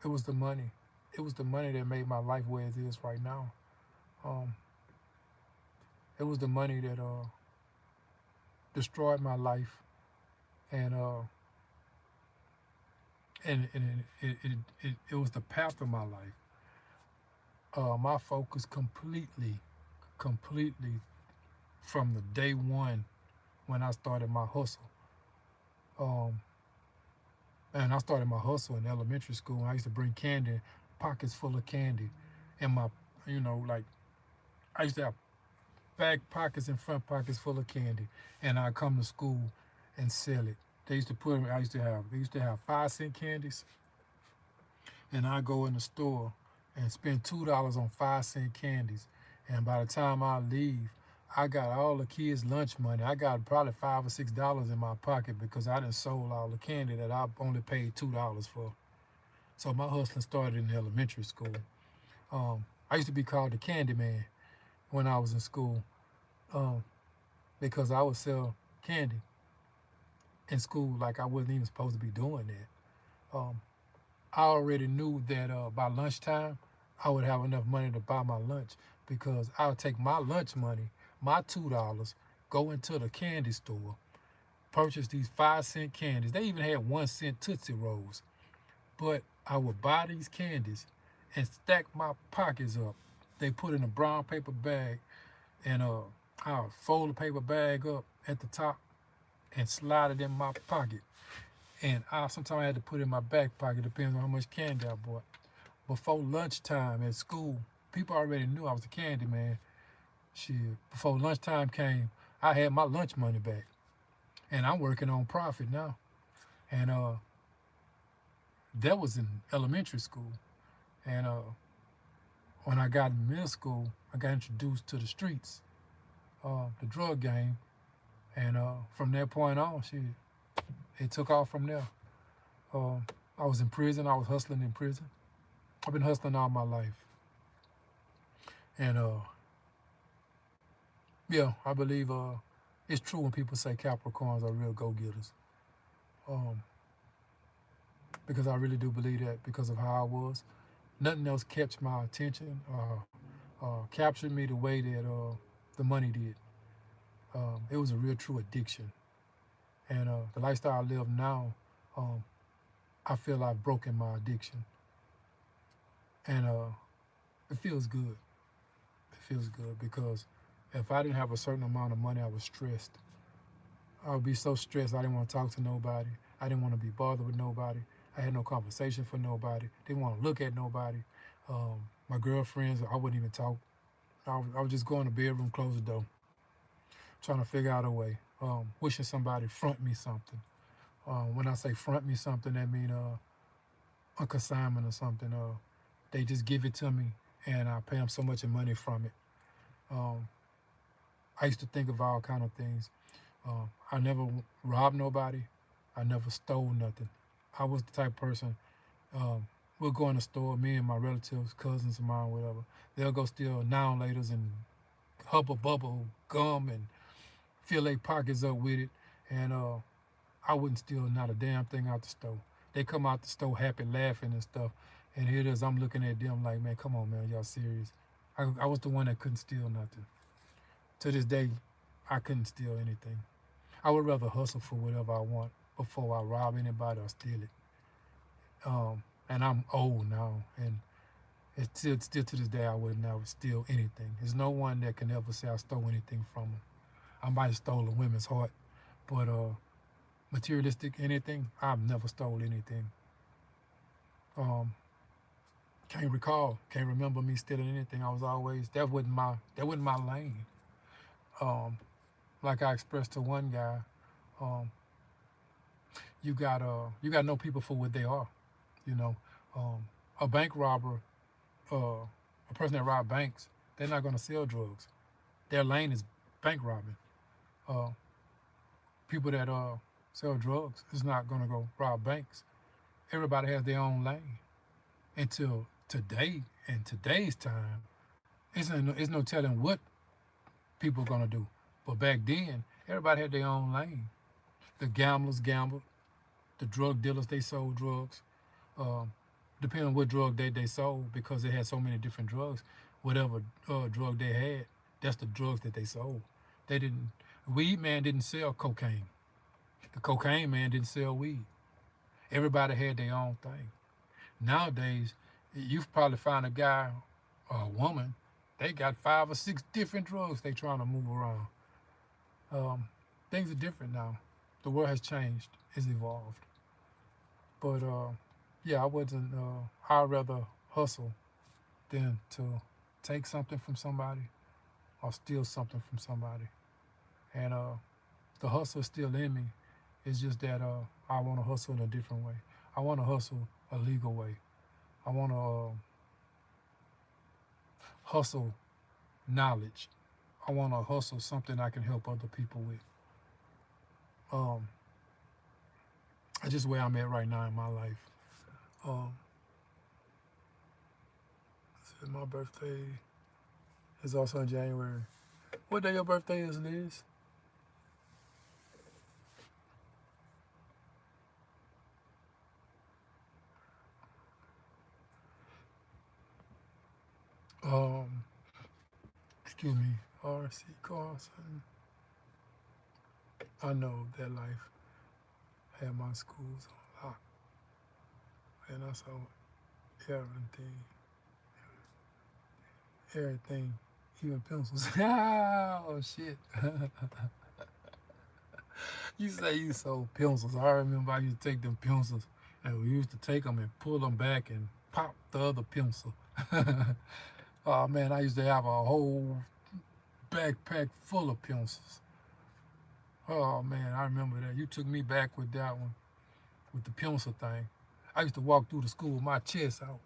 it was the money. It was the money that made my life where it is right now. Um, it was the money that destroyed my life, and it was the path of my life. My focus completely from the day one when I started my hustle. Um, and I started my hustle in elementary school. I used to bring candy, pockets full of candy, and my, like I used to have back pockets and front pockets full of candy, and I come to school and sell it. They used to put. They used to have 5-cent candies, and I go in the store and spend $2 on 5-cent candies, and by the time I leave, I got all the kids' lunch money. I got probably $5 or $6 in my pocket because I done sold all the candy that I only paid $2 for. So my hustling started in elementary school. I used to be called the Candy Man when I was in school um, because I would sell candy in school like I wasn't even supposed to be doing that. I already knew that by lunchtime I would have enough money to buy my lunch because I would take my lunch money, my $2, go into the candy store, purchase these 5-cent candies. They even had 1-cent Tootsie Rolls. But I would buy these candies and stack my pockets up. They put in a brown paper bag, and I would fold the paper bag up at the top and slide it in my pocket. And I sometimes I had to put it in my back pocket, depending on how much candy I bought. Before lunchtime at school, people already knew I was a candy man. Shit, before lunchtime came, I had my lunch money back, and I'm working on profit now. And that was in elementary school. And when I got in middle school, I got introduced to the streets, the drug game, and from that point on, it took off from there. I was in prison. I was hustling in prison. I've been hustling all my life, and yeah, I believe it's true when people say Capricorns are real go-getters, um, because I really do believe that because of how I was. Nothing else kept my attention, captured me the way that the money did. It was a real true addiction. And the lifestyle I live now, um, I feel I've broken my addiction. And it feels good. It feels good because if I didn't have a certain amount of money, I was stressed. I would be so stressed I didn't want to talk to nobody. I didn't want to be bothered with nobody. I had no conversation for nobody. Didn't want to look at nobody. My girlfriends, I wouldn't even talk. I would just go in the bedroom, close the door, trying to figure out a way. Wishing somebody front me something. When I say front me something, that means a consignment or something. They just give it to me, and I pay them so much money from it. Um, I used to think of all kind of things. I never robbed nobody. I never stole nothing. I was the type of person. We'll go in the store, me and my relatives, cousins of mine, whatever. They'll go steal now and laters and hubba bubble gum and fill their pockets up with it. And I wouldn't steal not a damn thing out the store. They come out the store happy, laughing and stuff. And here it is, I'm looking at them like, man, come on, man, y'all serious. I was the one that couldn't steal nothing. To this day, I couldn't steal anything. I would rather hustle for whatever I want before I rob anybody or steal it. And I'm old now, and it's still to this day, I would never steal anything. There's no one that can ever say I stole anything from them. I might have stolen women's heart, but materialistic anything, I've never stole anything. Um, can't remember me stealing anything. I was always that wasn't my lane. Um, like I expressed to one guy, um, you got to know people for what they are. You know, a bank robber, a person that rob banks, they're not going to sell drugs. Their lane is bank robbing. Uh, People that sell drugs is not going to go rob banks. Everybody has their own lane. Until today, in today's time, it's no telling what people are going to do. But back then, everybody had their own lane. The gamblers gambled. The drug dealers, they sold drugs. Um, Depending on what drug they sold, because they had so many different drugs, whatever drug they had, that's the drugs that they sold. They didn't, weed man didn't sell cocaine. The cocaine man didn't sell weed. Everybody had their own thing. Nowadays, you probably find a guy Or a woman, they got 5 or 6 different drugs they trying to move around. Things are different now. The world has changed. It's evolved. But yeah, I wasn't. I'd rather hustle than to take something from somebody or steal something from somebody. And the hustle is still in me. It's just that I want to hustle in a different way. I want to hustle a legal way. I want to hustle knowledge. I want to hustle something I can help other people with. Um, that's just where I'm at right now in my life. Um, my birthday is also in January. What day your birthday is, Liz? Um, excuse me, R.C. Carson. I know that life had my schools on lock, and I saw everything, even pencils. Oh shit! You say you sold pencils. I remember I used to take them pencils, and we used to take them and pull them back and pop the other pencil. Oh man, I used to have a whole backpack full of pencils. Oh man, I remember that. You took me back with that one, with the pencil thing. I used to walk through the school with my chest out,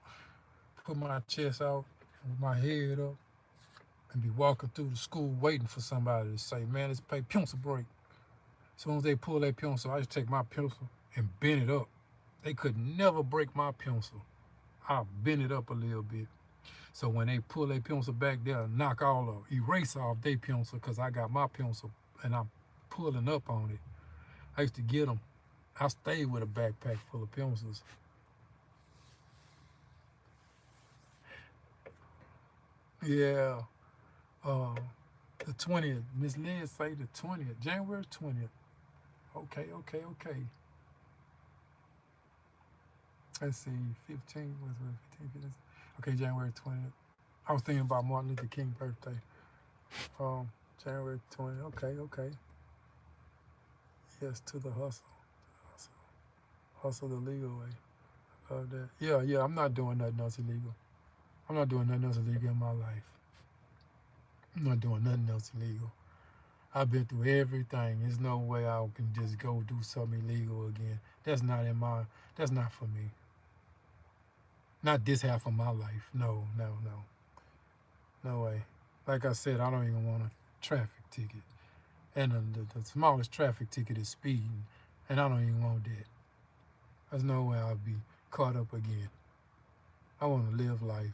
put my chest out with my head up, and be walking through the school waiting for somebody to say, man, let's play pencil break. As soon as they pull that pencil, I just take my pencil and bend it up. They could never break my pencil. I'll bend it up a little bit. So when they pull their pencil back, they'll knock all the erase off their pencil because I got my pencil and I'm pulling up on it. I used to get them. I stayed with a backpack full of pencils. Yeah. Uh, the 20th. Miss Liz say the 20th. January 20th. Okay. Let's see. 15 was it 15? 15? Okay, January 20th. I was thinking about Martin Luther King's birthday. January 20th. Okay. Yes, to the hustle. Hustle, hustle the legal way. Love that. Yeah. I'm not doing nothing else illegal. I'm not doing nothing else illegal in my life. I'm not doing nothing else illegal. I've been through everything. There's no way I can just go do something illegal again. That's not in my. That's not for me. Not this half of my life. No. No way. Like I said, I don't even want a traffic ticket. And the smallest traffic ticket is speeding. And I don't even want that. There's no way I'll be caught up again. I want to live life.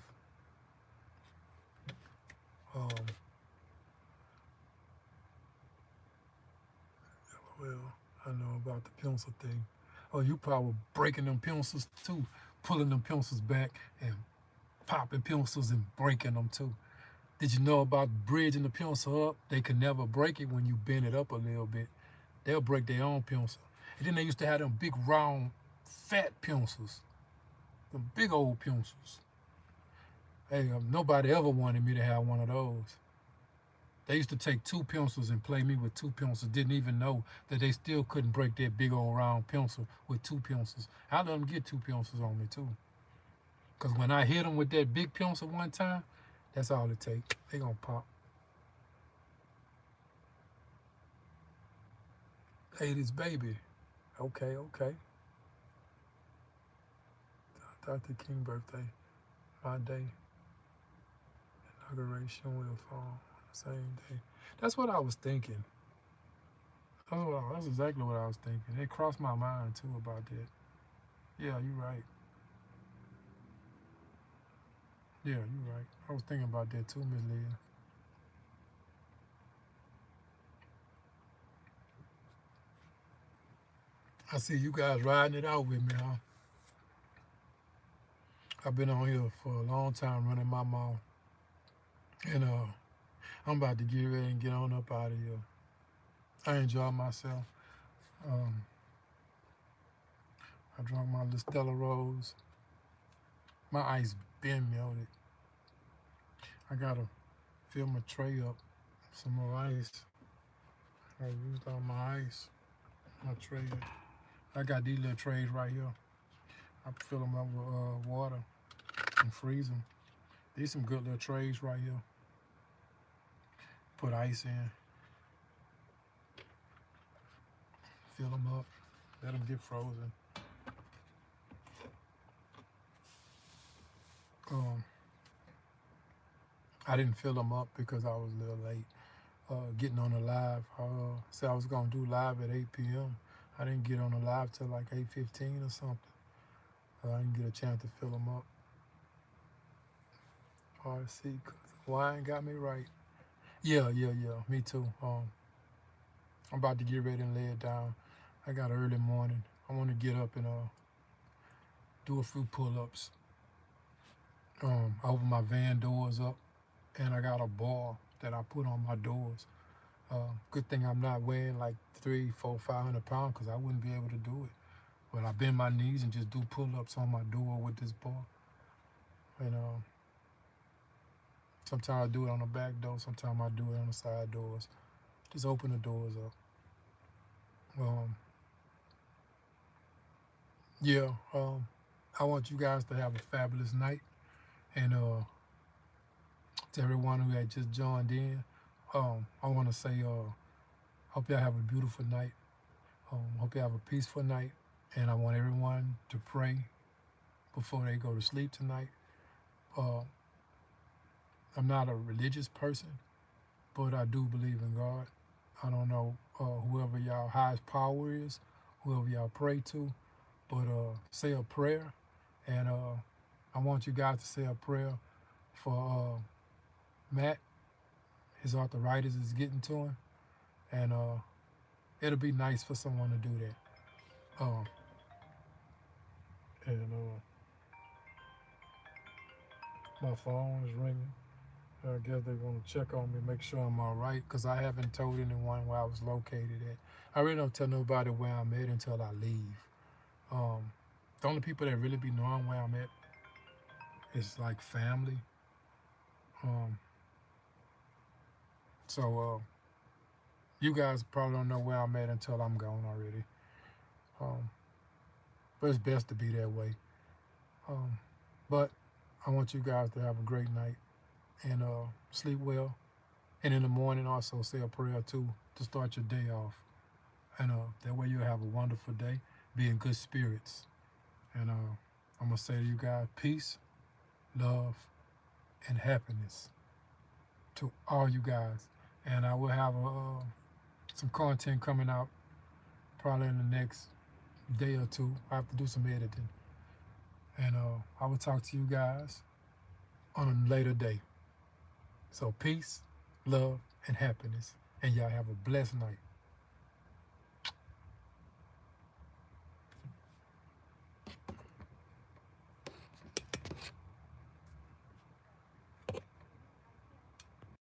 Um, well, I know about the pencil thing. Oh, you probably breaking them pencils too, pulling them pencils back and popping pencils and breaking them too. Did you know about bridging the pencil up? They could never break it when you bend it up a little bit. They'll break their own pencil. And then they used to have them big round fat pencils, them big old pencils. Hey, nobody ever wanted me to have one of those. They used to take 2 pencils and play me with 2 pencils. Didn't even know that they still couldn't break that big old round pencil with 2 pencils. I let them get 2 pencils on me too. Because when I hit them with that big pencil one time, that's all it takes. They gonna pop. Hey, this baby. Okay. Dr. King birthday. My day. Inauguration will fall on the same day. That's what I was thinking. That's exactly what I was thinking. It crossed my mind too about that. Yeah, you're right. Yeah, you're right. I was thinking about that too, Miss Leah. I see you guys riding it out with me, huh? I've been on here for a long time running my mouth. And I'm about to get ready and get on up out of here. I enjoy myself. Um, I drank my little Stella Rose. My ice been melted. I gotta fill my tray up. Some more ice. I used all my ice. My tray. I got these little trays right here. I fill them up with water and freeze them. These some good little trays right here. Put ice in. Fill them up. Let them get frozen. I didn't fill them up because I was a little late getting on the live. I said I was going to do live at 8 p.m. I didn't get on the live till like 8:15 or something. I didn't get a chance to fill them up. RC, wine got me right. Yeah, me too. I'm about to get ready and lay it down. I got early morning. I want to get up and do a few pull-ups. I open my van doors up, and I got a bar that I put on my doors. Good thing I'm not weighing like 300, 400, 500 pounds, because I wouldn't be able to do it. But I bend my knees and just do pull-ups on my door with this bar. And sometimes I do it on the back door, sometimes I do it on the side doors. Just open the doors up. I want you guys to have a fabulous night. And to everyone who had just joined in, I want to say, hope y'all have a beautiful night. Hope you have a peaceful night. And I want everyone to pray before they go to sleep tonight. I'm not a religious person, but I do believe in God. I don't know whoever y'all highest power is, whoever y'all pray to, but say a prayer. And I want you guys to say a prayer for Matt. His arthritis is getting to him, and it'll be nice for someone to do that. My phone is ringing. I guess they're going to check on me, make sure I'm all right, because I haven't told anyone where I was located at. I really don't tell nobody where I'm at until I leave. The only people that really be knowing where I'm at is like family. So you guys probably don't know where I'm at until I'm gone already. But it's best to be that way. But I want you guys to have a great night and sleep well. And in the morning also say a prayer too to start your day off. And that way you'll have a wonderful day, be in good spirits. And I'm going to say to you guys, peace, love, and happiness to all you guys. And I will have some content coming out probably in the next day or two. I have to do some editing. And I will talk to you guys on a later day. So peace, love, and happiness. And y'all have a blessed night.